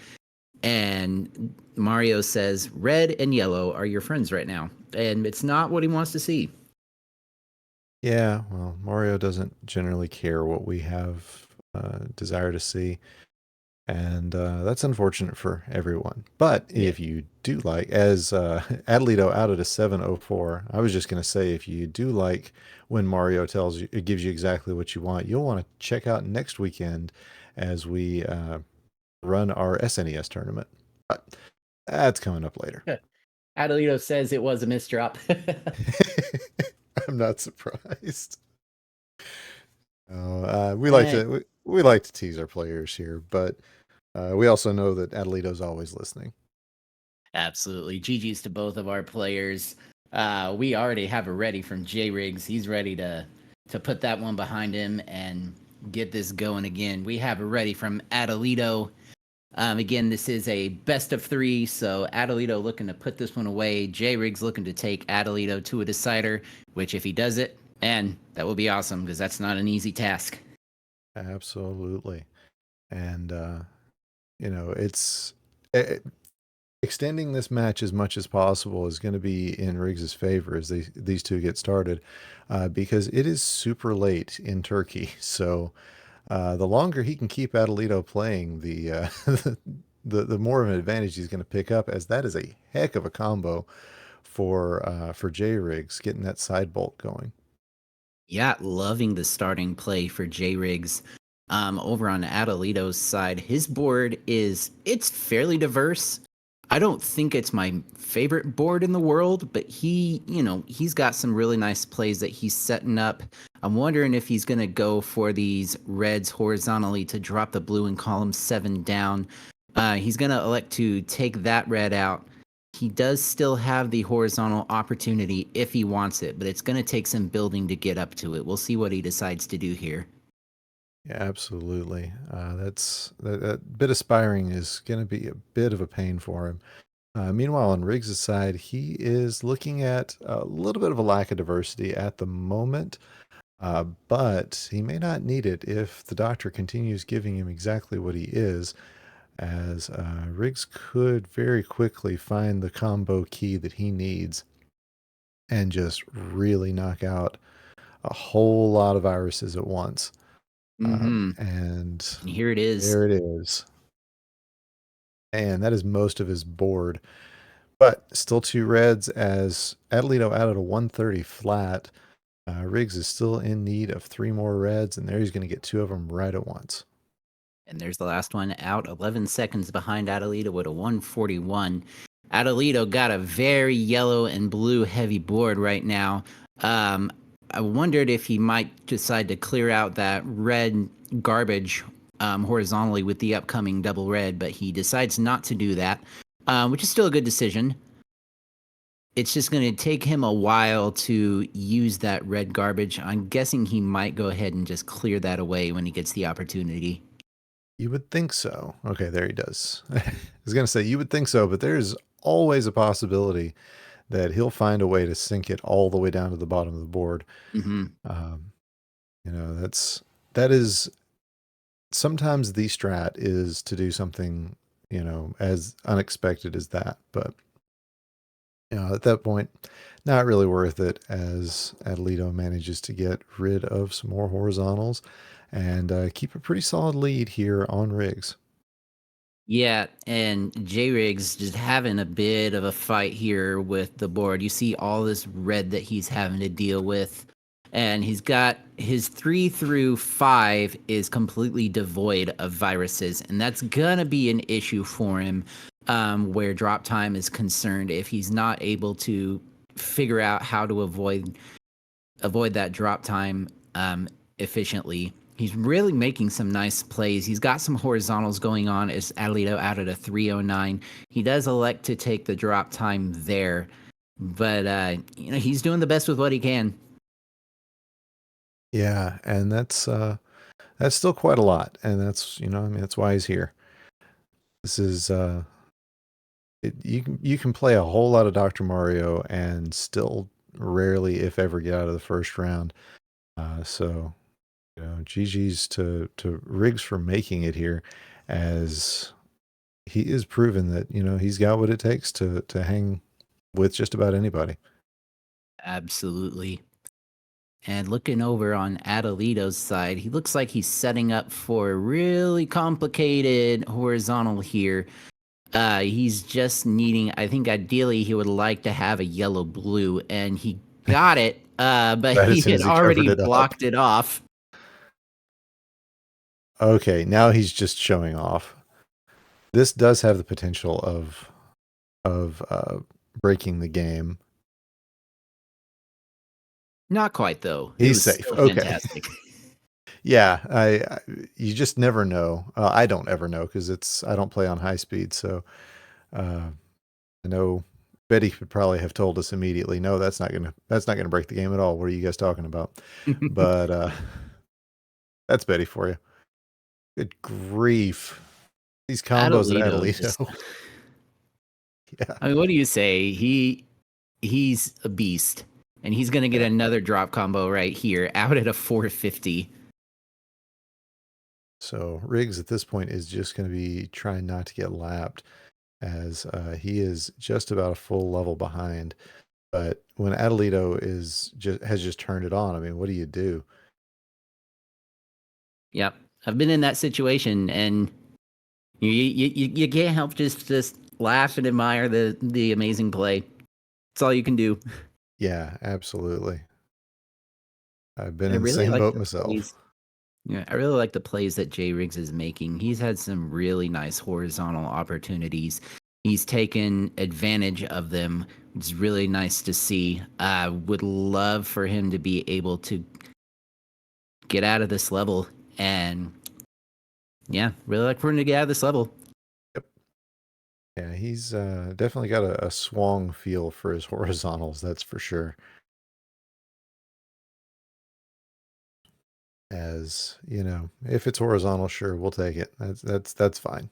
and Mario says red and yellow are your friends right now, and it's not what he wants to see. Yeah, well, Mario doesn't generally care what we have desire to see, and that's unfortunate for everyone. But Yeah. if you do like, as Atalito out at a 704, I was just going to say, if you do like when Mario tells you, it gives you exactly what you want, you'll want to check out next weekend as we run our SNES tournament. But that's coming up later. Atalito says it was a misdrop. I'm not surprised. We like Hey. to we like to tease our players here, but we also know that Adelito's always listening. Absolutely. GG's to both of our players. We already have it ready from J Riggs. He's ready to put that one behind him and get this going again. We have it ready from Atalito. Again, this is a best of 3, so Atalito looking to put this one away. J Riggs looking to take Atalito to a decider, which if he does it, and that will be awesome because that's not an easy task. Absolutely, and it's extending this match as much as possible is going to be in Riggs's favor as these two get started, because it is super late in Turkey. So the longer he can keep Atalito playing, the the more of an advantage he's going to pick up, as that is a heck of a combo for J Riggs getting that side bolt going. Yeah, loving the starting play for J Riggs. Over on Atalito's side, his board it's fairly diverse. I don't think it's my favorite board in the world, but he's got some really nice plays that he's setting up. I'm wondering if he's going to go for these reds horizontally to drop the blue in column 7 down. He's going to elect to take that red out. He does still have the horizontal opportunity if he wants it, but it's going to take some building to get up to it. We'll see what he decides to do here. Yeah, absolutely. That bit of spiring is going to be a bit of a pain for him. Meanwhile, on Riggs' side, he is looking at a little bit of a lack of diversity at the moment, but he may not need it if the doctor continues giving him exactly what he is, as Riggs could very quickly find the combo key that he needs and just really knock out a whole lot of viruses at once. Mm-hmm. And Here it is. there it is. And that is most of his board. But still 2 reds, as Atalito out at a 130 flat. Riggs is still in need of 3 more reds, and there he's going to get 2 of them right at once. And there's the last one out, 11 seconds behind Atalito with a 141. Atalito got a very yellow and blue heavy board right now. I wondered if he might decide to clear out that red garbage horizontally with the upcoming double red, but he decides not to do that, which is still a good decision. It's just going to take him a while to use that red garbage. I'm guessing he might go ahead and just clear that away when he gets the opportunity. You would think so. Okay, there he does. I was going to say you would think so, but there's always a possibility that he'll find a way to sink it all the way down to the bottom of the board. Mm-hmm. That is sometimes the strat is to do something, as unexpected as that. But at that point, not really worth it, as Atalito manages to get rid of some more horizontals and keep a pretty solid lead here on Riggs. Yeah, and J Riggs just having a bit of a fight here with the board. You see all this red that he's having to deal with, and he's got his 3 through 5 is completely devoid of viruses, and that's gonna be an issue for him where drop time is concerned. If he's not able to figure out how to avoid that drop time efficiently. He's really making some nice plays. He's got some horizontals going on as Atalito out at a 309. He does elect to take the drop time there, but he's doing the best with what he can. Yeah, and that's still quite a lot, and that's that's why he's here. This is you can play a whole lot of Dr. Mario and still rarely, if ever, get out of the first round. So GG's to Riggs for making it here, as he is proven that he's got what it takes to hang with just about anybody. Absolutely. And looking over on Atalito's side, he looks like he's setting up for a really complicated horizontal here. He's just needing, I think ideally he would like to have a yellow-blue, and he got it, but Right he as soon had as he covered already it up. blocked it off. Okay, now he's just showing off. This does have the potential of breaking the game. Not quite, though. It He's was safe. still Okay. fantastic. Yeah, you just never know. I don't ever know because I don't play on high speed. So I know Betty could probably have told us immediately, no, that's not gonna break the game at all. What are you guys talking about? But that's Betty for you. Good grief, these combos at Atalito Atalito. just- Yeah, I mean, what do you say? He's a beast, and he's going to get another drop combo right here, out at a 450. so Riggs at this point is just going to be trying not to get lapped, as he is just about a full level behind. But when Atalito has just turned it on, I mean, what do you do? Yep, I've been in that situation, and you can't help just laugh and admire the amazing play. That's all you can do. Yeah, absolutely. I've been I in the really same like boat the myself. plays. Yeah, I really like the plays that Jay Riggs is making. He's had some really nice horizontal opportunities. He's taken advantage of them. It's really nice to see. I would love for him to be able to get out of this level, and yeah, really like for him to get out of this level. Yeah, he's definitely got a swung feel for his horizontals, that's for sure. As you know, if it's horizontal, sure, we'll take it. That's fine.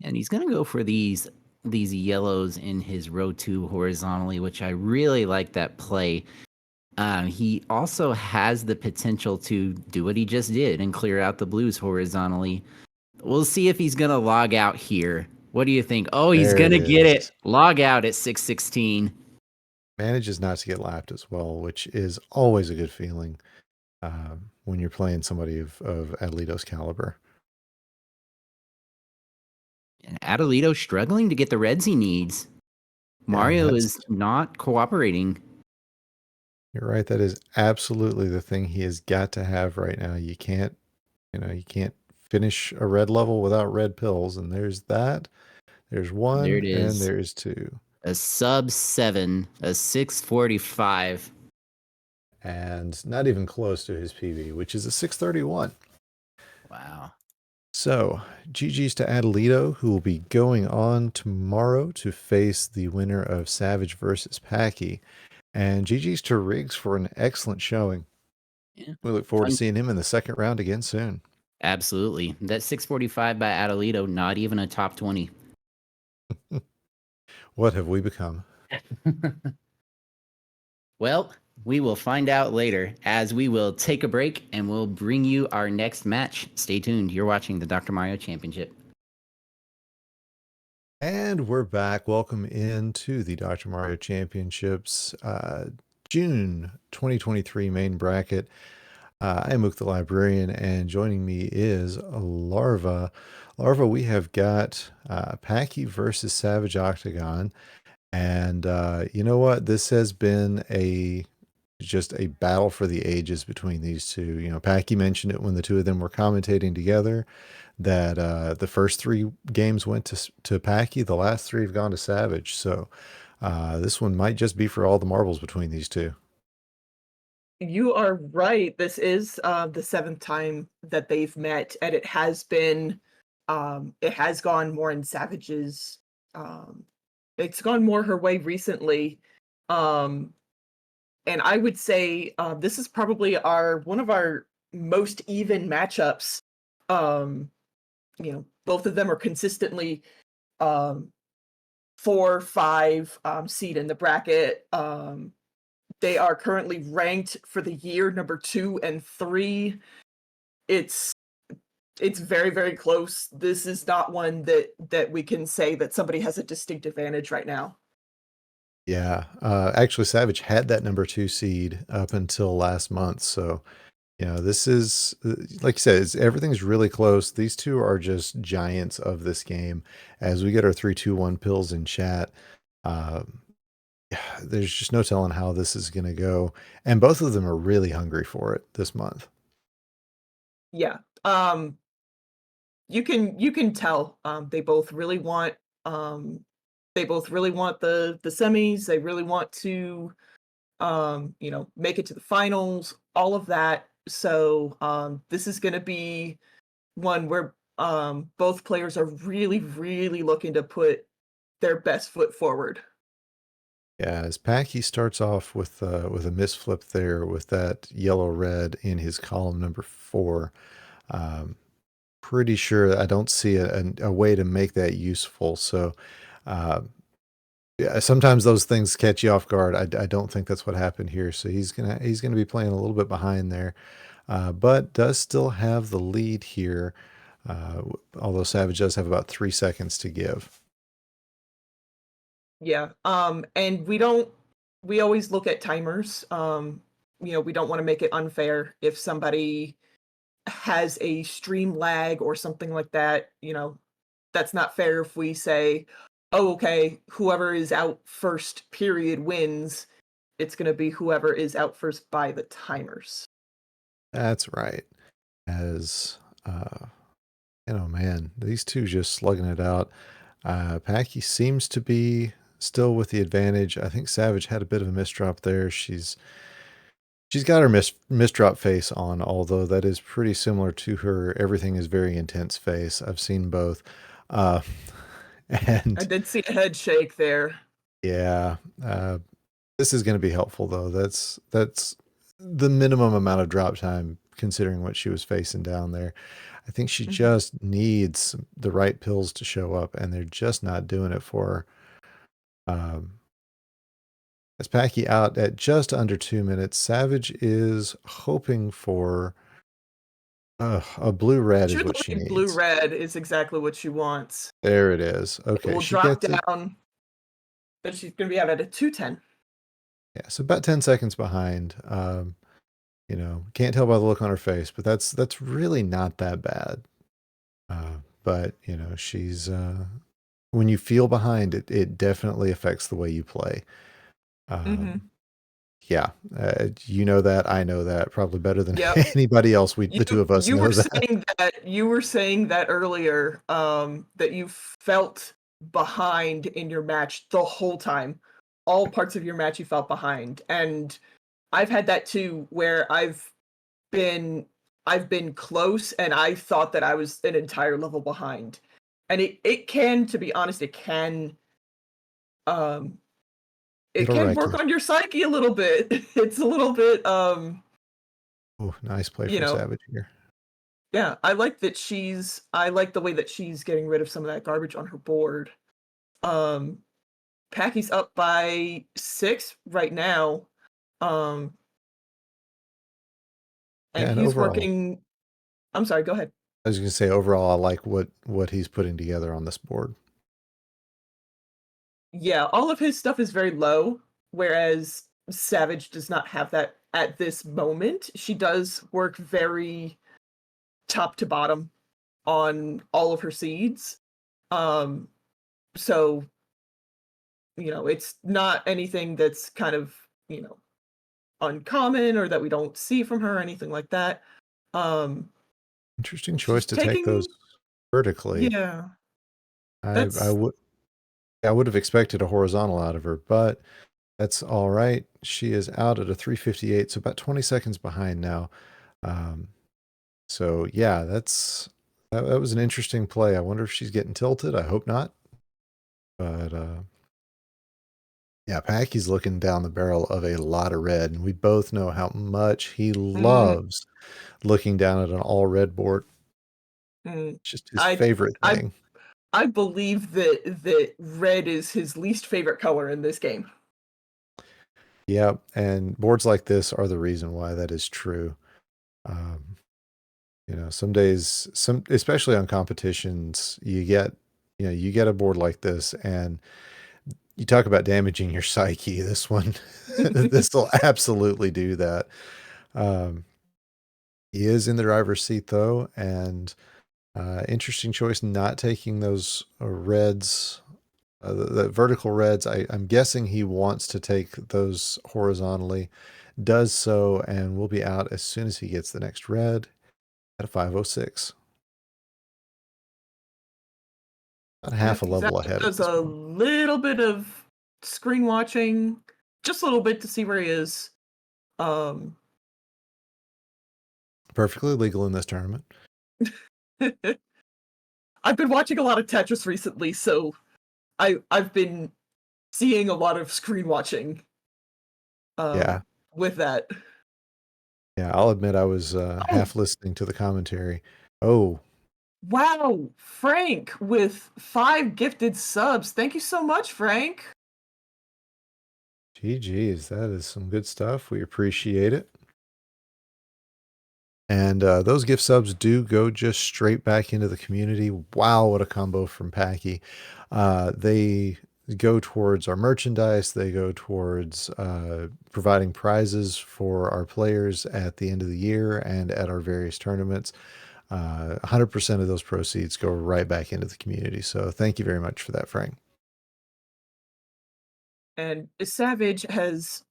And he's gonna go for these yellows in his row 2 horizontally, which I really like that play. He also has the potential to do what he just did and clear out the blues horizontally. We'll see if he's gonna log out here. What do you think? Oh, he's There it gonna get is. it. Log out at 616. Manages not to get lapped as well, which is always a good feeling when you're playing somebody of Atalito's caliber. And Atalito struggling to get the reds he needs. Mario is not cooperating. You're right. That is absolutely the thing he has got to have right now. You can't finish a red level without red pills. And there's that. There's one. There it is. And there's two. A sub 7, a 645. And not even close to his PB, which is a 631. Wow. So, GG's to Atalito, who will be going on tomorrow to face the winner of Savage versus Packy. And GG's to Riggs for an excellent showing. Yeah. We look forward to seeing him in the second round again soon. Absolutely. That 645 by Atalito, not even a top 20. What have we become? Well, we will find out later, as we will take a break and we'll bring you our next match. Stay tuned. You're watching the Dr. Mario Championship. And we're back. Welcome into the Dr. Mario Championships June 2023 main bracket. I'm OoktheLibrarian, and joining me is Larva. Larva, we have got Packy versus Savage Octagon. And you know what? This has been just a battle for the ages between these two. You know, Packy mentioned it when the two of them were commentating together, that the first 3 games went to Packy. The last 3 have gone to Savage. So this one might just be for all the marbles between these two. You are right. This is the 7th time that they've met, and it has gone more in Savage's. It's gone more her way recently, and I would say this is probably one of our most even matchups. Both of them are consistently 4-5 seed in the bracket. They are currently ranked for the year number 2 and 3. It's very, very close. This is not one that we can say that somebody has a distinct advantage right now. Yeah. Actually, Savage had that number 2 seed up until last month. So, this is, like you said, everything's really close. These two are just giants of this game. As we get our 3-2-1 pills in chat, um, there's just no telling how this is going to go. And both of them are really hungry for it this month. Yeah. You can tell they both really want the semis. They really want to make it to the finals, all of that. So this is going to be one where both players are really, really looking to put their best foot forward. Yeah, as Packy starts off with a misflip there with that yellow red in his column number 4. Um, Pretty sure I don't see a way to make that useful. So, uh, yeah, sometimes those things catch you off guard. I don't think that's what happened here. So he's gonna be playing a little bit behind there, but does still have the lead here. Although Savage does have about 3 seconds to give. Yeah. And we always look at timers. We don't want to make it unfair if somebody has a stream lag or something like that. That's not fair if we say, oh, okay, whoever is out first period wins. It's going to be whoever is out first by the timers. That's right. As man, these two just slugging it out. Packy seems to be still with the advantage. I think Savage had a bit of a misdrop there. She's got her misdrop face on, although that is pretty similar to her everything is very intense face. I've seen both. Uh, and I did see a head shake there. yeah, this is going to be helpful though. That's the minimum amount of drop time considering what she was facing down there. I think she just needs the right pills to show up, and they're just not doing it for her. As Packy out at just under 2 minutes, Savage is hoping for a blue-red is what she needs. Blue-red is exactly what she wants. There it is. Okay, It will she drop gets it. down, but she's going to be out at a 2:10. Yeah, so about 10 seconds behind. Can't tell by the look on her face, but that's really not that bad. But she's when you feel behind, it definitely affects the way you play. Yeah, you know that, I know that probably better than anybody else. The two of us know that. You were saying that earlier, that you felt behind in your match the whole time. All parts of your match you felt behind. And I've had that too, where I've been close and I thought that I was an entire level behind. And it can, to be honest, it can work on your psyche a little bit. It's a little bit oh, nice play from Savage here. Yeah, I like the way that she's getting rid of some of that garbage on her board. Packy's up by 6 right now. And he's overall, working. I'm sorry, go ahead. I was going to say, overall, I like what he's putting together on this board. Yeah, all of his stuff is very low, whereas Savage does not have that at this moment. She does work very top to bottom on all of her seeds. So, it's not anything that's kind of, uncommon or that we don't see from her or anything like that. Interesting choice to take those vertically. Yeah. I would have expected a horizontal out of her, but that's all right. She is out at a 3:58, so about 20 seconds behind now. So yeah, that was an interesting play. I wonder if she's getting tilted. I hope not. But yeah, Packy's looking down the barrel of a lot of red, and we both know how much he loves looking down at an all red board. It's just his favorite thing. I believe that red is his least favorite color in this game. Yeah, and boards like this are the reason why that is true. Some days, especially on competitions, you get a board like this, and You talk about damaging your psyche. This one, this will absolutely do that. He is in the driver's seat though, and interesting choice not taking those reds, the vertical reds. I'm guessing he wants to take those horizontally. Does so, and will be out as soon as he gets the next red at a 506. About half a level ahead. Does a little bit of screen watching, just a little bit to see where he is. Perfectly legal in this tournament. I've been watching a lot of Tetris recently, so I've been seeing a lot of screen watching. Yeah. With that. Yeah, I'll admit I was half listening to the commentary. Oh. Wow, Frank with 5 gifted subs. Thank you so much, Frank. GG's, that is some good stuff. We appreciate it. And those gift subs do go just straight back into the community. Wow, what a combo from Packy. They go towards our merchandise. They go towards providing prizes for our players at the end of the year and at our various tournaments. 100% of those proceeds go right back into the community. So thank you very much for that, Frank. And Savage has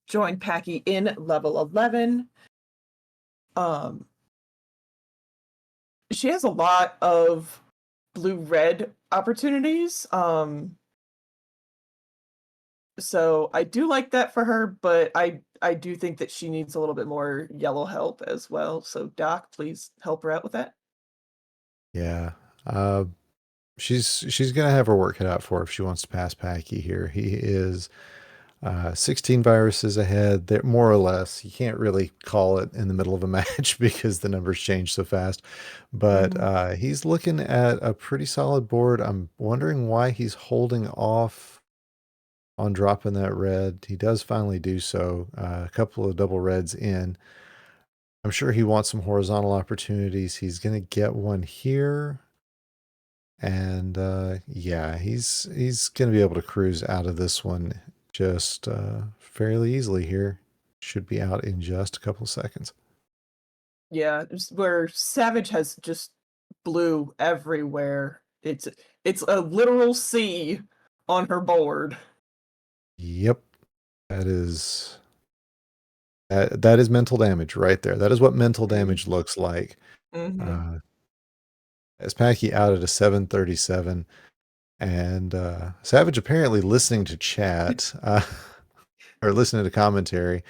joined Packy in level 11. She has a lot of blue-red opportunities. So I do like that for her, but I do think that she needs a little bit more yellow help as well. So Doc, please help her out with that. Yeah. She's gonna have her work cut out for her if she wants to pass Packy here. He is 16 viruses ahead. There, more or less. You can't really call it in the middle of a match because the numbers change so fast. But he's looking at a pretty solid board. I'm wondering why he's holding off on dropping that red. He does finally do so. A couple of double reds in. I'm sure he wants some horizontal opportunities. He's going to get one here. And yeah, he's going to be able to cruise out of this one just fairly easily here. Should be out in just a couple of seconds. Yeah, where Savage has just blue everywhere. It's a literal sea on her board. Yep. That is mental damage right there. That is what mental damage looks like. As Packy out at a 737, and Savage apparently listening to chat or listening to commentary,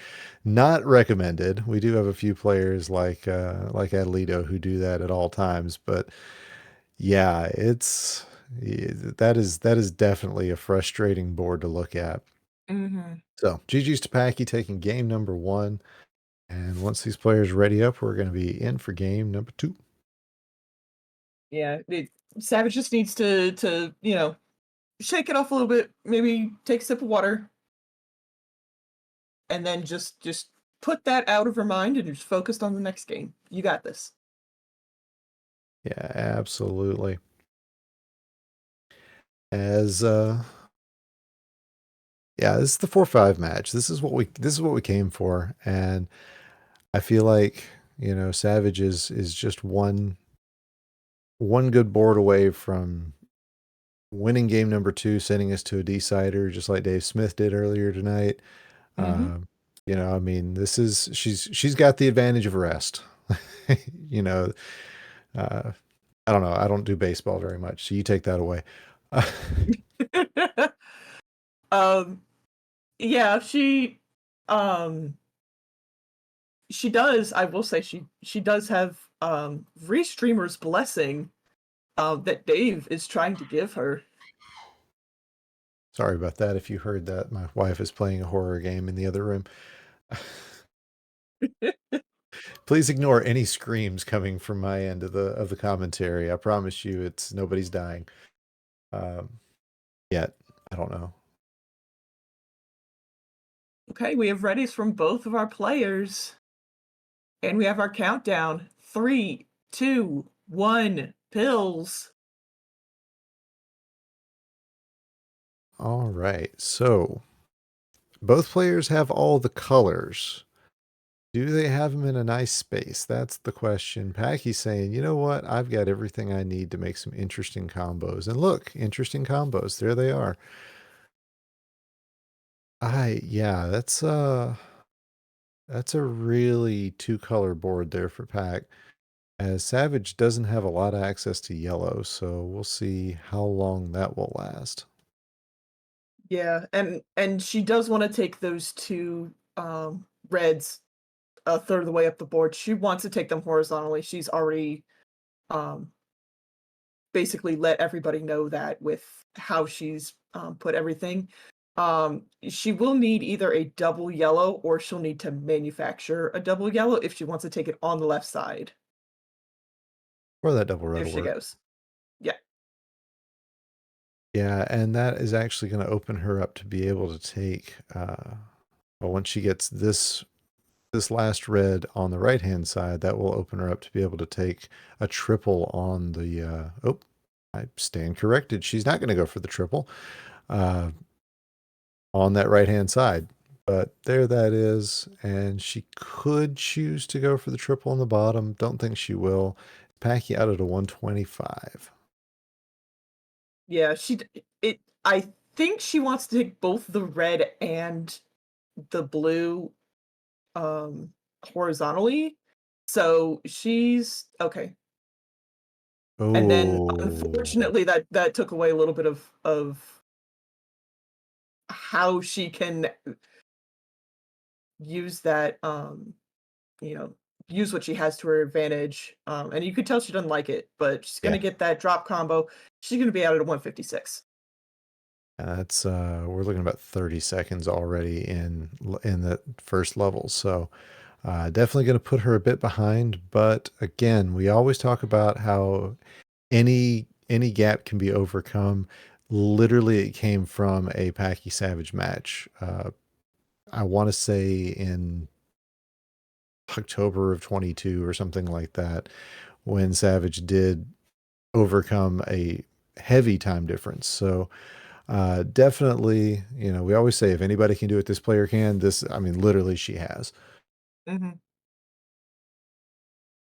not recommended. We do have a few players like Atalito who do that at all times, but yeah, that is definitely a frustrating board to look at. So GG's to Packy taking game number 1. And once these players ready up, we're going to be in for game number 2. Yeah, Savage just needs to shake it off a little bit. Maybe take a sip of water, and then just put that out of her mind and just focused on the next game. You got this. Yeah, absolutely. As yeah, this is the 4-5 match. This is what we came for, and I feel like, Savage is just one good board away from winning game number 2, sending us to a decider, just like Dave Smith did earlier tonight. I mean, she's got the advantage of rest. I don't know. I don't do baseball very much, so you take that away. Yeah, she does. I will say she does have Restreamer's blessing that Dave is trying to give her. Sorry about that. If you heard that, my wife is playing a horror game in the other room. Please ignore any screams coming from my end of the commentary. I promise you, it's nobody's dying. Yet. I don't know. Okay, we have readies from both of our players. And we have our countdown. 3, 2, 1, pills. All right. So both players have all the colors. Do they have them in a nice space? That's the question. Packy's saying, you know what? I've got everything I need to make some interesting combos. And look, interesting combos. There they are. Yeah, that's a really two-color board there for Pack. As Savage doesn't have a lot of access to yellow, so we'll see how long that will last. Yeah, and she does want to take those two reds a third of the way up the board. She wants to take them horizontally. She's already um basically let everybody know that with how she's put everything. She will need either a double yellow or she'll need to manufacture a double yellow if she wants to take it on the left side. Or that double red There will she work. goes. Yeah. Yeah, and that is actually going to open her up to be able to take, well, once she gets this last red on the right-hand side, that will open her up to be able to take a triple on the, oh, I stand corrected. She's not going to go for the triple on that right-hand side. But there that is, and she could choose to go for the triple on the bottom. Don't think she will. Packy out at a 125. Yeah, I think she wants to take both the red and the blue horizontally. So she's okay. And then Oh, unfortunately that took away a little bit of how she can use that you know, use what she has to her advantage. And you could tell she doesn't like it, but she's yeah. gonna get that drop combo. She's gonna be out at a 156. That's we're looking about 30 seconds already in the first level. So definitely going to put her a bit behind, but again, we always talk about how any gap can be overcome. Literally, it came from a Packy Savage match. I want to say in October of 22 or something like that, when Savage did overcome a heavy time difference. So definitely, you know, we always say if anybody can do it, this player can. This, I mean, literally, she has. Hmm.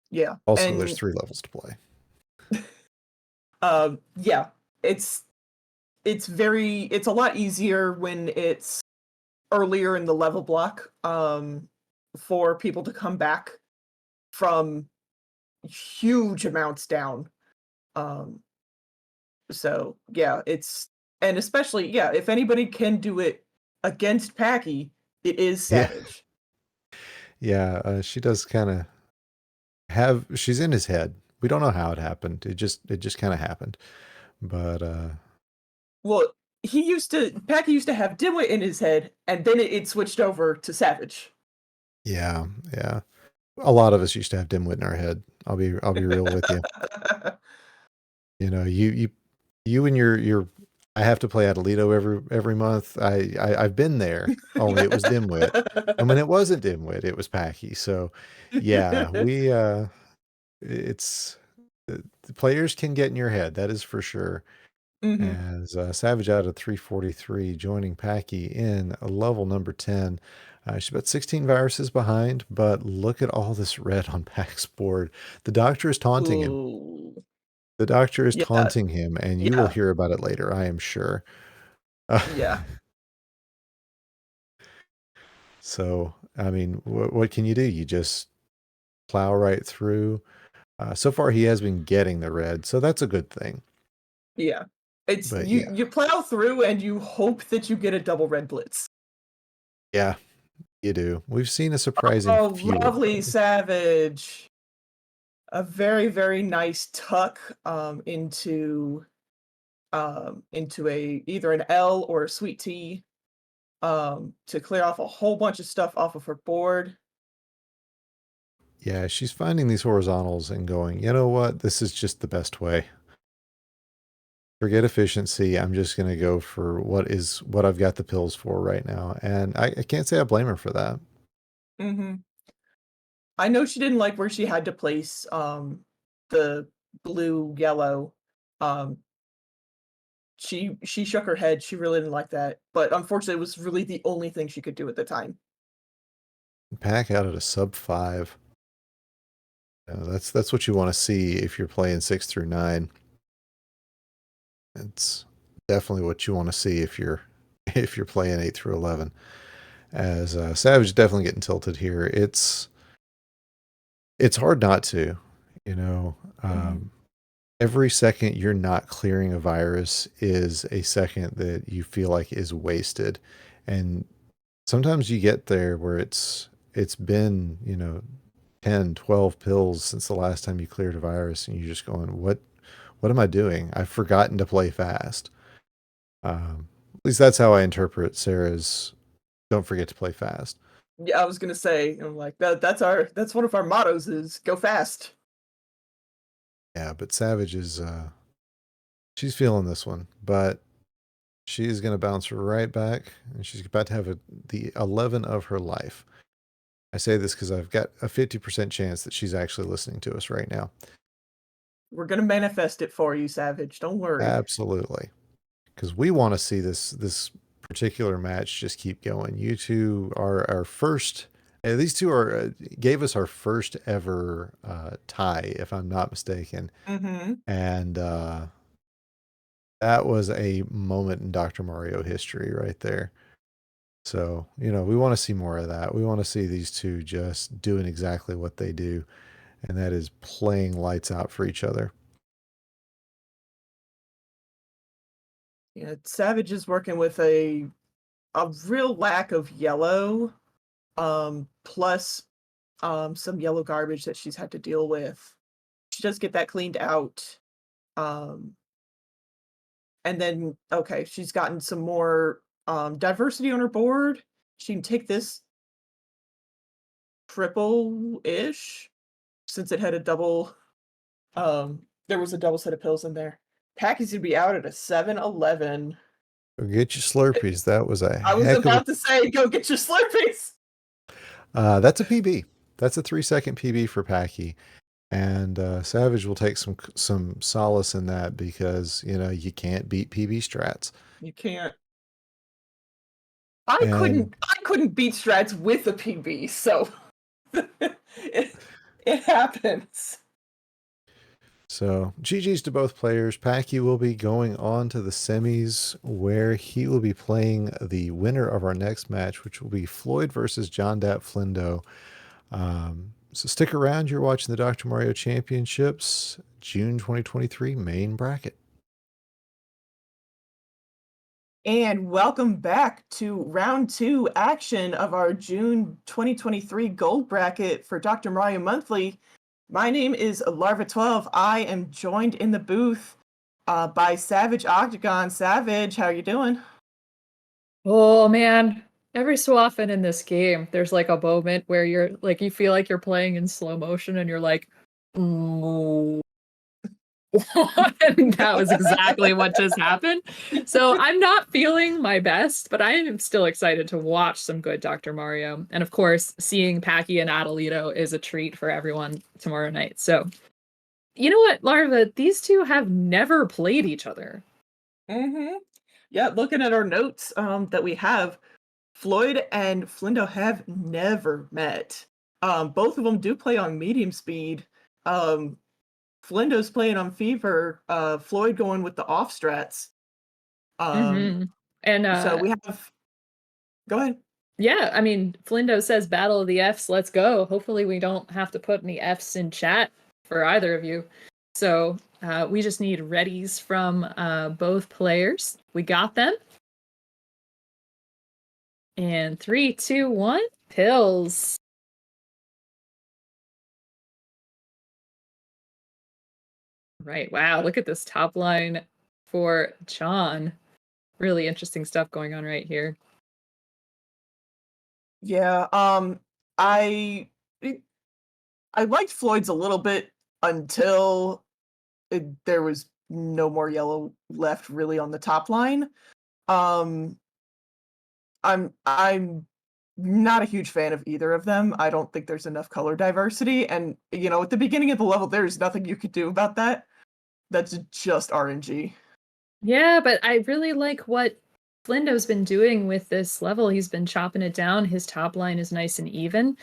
Yeah, Also, there's and 3 levels to play. yeah, it's it's a lot easier when it's earlier in the level block for people to come back from huge amounts down. Um, so yeah, and especially yeah, if anybody can do it against Packy, it is Yeah, Savage. yeah. She does kind of have. She's in his head. We don't know how it happened. It just kind of happened. But Well, Packy used to have Dimwit in his head, and then it switched over to Savage. yeah, yeah. A lot of us used to have Dimwit in our head. I'll be real with you. You know, you and your. I have to play Atalito every month. I've been there. Only it was Dimwit, and when it wasn't Dimwit, it was Packy. So, yeah, it's the players can get in your head. That is for sure. Hmm. As Savage out of 343, joining Packy in level number 10. She's about 16 viruses behind, but look at all this red on Pack's board. The doctor is taunting him. Ooh. The doctor is Yeah, taunting him, and you will yeah, hear about it later, I am sure. yeah. So, I mean, what can you do? You just plow right through. So far, he has been getting the red, so that's a good thing. Yeah. It's But you yeah, you plow through and you hope that you get a double red blitz. yeah, you do. We've seen a surprising Oh, few of lovely those. Savage. A very, very nice tuck into a either an L or a sweet tea to clear off a whole bunch of stuff off of her board. Yeah, she's finding these horizontals and going, you know what? This is just the best way. Forget efficiency. I'm just going to go for what I've got the pills for right now. And I can't say I blame her for that. Hmm. I know she didn't like where she had to place the blue yellow. Um she shook her head. She really didn't like that. But unfortunately, it was really the only thing she could do at the time. Pack out at a sub 5. That's what you want to see if you're playing 6 through 9. It's definitely what you want to see if you're playing 8 through 11. As Savage is definitely getting tilted here. It's hard not to, every second you're not clearing a virus is a second that you feel like is wasted. And sometimes you get there where it's been, 10, 12 pills since the last time you cleared a virus, and you're just going, what am I doing? I've forgotten to play fast. At least that's how I interpret Sarah's don't forget to play fast. Yeah, I was gonna say, I'm like, that's one of our mottos is go fast. Yeah, but Savage is she's feeling this one, but she's gonna bounce right back, and she's about to have the 11 of her life. I say this because I've got a 50% chance that she's actually listening to us right now. We're gonna manifest it for you, Savage. Don't worry. Absolutely, because we want to see this particular match just keep going. You two are our first. These two gave us our first ever tie, if I'm not mistaken, Mm-hmm. and that was a moment in Dr. Mario history right there. So, we want to see more of that. We want to see these two just doing exactly what they do, and that is playing lights out for each other. Yeah, Savage is working with a real lack of yellow, plus some yellow garbage that she's had to deal with. She does get that cleaned out. And then she's gotten some more diversity on her board. She can take this triple-ish, since it had a double, there was a double set of pills in there. Package to be out at a 7-11. Go get your Slurpees. That was a I was heck about of to say, go get your Slurpees. that's a PB. That's a 3-second PB for Packy. And Savage will take some solace in that, because you can't beat PB strats. You can't. I couldn't beat strats with a PB, so it happens. So GG's to both players. Packy will be going on to the semis, where he will be playing the winner of our next match, which will be Floyd versus JonDatFlindo. So stick around. You're watching the Dr. Mario Championships, June 2023 main bracket. And welcome back to round 2 action of our June 2023 gold bracket for Dr. Mario Monthly. My name is Larva12. I am joined in the booth by Savage Octagon. Savage, how are you doing? Oh man, every so often in this game, there's like a moment where you're like, you feel like you're playing in slow motion, and you're like, "Mm." And that was exactly what just happened. So I'm not feeling my best, but I am still excited to watch some good Dr. Mario. And of course, seeing Packy and Atalito is a treat for everyone tomorrow night. So, you know what, Larva? These two have never played each other. Mm-hmm. Yeah, looking at our notes that we have, Floyd and Flindo have never met. Both of them do play on medium speed. Flindo's playing on Fever, Floyd going with the off strats. And so we have. Go ahead. Yeah, I mean, Flindo says Battle of the Fs, let's go. Hopefully we don't have to put any Fs in chat for either of you. So we just need readies from both players. We got them. And 3, 2, 1, pills. Right, wow, look at this top line for John. Really interesting stuff going on right here. Yeah, I liked Floyd's a little bit until there was no more yellow left really on the top line. I'm not a huge fan of either of them. I don't think there's enough color diversity, and at the beginning of the level, there's nothing you could do about that. That's just RNG. Yeah, but I really like what Flindo's been doing with this level. He's been chopping it down. His top line is nice and even.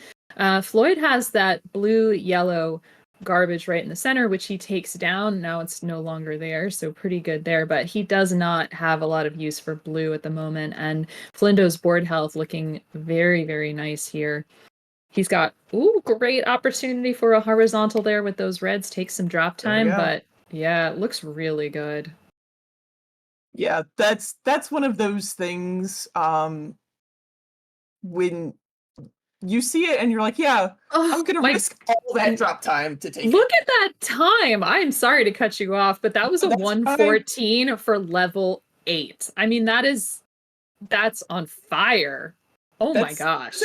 Floyd has that blue-yellow garbage right in the center, which he takes down. Now it's no longer there, so pretty good there. But he does not have a lot of use for blue at the moment. And Flindo's board health looking very, very nice here. He's got, great opportunity for a horizontal there with those reds. Takes some drop time, but yeah, it looks really good. Yeah, that's one of those things when you see it and you're like, yeah, I'm gonna risk all that drop time to take Look at that time. I'm sorry to cut you off, but that was a 114 for level 8. I mean, that's on fire. Oh my gosh.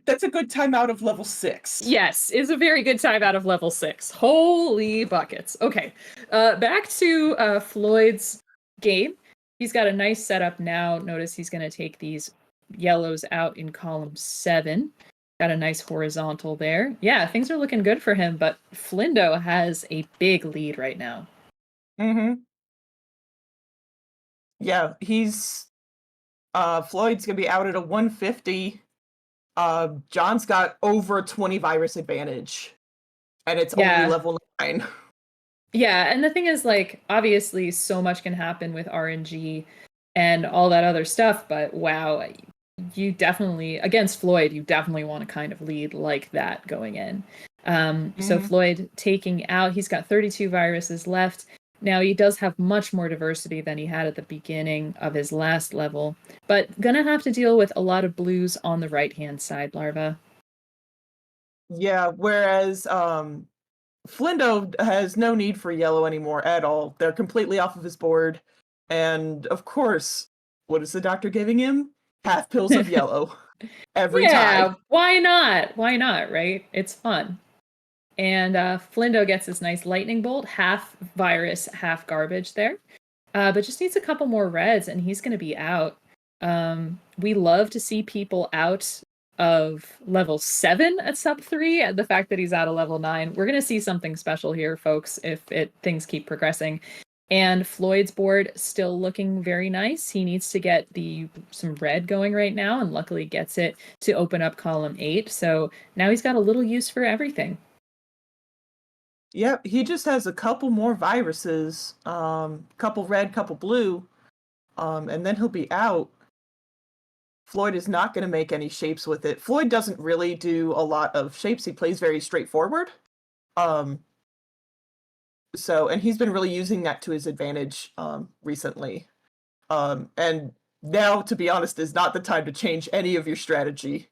That's a good time out of level 6. Yes, is a very good time out of level 6. Holy buckets. Okay. Back to Floyd's game. He's got a nice setup now. Notice he's going to take these yellows out in column 7. Got a nice horizontal there. Yeah, things are looking good for him, but Flindo has a big lead right now. Yeah, he's Floyd's gonna be out at a 150. John's got over a 20 virus advantage, and it's only level 9. Yeah, and the thing is, like, obviously so much can happen with RNG and all that other stuff, but wow, you definitely, against Floyd, you definitely want to kind of lead like that going in. So Floyd taking out, he's got 32 viruses left. Now he does have much more diversity than he had at the beginning of his last level, but gonna have to deal with a lot of blues on the right-hand side, Larva. Yeah, whereas Flindo has no need for yellow anymore at all. They're completely off of his board. And of course, what is the doctor giving him? Half pills of yellow every time. Yeah, why not? Why not, right? It's fun. And Flindo gets this nice lightning bolt, half virus, half garbage there. But just needs a couple more reds and he's going to be out. We love to see people out of level 7 at sub 3. And the fact that he's out of level 9, we're going to see something special here, folks, if things keep progressing. And Floyd's board still looking very nice. He needs to get some red going right now, and luckily gets it to open up column 8. So now he's got a little use for everything. Yep, he just has a couple more viruses, couple red, couple blue, and then he'll be out. Floyd is not going to make any shapes with it. Floyd doesn't really do a lot of shapes. He plays very straightforward. And he's been really using that to his advantage recently. And now, to be honest, is not the time to change any of your strategy.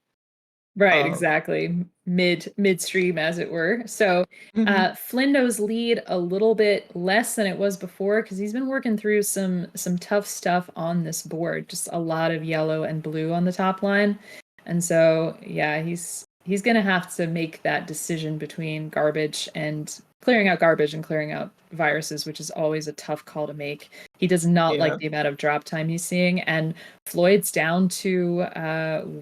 Right, exactly. Midstream, as it were. So Flindo's lead a little bit less than it was before because he's been working through some tough stuff on this board. Just a lot of yellow and blue on the top line. And so, yeah, he's going to have to make that decision between clearing out garbage and clearing out viruses, which is always a tough call to make. He does not like the amount of drop time he's seeing, and Floyd's down to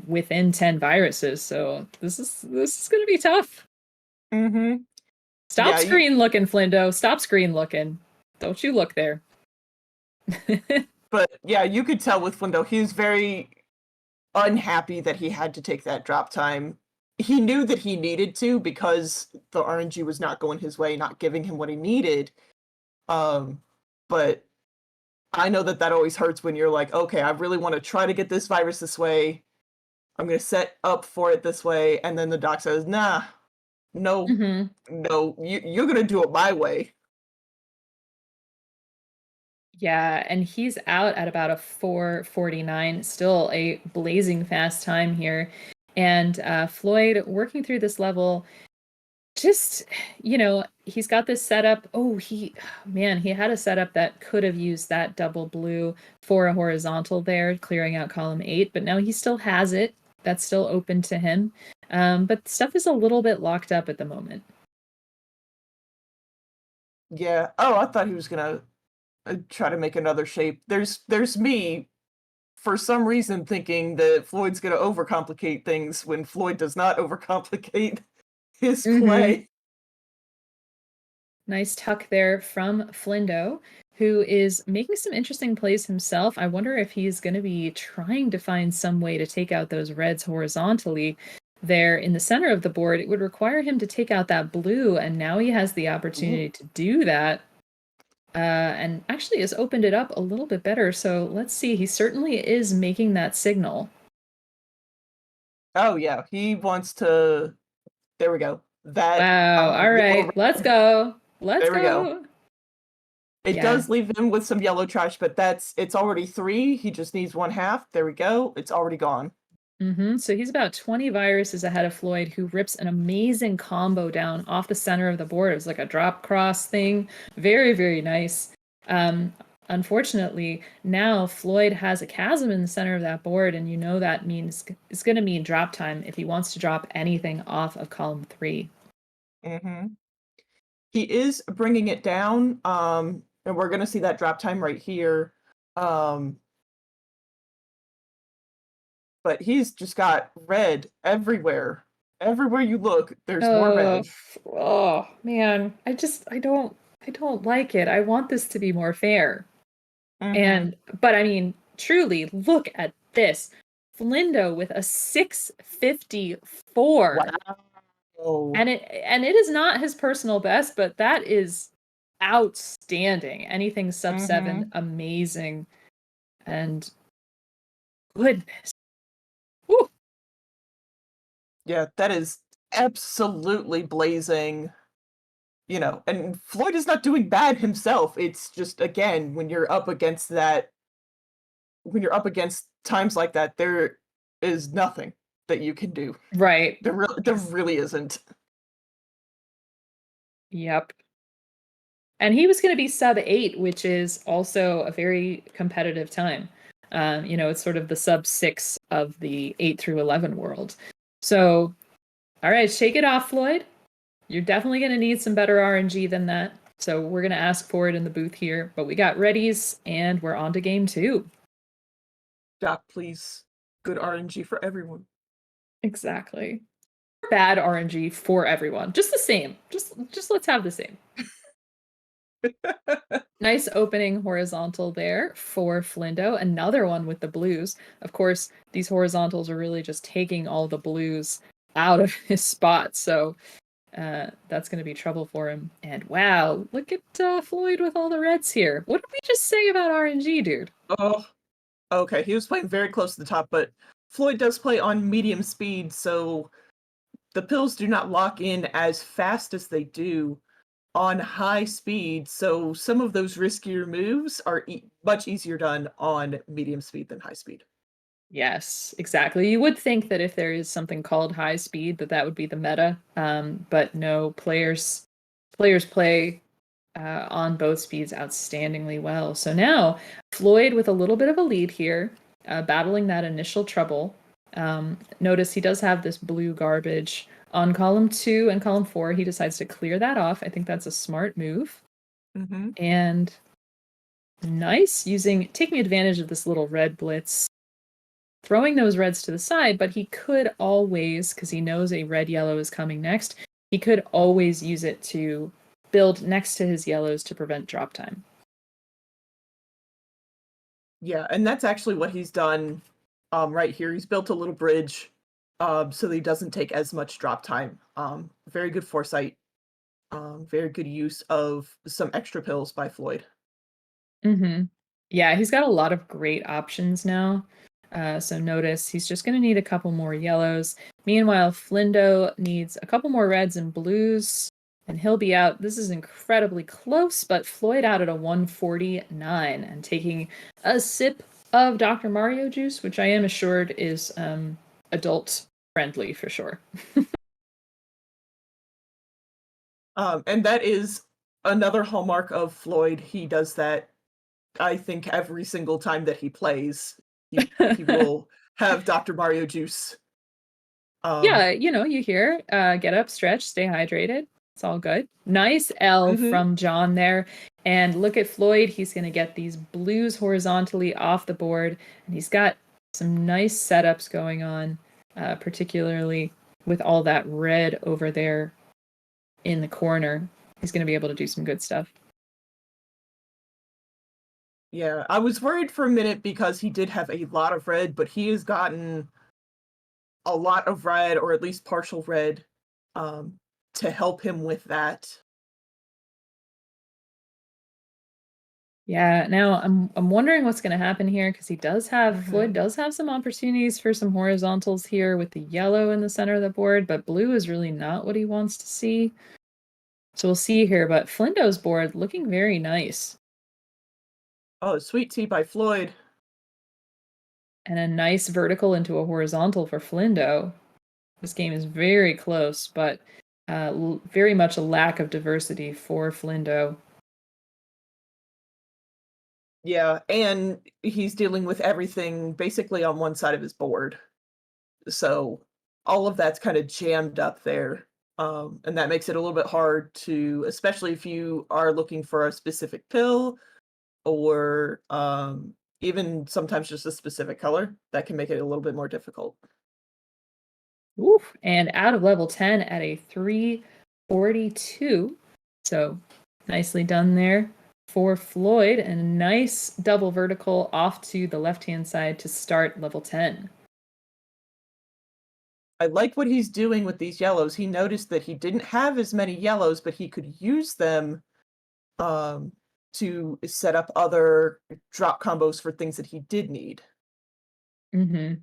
within 10 viruses, so this is going to be tough. Stop screen looking, Flindo. Stop screen looking. Don't you look there. But yeah, you could tell with Flindo, he was very unhappy that he had to take that drop time. He knew that he needed to because the RNG was not going his way, not giving him what he needed. But I know that always hurts when you're like, okay, I really want to try to get this virus this way. I'm going to set up for it this way. And then the doc says, nah, no, you're going to do it my way. Yeah, and he's out at about a 4:49, still a blazing fast time here. And Floyd working through this level, just, he's got this setup. He had a setup that could have used that double blue for a horizontal there, clearing out column 8, but now he still has it. That's still open to him. But stuff is a little bit locked up at the moment. Yeah. Oh, I thought he was going to try to make another shape. There's me, for some reason, thinking that Floyd's going to overcomplicate things when Floyd does not overcomplicate his play. Nice tuck there from Flindo. who is making some interesting plays himself. I wonder if he's going to be trying to find some way to take out those reds horizontally there in the center of the board. It would require him to take out that blue, and now he has the opportunity to do that. And actually has opened it up a little bit better. So let's see. He certainly is making that signal. Oh yeah, he wants to. There we go. That. Wow. All right. Let's go. There we go. It Yeah. does leave him with some yellow trash, but it's already 3. He just needs 1/2. There we go. It's already gone. So he's about 20 viruses ahead of Floyd, who rips an amazing combo down off the center of the board. It was like a drop cross thing. Very, very nice. Unfortunately, now Floyd has a chasm in the center of that board, and you know that means it's going to mean drop time if he wants to drop anything off of column 3. He is bringing it down, and we're going to see that drop time right here. But he's just got red everywhere. Everywhere you look, there's more red. Oh man, I don't like it. I want this to be more fair. But I mean, truly, look at this. Flindo with a 654. Wow. And it is not his personal best, but that is outstanding. Anything sub 7, amazing. And goodness. Woo. Yeah, that is absolutely blazing. You know, and Floyd is not doing bad himself. It's just, again, when you're up against times like that, there is nothing that you can do. Right. There really isn't. Yep. And he was going to be sub 8, which is also a very competitive time. It's sort of the sub 6 of the 8 through 11 world. So, all right, shake it off, Floyd. You're definitely going to need some better RNG than that. So we're going to ask for it in the booth here. But we got readies, and we're on to game 2. Doc, please. Good RNG for everyone. Exactly. Bad RNG for everyone. Just the same. Just let's have the same. Nice opening horizontal there for Flindo. Another one with the blues. Of course, these horizontals are really just taking all the blues out of his spot. So that's going to be trouble for him. And wow, look at Floyd with all the reds here. What did we just say about RNG, dude? Oh, okay. He was playing very close to the top, but Floyd does play on medium speed, so the pills do not lock in as fast as they do on high speed. So some of those riskier moves are much easier done on medium speed than high speed. Yes, exactly. You would think that if there is something called high speed, that would be the meta. But no, players play on both speeds outstandingly well. So now Floyd with a little bit of a lead here, battling that initial trouble. Notice he does have this blue garbage on column 2 and column 4. He decides to clear that off. I think that's a smart move. And nice, taking advantage of this little red blitz. Throwing those reds to the side, but he could always, because he knows a red-yellow is coming next, he could always use it to build next to his yellows to prevent drop time. Yeah, and that's actually what he's done right here. He's built a little bridge so that he doesn't take as much drop time. Very good foresight. Very good use of some extra pills by Floyd. Yeah, he's got a lot of great options now. So notice he's just going to need a couple more yellows. Meanwhile, Flindo needs a couple more reds and blues, and he'll be out. This is incredibly close, but Floyd out at a 149 and taking a sip of Dr. Mario juice, which I am assured is adult friendly for sure. And that is another hallmark of Floyd. He does that, I think, every single time that he plays. He will have Dr. Mario juice. Yeah, you hear, get up, stretch, stay hydrated. It's all good. Nice L from John there. And look at Floyd. He's going to get these blues horizontally off the board. And he's got some nice setups going on, particularly with all that red over there in the corner. He's going to be able to do some good stuff. Yeah, I was worried for a minute because he did have a lot of red, but he has gotten a lot of red, or at least partial red, um, to help him with that. Yeah, now I'm wondering what's going to happen here because Floyd does have some opportunities for some horizontals here with the yellow in the center of the board, but blue is really not what he wants to see. So we'll see here, but Flindo's board looking very nice. Oh, sweet tea by Floyd. And a nice vertical into a horizontal for Flindo. This game is very close, but very much a lack of diversity for Flindo. Yeah, and he's dealing with everything basically on one side of his board. So all of that's kind of jammed up there. And that makes it a little bit hard to, especially if you are looking for a specific pill or even sometimes just a specific color, that can make it a little bit more difficult. Oof, and out of level 10 at a 342. So nicely done there for Floyd, and a nice double vertical off to the left-hand side to start level 10. I like what he's doing with these yellows. He noticed that he didn't have as many yellows, but he could use them to set up other drop combos for things that he did need. Mm-hmm.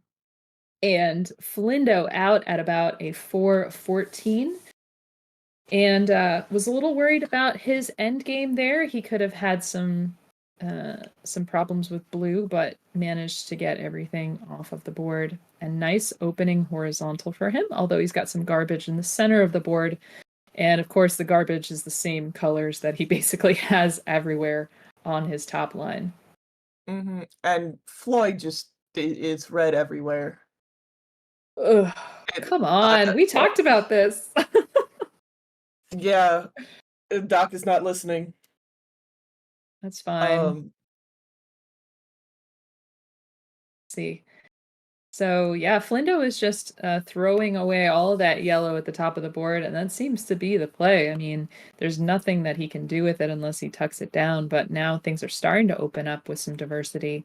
And Flindo out at about a 414. And was a little worried about his end game there. He could have had some problems with blue, but managed to get everything off of the board. A nice opening horizontal for him, although he's got some garbage in the center of the board. And of course, the garbage is the same colors that he basically has everywhere on his top line. Mm-hmm. And Floyd just is red everywhere. Ugh, come on. We talked about this. Yeah, Doc is not listening. That's fine. See. So yeah, Flindo is just throwing away all of that yellow at the top of the board, and that seems to be the play. I mean, there's nothing that he can do with it unless he tucks it down, but now things are starting to open up with some diversity.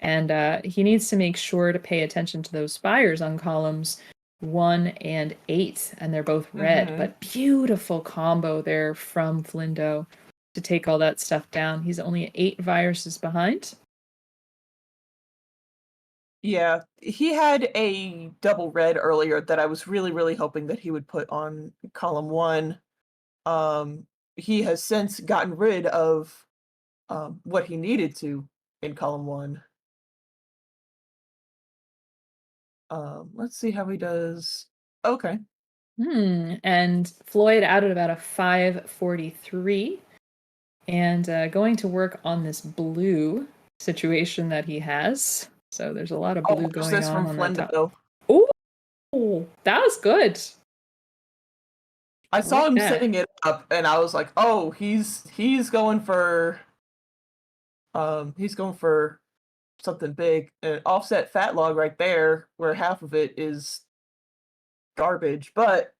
And he needs to make sure to pay attention to those spires on columns 1 and 8, and they're both red, but beautiful combo there from Flindo to take all that stuff down. He's only 8 viruses behind. Yeah, he had a double red earlier that I was really, really hoping that he would put on column 1. He has since gotten rid of what he needed to in column 1. Let's see how he does. Okay. And Floyd out at about a 543. And going to work on this blue situation that he has. So there's a lot of blue going this on from that Flindo. top. Oh, that was good. I saw like him that. setting it up, and I was like, "Oh, he's going for something big." An offset fat log right there, where half of it is garbage, but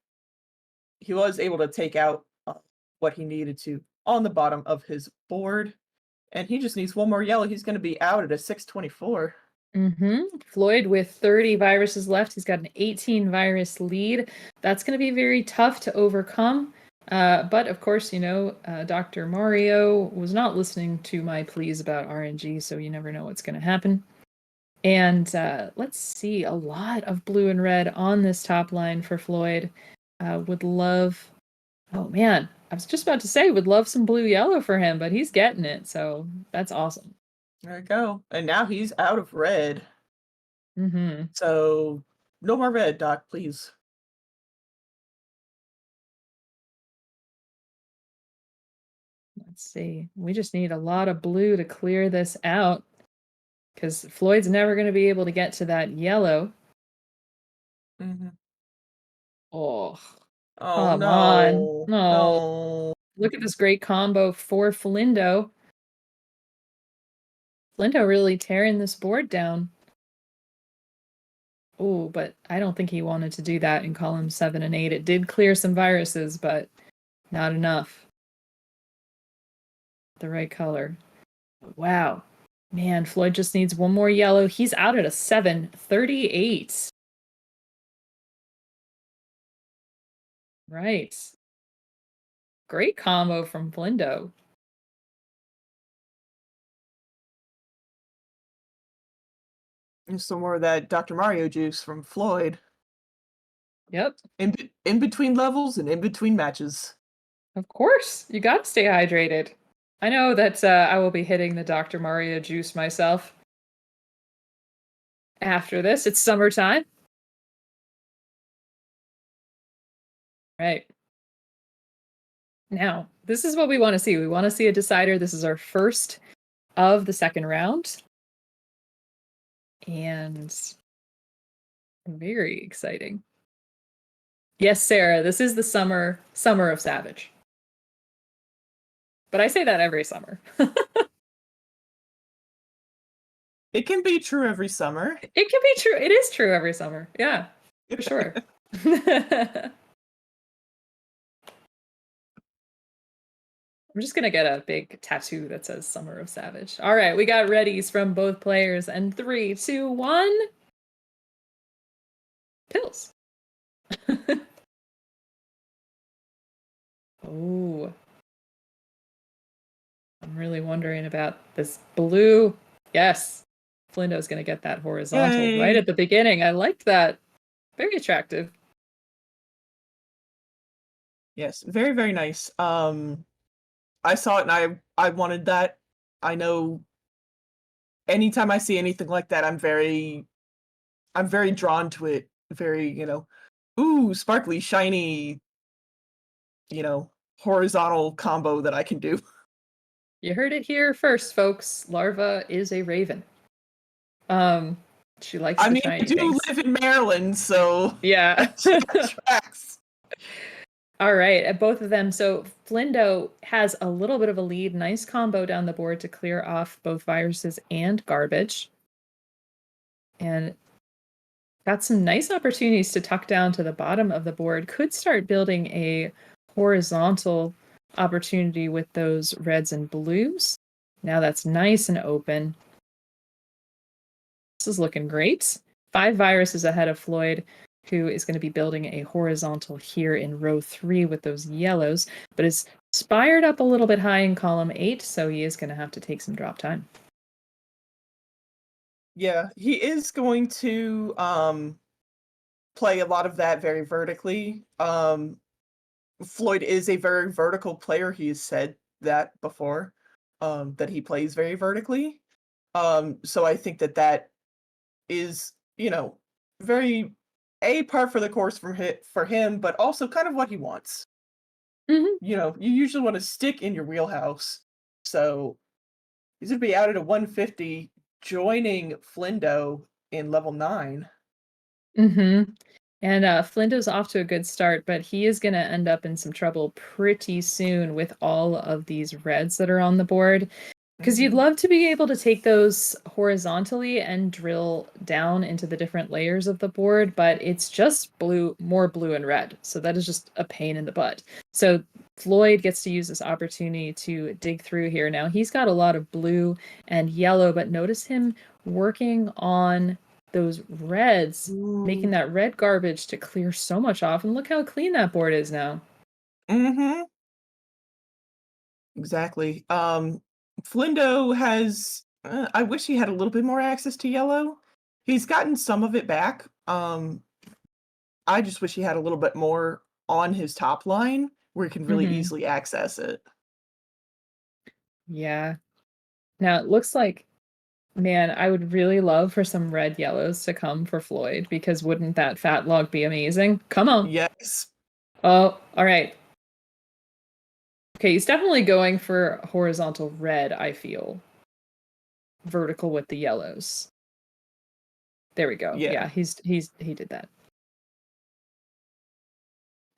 he was able to take out what he needed to on the bottom of his board, and he just needs one more yellow. He's going to be out at a 624. Floyd with 30 viruses left. He's got an 18 virus lead. That's going to be very tough to overcome. But of course, Dr. Mario was not listening to my pleas about RNG, so you never know what's going to happen. And let's see, a lot of blue and red on this top line for Floyd. Would love, oh man, I was just about to say would love some blue yellow for him, but he's getting it, so that's awesome. There we go. And now he's out of red. Mm-hmm. So no more red, Doc, please. Let's see. We just need a lot of blue to clear this out because Floyd's never going to be able to get to that yellow. Mm-hmm. Oh, Oh, come no. on. No. Look at this great combo for Flindo. Flindo really tearing this board down. Oh, but I don't think he wanted to do that in column 7 and 8. It did clear some viruses, but not enough. The right color. Wow. Man, Floyd just needs one more yellow. He's out at a 738. Right. Great combo from Flindo. And some more of that Dr. Mario juice from Floyd. Yep. In between levels and in between matches. Of course. You got to stay hydrated. I know that I will be hitting the Dr. Mario juice myself. After this, it's summertime. Right. Now, this is what we want to see. We want to see a decider. This is our first of the second round. And very exciting. Yes, Sarah, this is the summer of Savage. But I say that every summer. It can be true every summer. It can be true. It is true every summer. Yeah, for sure. I'm just going to get a big tattoo that says Summer of Savage. All right, we got readies from both players. And 3, 2, 1. Pills. Oh. I'm really wondering about this blue. Yes. Flindo's going to get that horizontal right at the beginning. I liked that. Very attractive. Yes, very, very nice. I saw it and I wanted that. I know anytime I see anything like that, I'm very drawn to it. Very, ooh, sparkly, shiny, horizontal combo that I can do. You heard it here first, folks. Larva is a raven. She likes the shiny I do things. live in Maryland, so yeah. that tracks. All right, at both of them. So Flindo has a little bit of a lead. Nice combo down the board to clear off both viruses and garbage. And got some nice opportunities to tuck down to the bottom of the board. Could start building a horizontal opportunity with those reds and blues. Now that's nice and open. This is looking great. 5 viruses ahead of Floyd, who is going to be building a horizontal here in row 3 with those yellows, but is spired up a little bit high in column 8, so he is going to have to take some drop time. Yeah, he is going to play a lot of that very vertically. Floyd is a very vertical player. He has said that before, that he plays very vertically. So I think that is, very a par for the course for him, but also kind of what he wants. Mm-hmm. You usually want to stick in your wheelhouse. So he's going to be out at a 150, joining Flindo in level 9. Mm-hmm. And Flindo's off to a good start, but he is going to end up in some trouble pretty soon with all of these reds that are on the board. Because you'd love to be able to take those horizontally and drill down into the different layers of the board, but it's just more blue and red. So that is just a pain in the butt. So Floyd gets to use this opportunity to dig through here. Now he's got a lot of blue and yellow, but notice him working on those reds, making that red garbage to clear so much off. And look how clean that board is now. Mm-hmm. Exactly. Flindo has, I wish he had a little bit more access to yellow. He's gotten some of it back. I just wish he had a little bit more on his top line where he can really easily access it. Yeah. Now it looks like, man, I would really love for some red yellows to come for Floyd, because wouldn't that fat log be amazing? Come on. Yes. Oh, all right. Okay, he's definitely going for horizontal red, I feel. Vertical with the yellows. There we go. Yeah, he did that.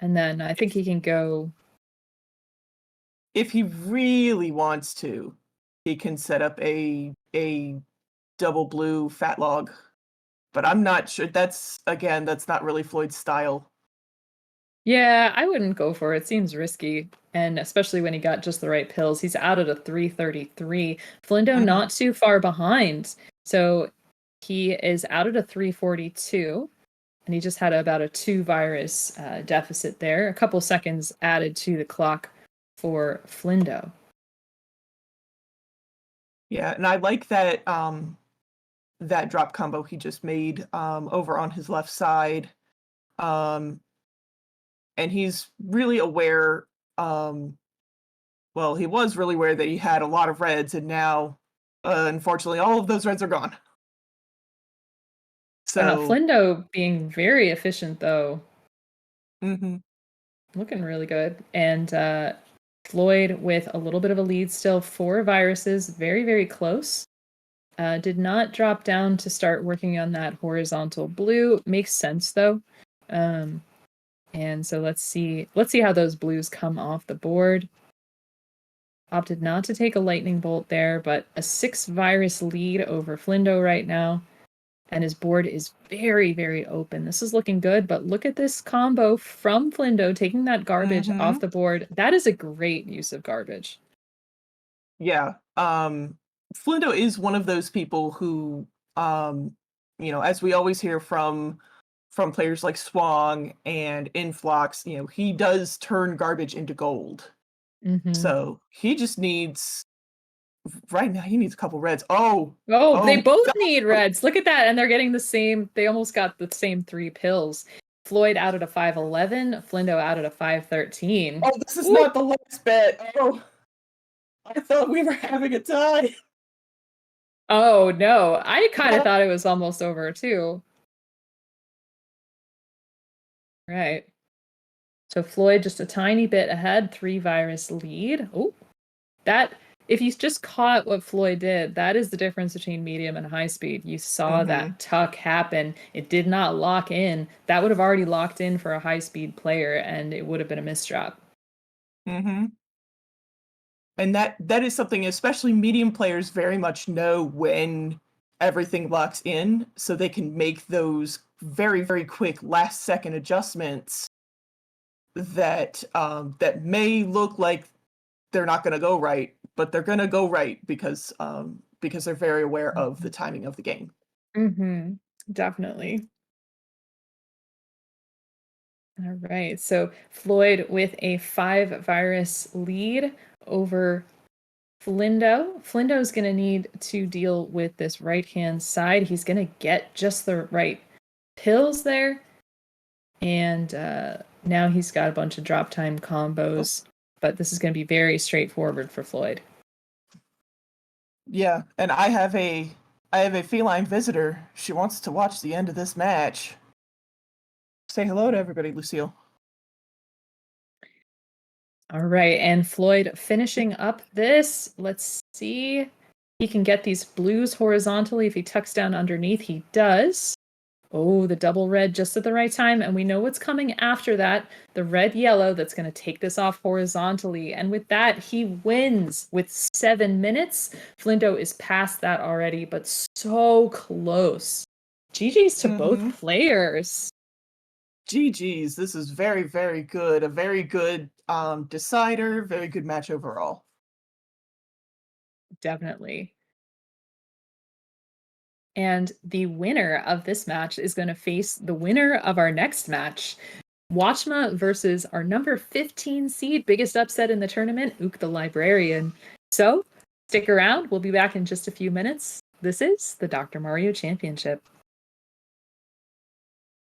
And then I think he can go. If he really wants to, he can set up a double blue fat log. But I'm not sure. That's not really Floyd's style. Yeah, I wouldn't go for it. Seems risky. And especially when he got just the right pills. He's out at a 333. Flindo Mhm. not too far behind. So he is out at a 342. And he just had about a 2 virus deficit there. A couple seconds added to the clock for Flindo. Yeah, and I like that that drop combo he just made over on his left side. And he's really aware, well, he was really aware that he had a lot of reds, and now unfortunately all of those reds are gone. So Flindo being very efficient, though. mhm. Looking really good. And Floyd with a little bit of a lead still. 4 viruses, very, very close. Did not drop down to start working on that horizontal blue. Makes sense, though. And so let's see how those blues come off the board. Opted not to take a lightning bolt there, but a 6 virus lead over Flindo right now. And his board is very, very open. This is looking good, but look at this combo from Flindo taking that garbage off the board. That is a great use of garbage. Yeah. Flindo is one of those people who, as we always hear from players like Swang and Influx, he does turn garbage into gold. Mm-hmm. So he just needs right now. He needs a couple reds. They Oh, both need reds. Look at that, and they're getting the same. They almost got the same 3 pills. Floyd out at a 511. Flindo out at a 513. Oh, this is not the last bet. Oh, I thought we were having a tie. Oh no, I kind of thought it was almost over too. Right. So Floyd just a tiny bit ahead, 3 virus lead. Oh, that if you just caught what Floyd did, that is the difference between medium and high speed. You saw that tuck happen. It did not lock in. That would have already locked in for a high speed player, and it would have been a misdrop. Mm-hmm. And that is something, especially medium players very much know when everything locks in, so they can make those very, very quick last second adjustments that that may look like they're not going to go right, but they're going to go right because they're very aware of the timing of the game. Mm-hmm. Definitely. All right. So Floyd with a 5 virus lead over Flindo. Flindo is going to need to deal with this right-hand side. He's going to get just the right pills there. And now he's got a bunch of drop time combos. But this is going to be very straightforward for Floyd. Yeah, and I have a feline visitor. She wants to watch the end of this match. Say hello to everybody, Lucille. All right, and Floyd finishing up this. Let's see. He can get these blues horizontally if he tucks down underneath. He does. Oh, the double red just at the right time. And we know what's coming after that. The red-yellow that's going to take this off horizontally. And with that, he wins with 7 minutes. Flindo is past that already, but so close. GG's to both players. GG's. This is very, very good. A very good decider. Very good match overall. Definitely. And the winner of this match is going to face the winner of our next match. Watchmuh versus our number 15 seed, biggest upset in the tournament, OoktheLibrarian. So, stick around. We'll be back in just a few minutes. This is the Dr. Mario Championship.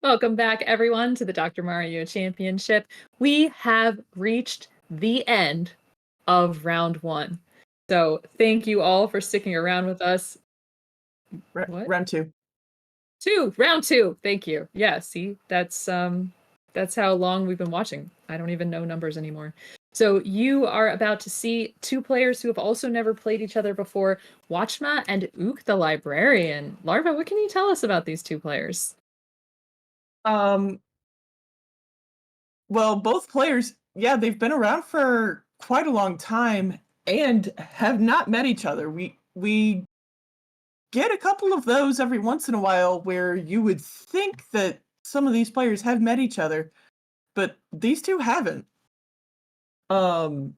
Welcome back, everyone, to the Dr. Mario Championship. We have reached the end of round 1. So, thank you all for sticking around with us. Round 2. Round 2. Thank you. Yeah, see, that's how long we've been watching. I don't even know numbers anymore. So you are about to see 2 players who have also never played each other before, Watchmuh and OoktheLibrarian. Larva, what can you tell us about these 2 players? Well, both players, yeah, they've been around for quite a long time and have not met each other. We get a couple of those every once in a while where you would think that some of these players have met each other, but these two haven't. Watchmuh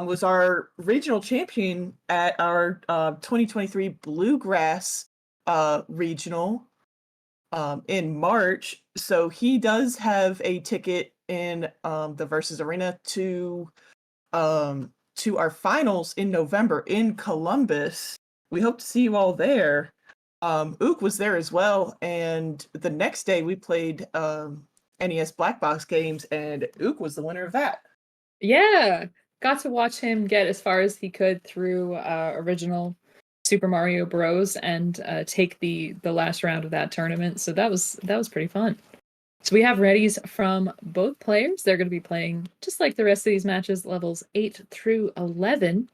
was our regional champion at our 2023 Bluegrass regional in March. So he does have a ticket in the Versus Arena to our finals in November in Columbus. We hope to see you all there. Ook was there as well, and the next day we played NES Black Box games, and Ook was the winner of that. Yeah, got to watch him get as far as he could through original Super Mario Bros. And take the last round of that tournament. So that was pretty fun. So we have readies from both players. They're going to be playing just like the rest of these matches, levels 8 through 11.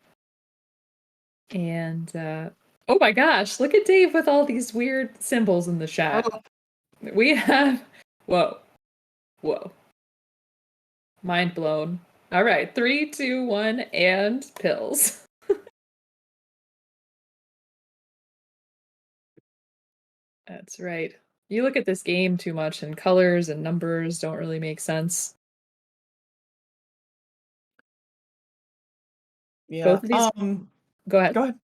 And oh my gosh, look at Dave with all these weird symbols in the chat. Oh. We have whoa. Mind blown. All right, 3, 2, 1, and pills. That's right. You look at this game too much, and colors and numbers don't really make sense. Yeah. Both of these. Go ahead. Go ahead.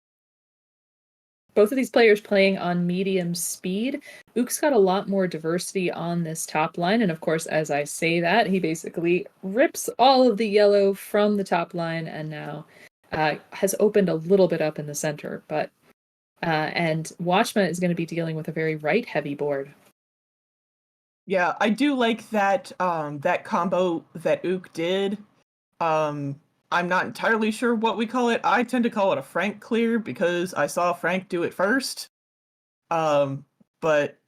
Both of these players playing on medium speed. Ook's got a lot more diversity on this top line, and of course, as I say that, he basically rips all of the yellow from the top line, and now has opened a little bit up in the center. But and Watchmuh is going to be dealing with a very right-heavy board. Yeah, I do like that that combo that Ook did. I'm not entirely sure what we call it. I tend to call it a Frank clear because I saw Frank do it first. But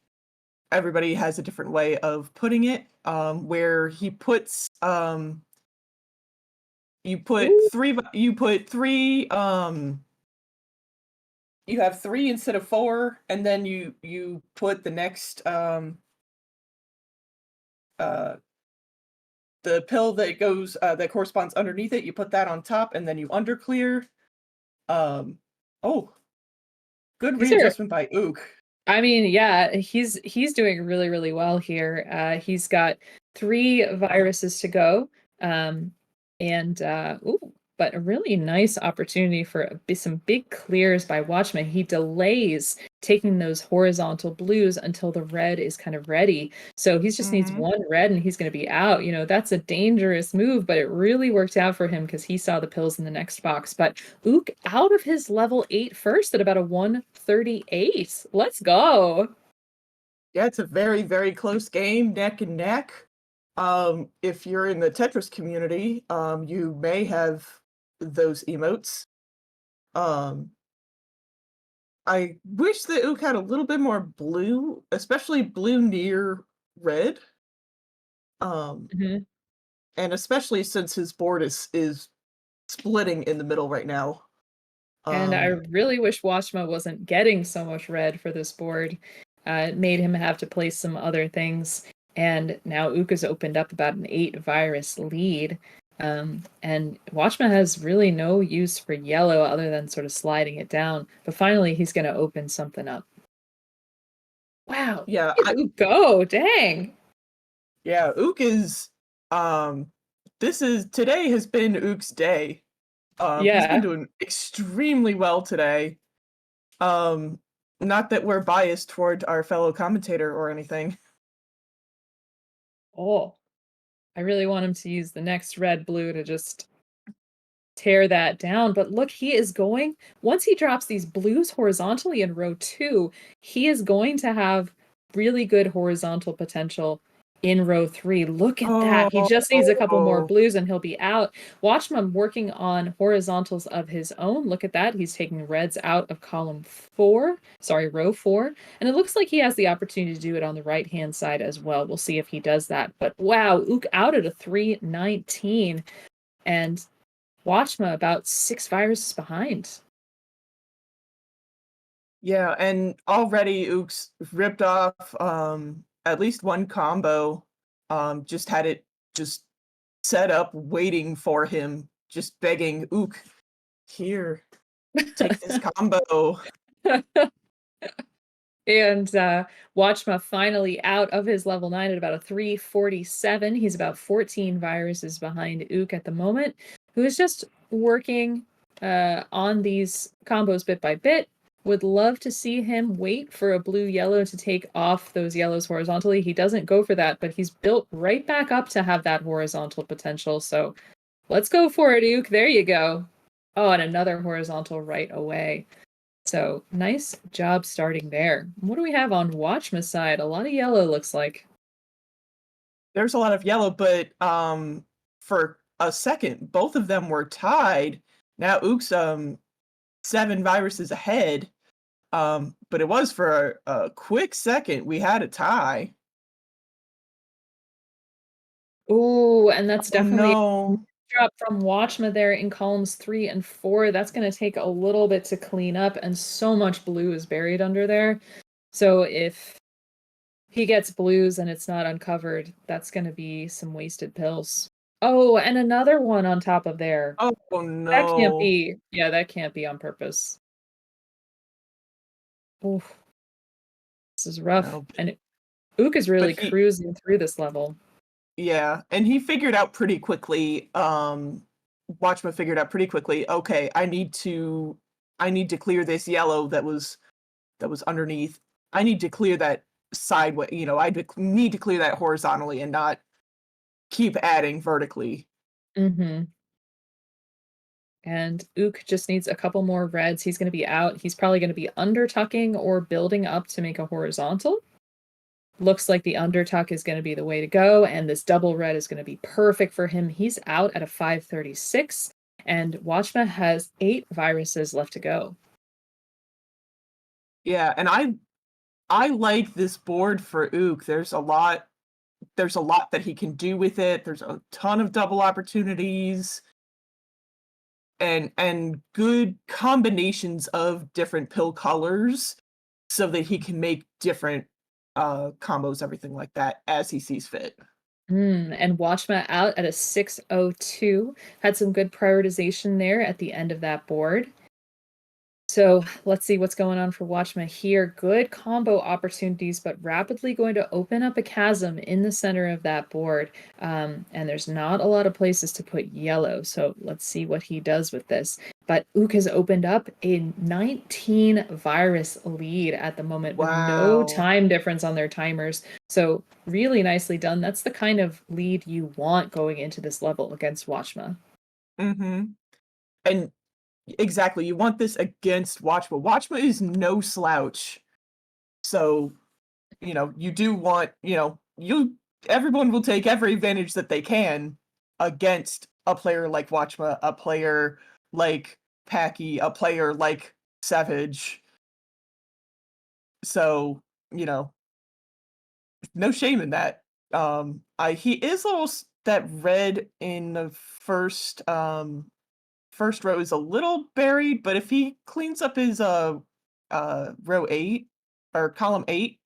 everybody has a different way of putting it. Where he puts you put three you have 3 instead of 4, and then you put the next the pill that goes that corresponds underneath it, you put that on top, and then you underclear. Good readjustment by Ook. I mean, yeah, he's doing really, really well here. He's got 3 viruses to go, but a really nice opportunity for some big clears by Watchmuh. He delays taking those horizontal blues until the red is kind of ready. So he just needs 1 red and he's going to be out. You know, that's a dangerous move, but it really worked out for him because he saw the pills in the next box. But Ook out of his level 8 first at about a 138. Let's go. Yeah, it's a very, very close game, neck and neck. If you're in the Tetris community, you may have those emotes. I wish that Ook had a little bit more blue, especially blue near red. And especially since his board is splitting in the middle right now. And I really wish Watchmuh wasn't getting so much red for this board. It made him have to play some other things. And now Ook has opened up about an 8 virus lead. And Watchmuh has really no use for yellow other than sort of sliding it down. But finally, he's going to open something up. Wow. Yeah. Ook go. Dang. Yeah, Ook is... today has been Ook's day. He's been doing extremely well today. Not that we're biased toward our fellow commentator or anything. Oh, I really want him to use the next red blue to just tear that down. But look, he is going, once he drops these blues horizontally in row 2, he is going to have really good horizontal potential in row 3. Look at that. He just needs a couple more blues and he'll be out. Watchmuh working on horizontals of his own. Look at that. He's taking reds out of row 4. And it looks like he has the opportunity to do it on the right-hand side as well. We'll see if he does that. But wow, Ook out at a 319. And Watchmuh about 6 viruses behind. Yeah, and already Ook's ripped off at least 1 combo. Just had it just set up, waiting for him, just begging, Ook, here, take this combo. And Watchmuh finally out of his level 9 at about a 347. He's about 14 viruses behind Ook at the moment, who is just working on these combos bit by bit. Would love to see him wait for a blue-yellow to take off those yellows horizontally. He doesn't go for that, but he's built right back up to have that horizontal potential. So let's go for it, Ook. There you go. Oh, and another horizontal right away. So nice job starting there. What do we have on Watchmuh's side? A lot of yellow looks like. There's a lot of yellow, but for a second, both of them were tied. Now Ook's 7 viruses ahead. But it was for a quick second. We had a tie. Ooh, and that's definitely no. drop from Watchmuh there in columns 3 and 4. That's going to take a little bit to clean up, and so much blue is buried under there. So if he gets blues and it's not uncovered, that's going to be some wasted pills. Oh, and another one on top of there. Oh no. That can't be. Yeah, that can't be on purpose. Oof. This is rough. No. And Ook is really cruising through this level. Yeah, and he figured out pretty quickly. Watchmuh figured out pretty quickly. Okay, I need to clear this yellow that was underneath. I need to clear that sideways. I need to clear that horizontally and not keep adding vertically. Mm-hmm. And Ook just needs a couple more reds. He's going to be out. He's probably going to be undertucking or building up to make a horizontal. Looks like the undertuck is going to be the way to go, and this double red is going to be perfect for him. He's out at a 536, and Watchmuh has 8 viruses left to go. Yeah, and I like this board for Ook. There's a lot that he can do with it. There's a ton of double opportunities and good combinations of different pill colors so that he can make different combos, everything like that, as he sees fit. And Watchmuh out at a 602. Had some good prioritization there at the end of that board. So let's see what's going on for Watchmuh here. Good combo opportunities, but rapidly going to open up a chasm in the center of that board. And there's not a lot of places to put yellow. So let's see what he does with this. But Ook has opened up a 19 virus lead at the moment with no time difference on their timers. So really nicely done. That's the kind of lead you want going into this level against Watchmuh. Mm-hmm. And exactly, you want this against Watchmuh. Watchmuh is no slouch. So, you do want, everyone will take every advantage that they can against a player like Watchmuh, a player like Packy, a player like Savage. So, no shame in that. He is a little, that red in the first row is a little buried, but if he cleans up his row 8 or column 8,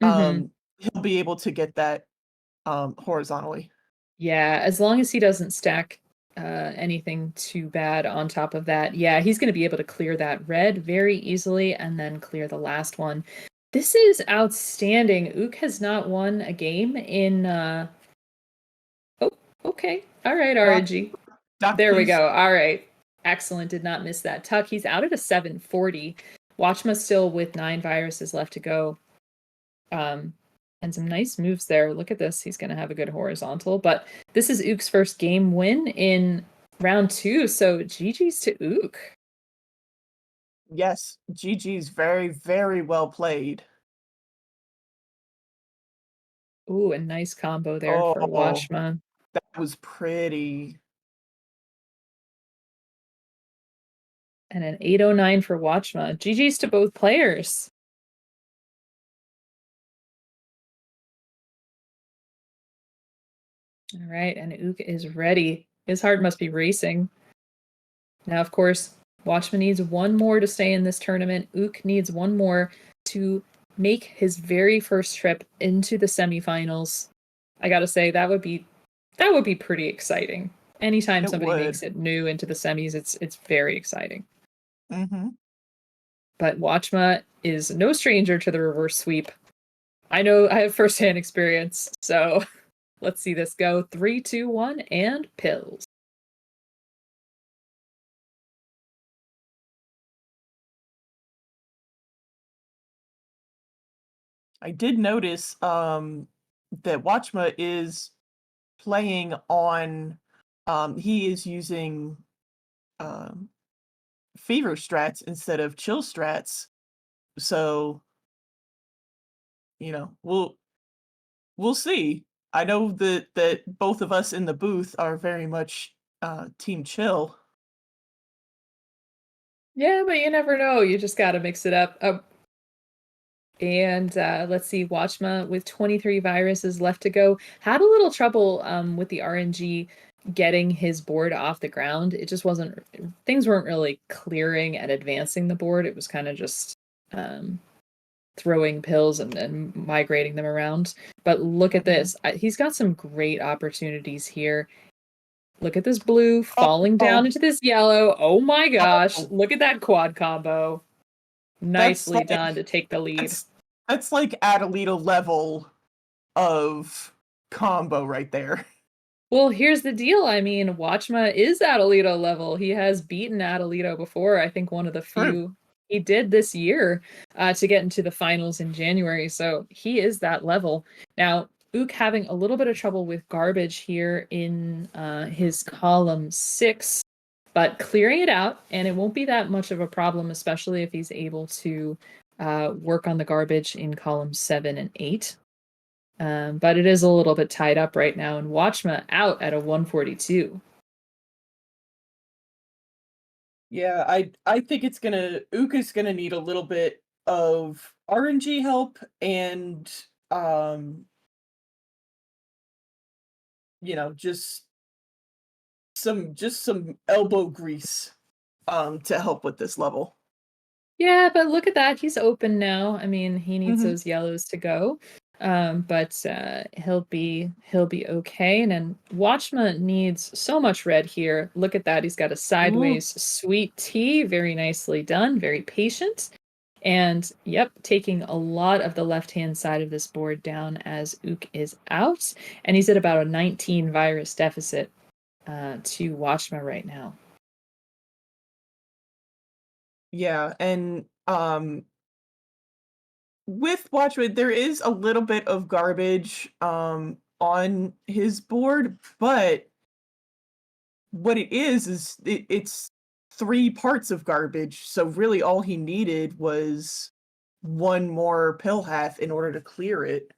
he'll be able to get that horizontally. Yeah, as long as he doesn't stack anything too bad on top of that. Yeah, he's going to be able to clear that red very easily and then clear the last one. This is outstanding. Ook has not won a game in Oh, okay. All right, RNG. There we go. All right. Excellent. Did not miss that tuck. He's out at a 740. Watchmuh still with 9 viruses left to go. And some nice moves there. Look at this. He's going to have a good horizontal. But this is Ook's first game win in round 2. So GG's to Ook. Yes, GG's very, very well played. Ooh, a nice combo there for Watchmuh. That was pretty. And an 809 for Watchmuh. GG's to both players. All right, and Ook is ready. His heart must be racing. Now, of course, Watchmuh needs one more to stay in this tournament. Ook needs one more to make his very first trip into the semifinals. I gotta say, that would be pretty exciting. Anytime somebody makes it new into the semis, it's very exciting. Mm-hmm. but Watchmuh is no stranger to the reverse sweep. I know I have firsthand experience, so let's see this go. 3, 2, 1, and pills. I did notice that Watchmuh is playing on, he is using fever strats instead of chill strats. So, we'll see. I know that both of us in the booth are very much team chill. Yeah, but you never know. You just got to mix it up. And let's see, Watchmuh with 23 viruses left to go had a little trouble with the RNG getting his board off the ground. It just wasn't, things weren't really clearing and advancing the board. It was kind of just throwing pills and migrating them around. But look at this. He's got some great opportunities here. Look at this blue falling down into this yellow. Oh my gosh. Look at that quad combo. Nicely done to take the lead. That's like Atalito level of combo right there. Well, here's the deal. I mean, Watchmuh is Atalito level. He has beaten Atalito before. I think one of the few he did this year to get into the finals in January. So he is that level. Now, Ook having a little bit of trouble with garbage here in his column 6, but clearing it out, and it won't be that much of a problem, especially if he's able to work on the garbage in column 7 and 8. But it is a little bit tied up right now, and Watchmuh out at a 142. Yeah, I think Ook is gonna need a little bit of RNG help and just some elbow grease to help with this level. Yeah, but look at that. He's open now. I mean, he needs those yellows to go. But he'll be okay. And then Watchmuh needs so much red here. Look at that. He's got a sideways sweet tea. Very nicely done. Very patient. And yep, taking a lot of the left-hand side of this board down as Ook is out. And he's at about a 19 virus deficit to Watchmuh right now. Yeah, and with Watchmuh, there is a little bit of garbage on his board, but what it is it's 3 parts of garbage. So really all he needed was 1 more pill half in order to clear it.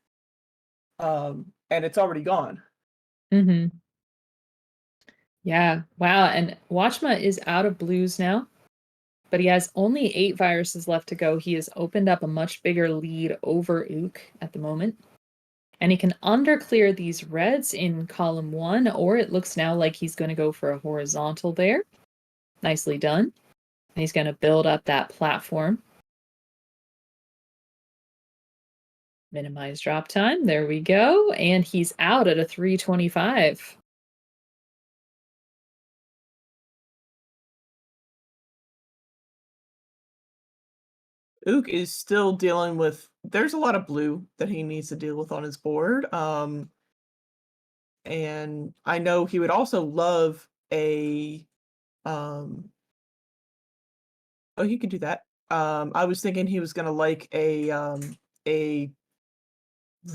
And it's already gone. Mm-hmm. Yeah, wow. And Watchmuh is out of blues now, but he has only 8 viruses left to go. He has opened up a much bigger lead over Ook at the moment. And he can underclear these reds in column 1, or it looks now like he's going to go for a horizontal there. Nicely done. And he's going to build up that platform. Minimize drop time. There we go. And he's out at a 325. Ook is still dealing with, there's a lot of blue that he needs to deal with on his board. And I know he would also love a he could do that. I was thinking he was gonna like a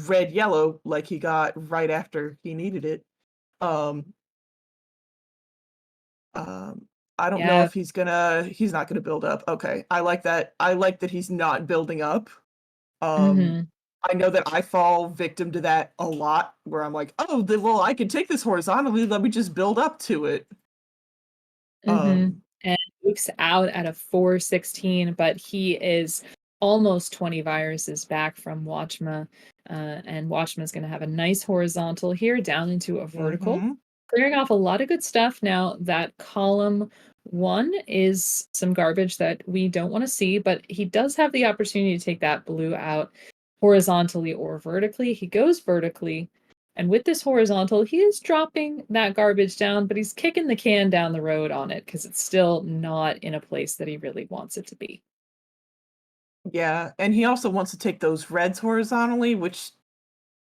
red yellow like he got right after he needed it. I don't know if he's not gonna build up. Okay. I like that. I like that he's not building up. I know that I fall victim to that a lot where I'm like, oh, well, I can take this horizontally. Let me just build up to it. And Ook's out at a 416, but he is almost 20 viruses back from Watchmuh. And Watchmuh is going to have a nice horizontal here down into a vertical. Clearing off a lot of good stuff. Now, that column 1 is some garbage that we don't want to see, but he does have the opportunity to take that blue out horizontally or vertically. He goes vertically, and with this horizontal, he is dropping that garbage down, but he's kicking the can down the road on it because it's still not in a place that he really wants it to be. Yeah, and he also wants to take those reds horizontally, which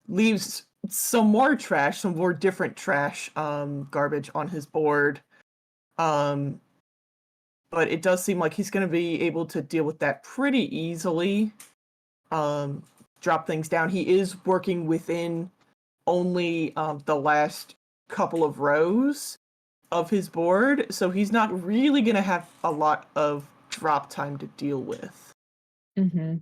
leaves some more trash, some more different trash, garbage on his board. But it does seem like he's going to be able to deal with that pretty easily. Drop things down. He is working within only the last couple of rows of his board, so he's not really going to have a lot of drop time to deal with. Mm-hmm.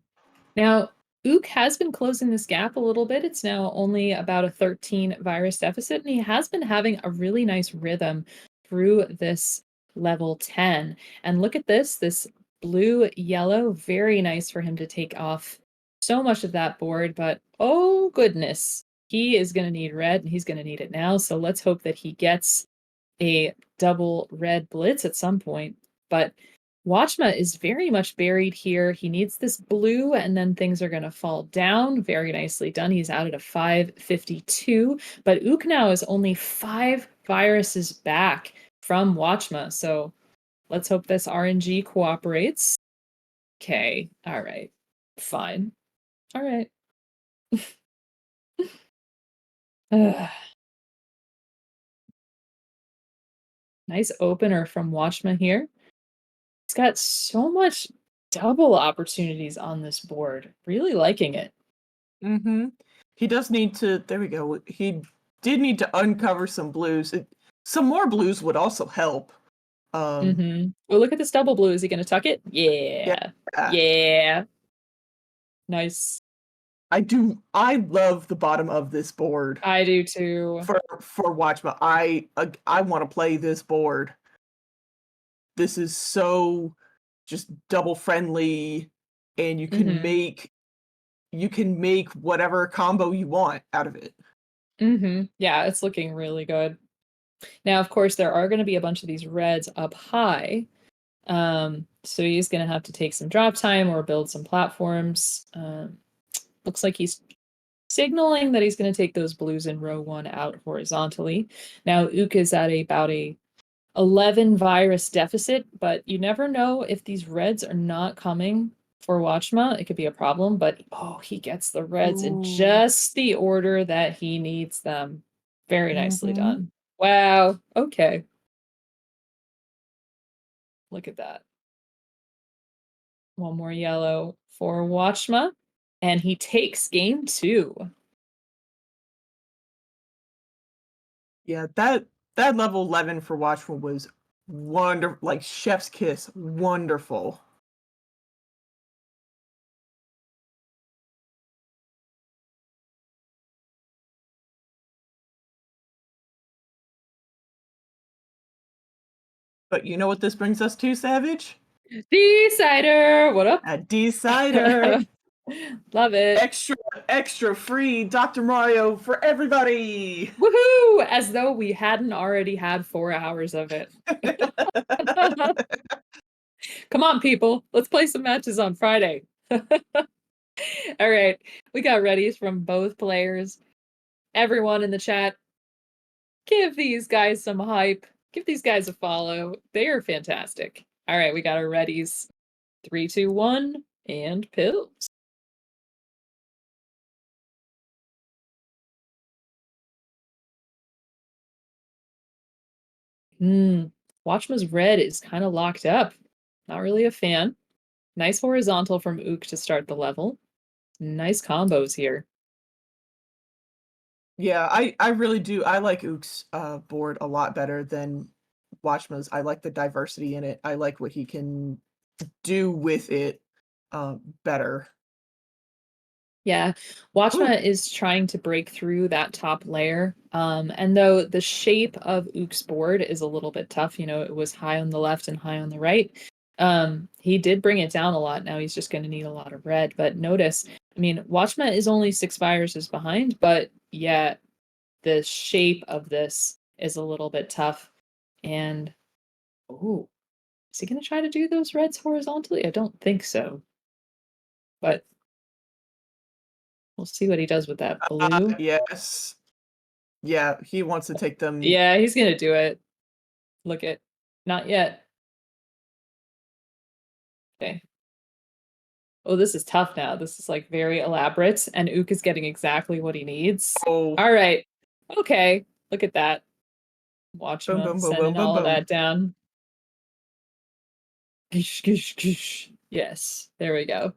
Now, Ook has been closing this gap a little bit. It's now only about a 13 virus deficit, and he has been having a really nice rhythm through this level 10. And look at this blue-yellow, very nice for him to take off so much of that board, but oh goodness, he is going to need red, and he's going to need it now. So let's hope that he gets a double red blitz at some point. But Watchmuh is very much buried here. He needs this blue, and then things are going to fall down. Very nicely done. He's out at a 552. But Ook now is only 5 viruses back from Watchmuh. So let's hope this RNG cooperates. Okay. All right. Fine. All right. Nice opener from Watchmuh here. He's got so much double opportunities on this board. Really liking it. Mm-hmm. He does need to, there we go. He did need to uncover some blues. Some more blues would also help. Mm-hmm. Well, look at this double blue. Is he going to tuck it? Yeah. Yeah. Yeah. Nice. I love the bottom of this board. I do too. For Watchmuh. I want to play this board. This is so just double friendly, and you can make whatever combo you want out of it. Mm-hmm. Yeah, it's looking really good. Now, of course, there are going to be a bunch of these reds up high. So he's going to have to take some drop time or build some platforms. Looks like he's signaling that he's going to take those blues in row 1 out horizontally. Now, Ook is at about a 11 virus deficit, but you never know if these reds are not coming for Watchmuh. It could be a problem, but he gets the reds in just the order that he needs them. Very nicely done. Wow. Okay. Look at that. One more yellow for Watchmuh, and he takes game 2. Yeah, that level 11 for Watchmuh was wonderful, like chef's kiss, wonderful. But you know what this brings us to, Savage? Decider! What up? A Decider. Love it. Extra free Dr. Mario for everybody. Woohoo! As though we hadn't already had 4 hours of it. Come on, people. Let's play some matches on Friday. All right. We got readies from both players. Everyone in the chat, give these guys some hype. Give these guys a follow. They are fantastic. All right. We got our readies. 3, 2, 1, and pills. Watchmuh's red is kind of locked up. Not really a fan. Nice horizontal from Ook to start the level. Nice combos here. Yeah, I really do. I like Ook's board a lot better than Watchmuh's. I like the diversity in it. I like what he can do with it better. Yeah, Watchmuh is trying to break through that top layer. And though the shape of Ook's board is a little bit tough, it was high on the left and high on the right. He did bring it down a lot. Now he's just going to need a lot of red. But notice, Watchmuh is only 6 viruses behind, but yeah, the shape of this is a little bit tough. And is he going to try to do those reds horizontally? I don't think so. But we'll see what he does with that blue. Yes. Yeah, he wants to take them. Yeah, he's going to do it. Look at, not yet. Okay. Oh, this is tough now. This is like very elaborate, and Ook is getting exactly what he needs. Oh, All right. Okay. Look at that. boom, Watchmuh boom, boom, sending boom, boom, all of boom. that down. Gish, gish, gish. Yes, there we go.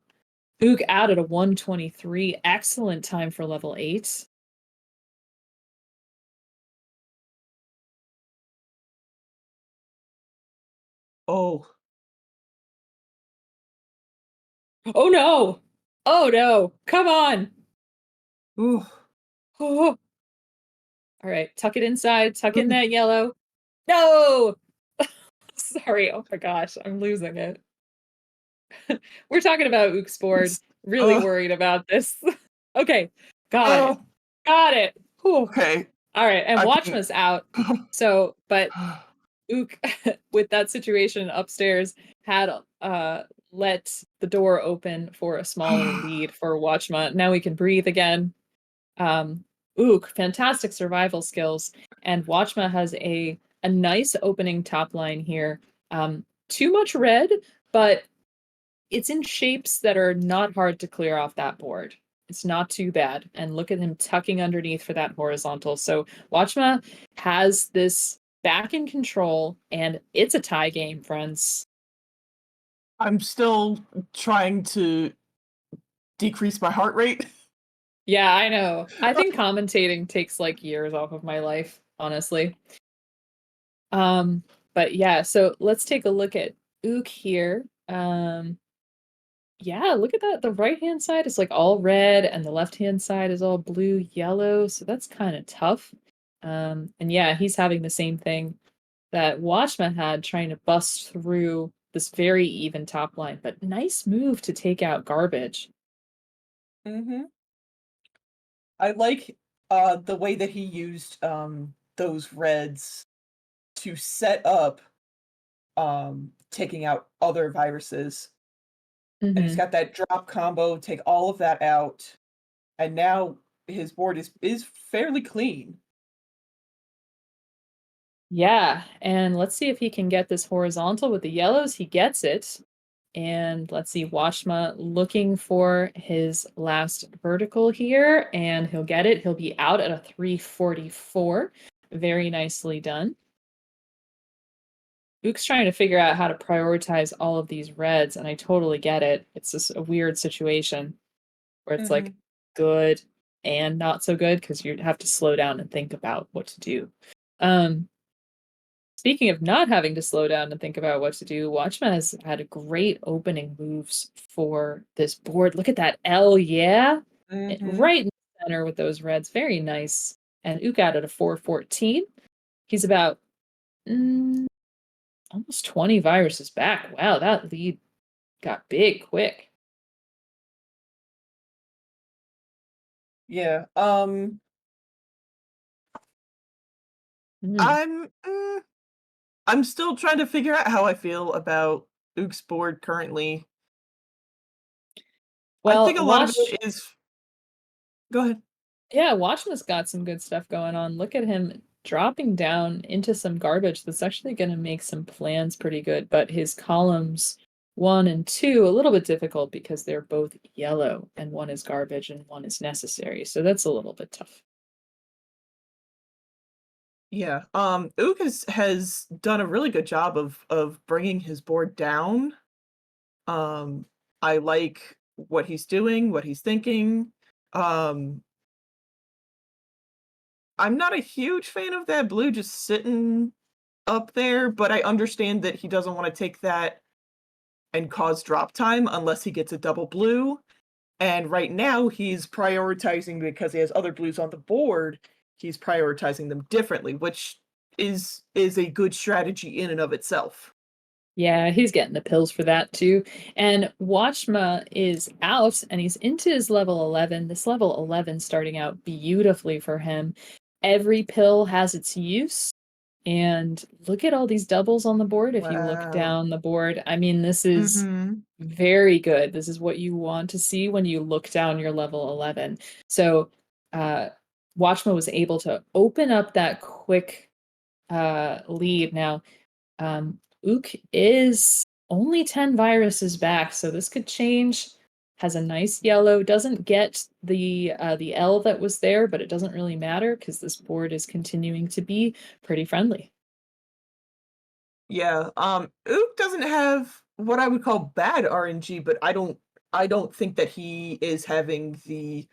Ook out at a 123. Excellent time for level 8. Oh, Oh no! Oh no! Come on! ooh. Oh. All right, tuck it inside. Tuck in Ooh. that yellow. No! Sorry. Oh my gosh, I'm losing it. We're talking about Ook's board. Really worried about this. Okay, got it. Got it. Whew. Okay. All right, and I can- Watchmuh's out. So, but Ook, with that situation upstairs, had let the door open for a smaller lead for Watchmuh. Now we can breathe again. Ook, fantastic survival skills, and Watchmuh has a nice opening top line here. Too much red, but it's in shapes that are not hard to clear off that board. It's not too bad. And look at him tucking underneath for that horizontal. So Watchmuh has this back in control, and it's a tie game, friends. I'm still trying to decrease my heart rate. Yeah, I know. I think commentating takes like years off of my life, honestly. But yeah, so let's take a look at Ook here. Yeah, look at that. The right-hand side is like all red and the left-hand side is all blue, yellow. So that's kind of tough. And yeah, he's having the same thing that Watchmuh had, trying to bust through this very even top line. But nice move to take out garbage. Mm-hmm. I like the way that he used those reds to set up taking out other viruses. And he's Mhm. got that drop combo, take all of that out, and now his board is fairly clean. Yeah, and let's see if he can get this horizontal with the yellows. He gets it. And let's see, Watchmuh looking for his last vertical here, and he'll get it. He'll be out at a 344. Very nicely done. Ook's trying to figure out how to prioritize all of these reds, and I totally get it. It's just a weird situation where it's like good and not so good because you have to slow down and think about what to do. Speaking of not having to slow down and think about what to do, Watchmuh has had great opening moves for this board. Look at that L, yeah? Right in the center with those reds. Very nice. And Ook out at a 414. He's about almost 20 viruses back. Wow, that lead got big quick. Yeah. Mm. I'm still trying to figure out how I feel about Ook's board currently. Well, I think a lot of it is. Go ahead. Yeah, Watchmuh's got some good stuff going on. Look at him dropping down into some garbage that's actually going to make some plans pretty good. But his columns 1 and 2 a little bit difficult because they're both yellow, and one is garbage and one is necessary. So that's a little bit tough. Yeah. Ook has done a really good job of bringing his board down. I like what he's doing, what he's thinking. I'm not a huge fan of that blue just sitting up there, but I understand that he doesn't want to take that and cause drop time unless he gets a double blue. And right now he's prioritizing, because he has other blues on the board, he's prioritizing them differently, which is a good strategy in and of itself. Yeah, he's getting the pills for that too. And Watchmuh is out and he's into his level 11. This level 11 starting out beautifully for him. Every pill has its use. And look at all these doubles on the board. If you look Wow. down the board, I mean, this is very good. This is what you want to see when you look down your level 11. So Watchmuh was able to open up that quick lead. Now, Ook is only 10 viruses back, so this could change has a nice yellow. Doesn't get the L that was there, but it doesn't really matter because this board is continuing to be pretty friendly. Yeah, Ook doesn't have what I would call bad RNG, but I don't think that he is having the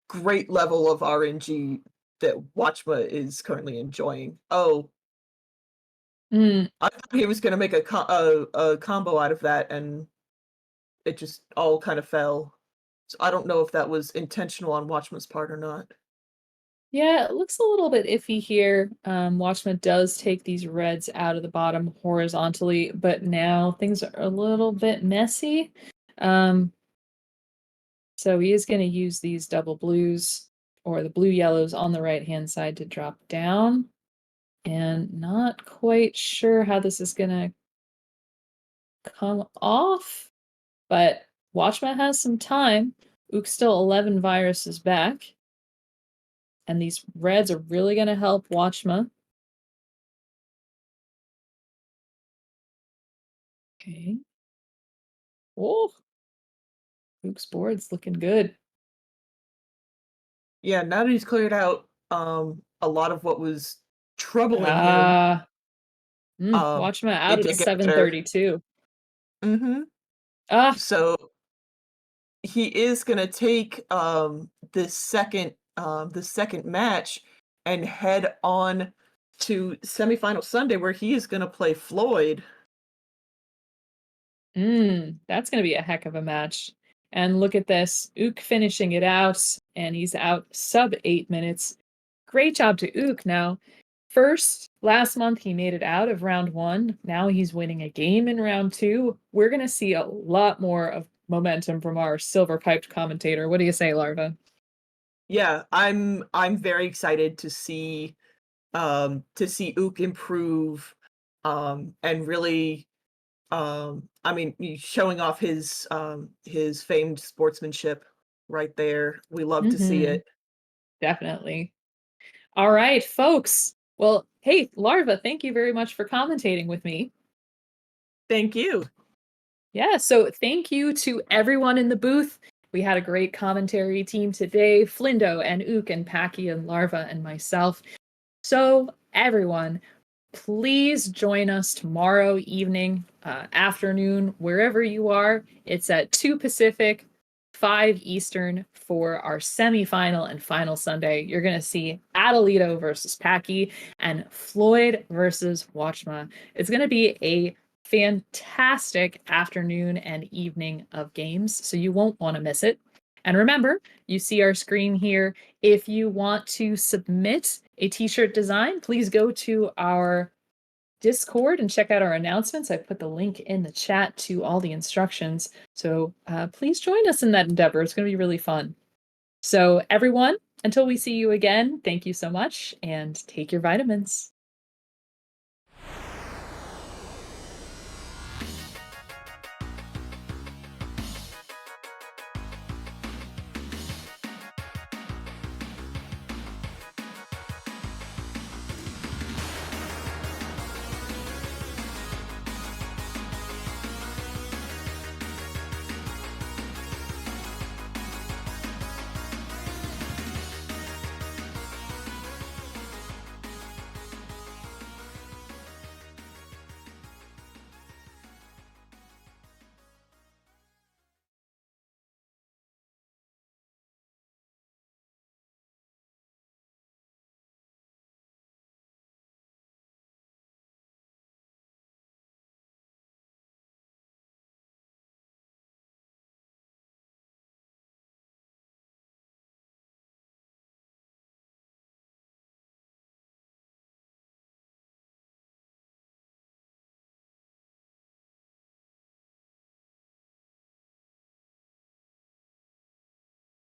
great level of RNG that Watchmuh is currently enjoying. Oh, Mm, I thought he was gonna make a combo out of that, and it just all kind of fell. So I don't know if that was intentional on Watchmuh's part or not. yeah, it looks a little bit iffy here. Watchman does take these reds out of the bottom horizontally, but now things are a little bit messy. So he is going to use these double blues or the blue yellows on the right hand side to drop down. And not quite sure how this is going to come off, but Watchman has some time. Ook still 11 viruses back. And these reds are really going to help Watchma. Okay. Oh, Ook's board's looking good. Yeah, now that he's cleared out a lot of what was troubling him, Watchma out it at a did get better. 732. Mm-hmm. Ah, So he is gonna take this second match and head on to semifinal Sunday where he is gonna play Floyd. that's going to be a heck of a match. And look at this. Ook finishing it out, and he's out sub 8 minutes. Great job to Ook. Now, first, last month he made it out of round 1. Now he's winning a game in round 2. We're going to see a lot more of momentum from our silver piped commentator. What do you say, Larva? Yeah, I'm very excited to see Ook improve and really I mean showing off his famed sportsmanship right there. We love to see it. Definitely. All right, folks. Well, hey, Larva, thank you very much for commentating with me. Thank you. Yeah, so thank you to everyone in the booth. We had a great commentary team today, Flindo and Ook and Packy and Larva and myself. So everyone, please join us tomorrow evening, afternoon, wherever you are. It's at 2 Pacific, 5 Eastern for our semifinal and final Sunday. You're going to see Atalito versus Packy and Floyd versus Watchmuh. It's going to be a fantastic afternoon and evening of games, so you won't want to miss it. And remember, you see our screen here. If you want to submit a t-shirt design, please go to our Discord and check out our announcements. I put the link in the chat to all the instructions. So please join us in that endeavor. It's going to be really fun. So everyone, until we see you again, thank you so much and take your vitamins.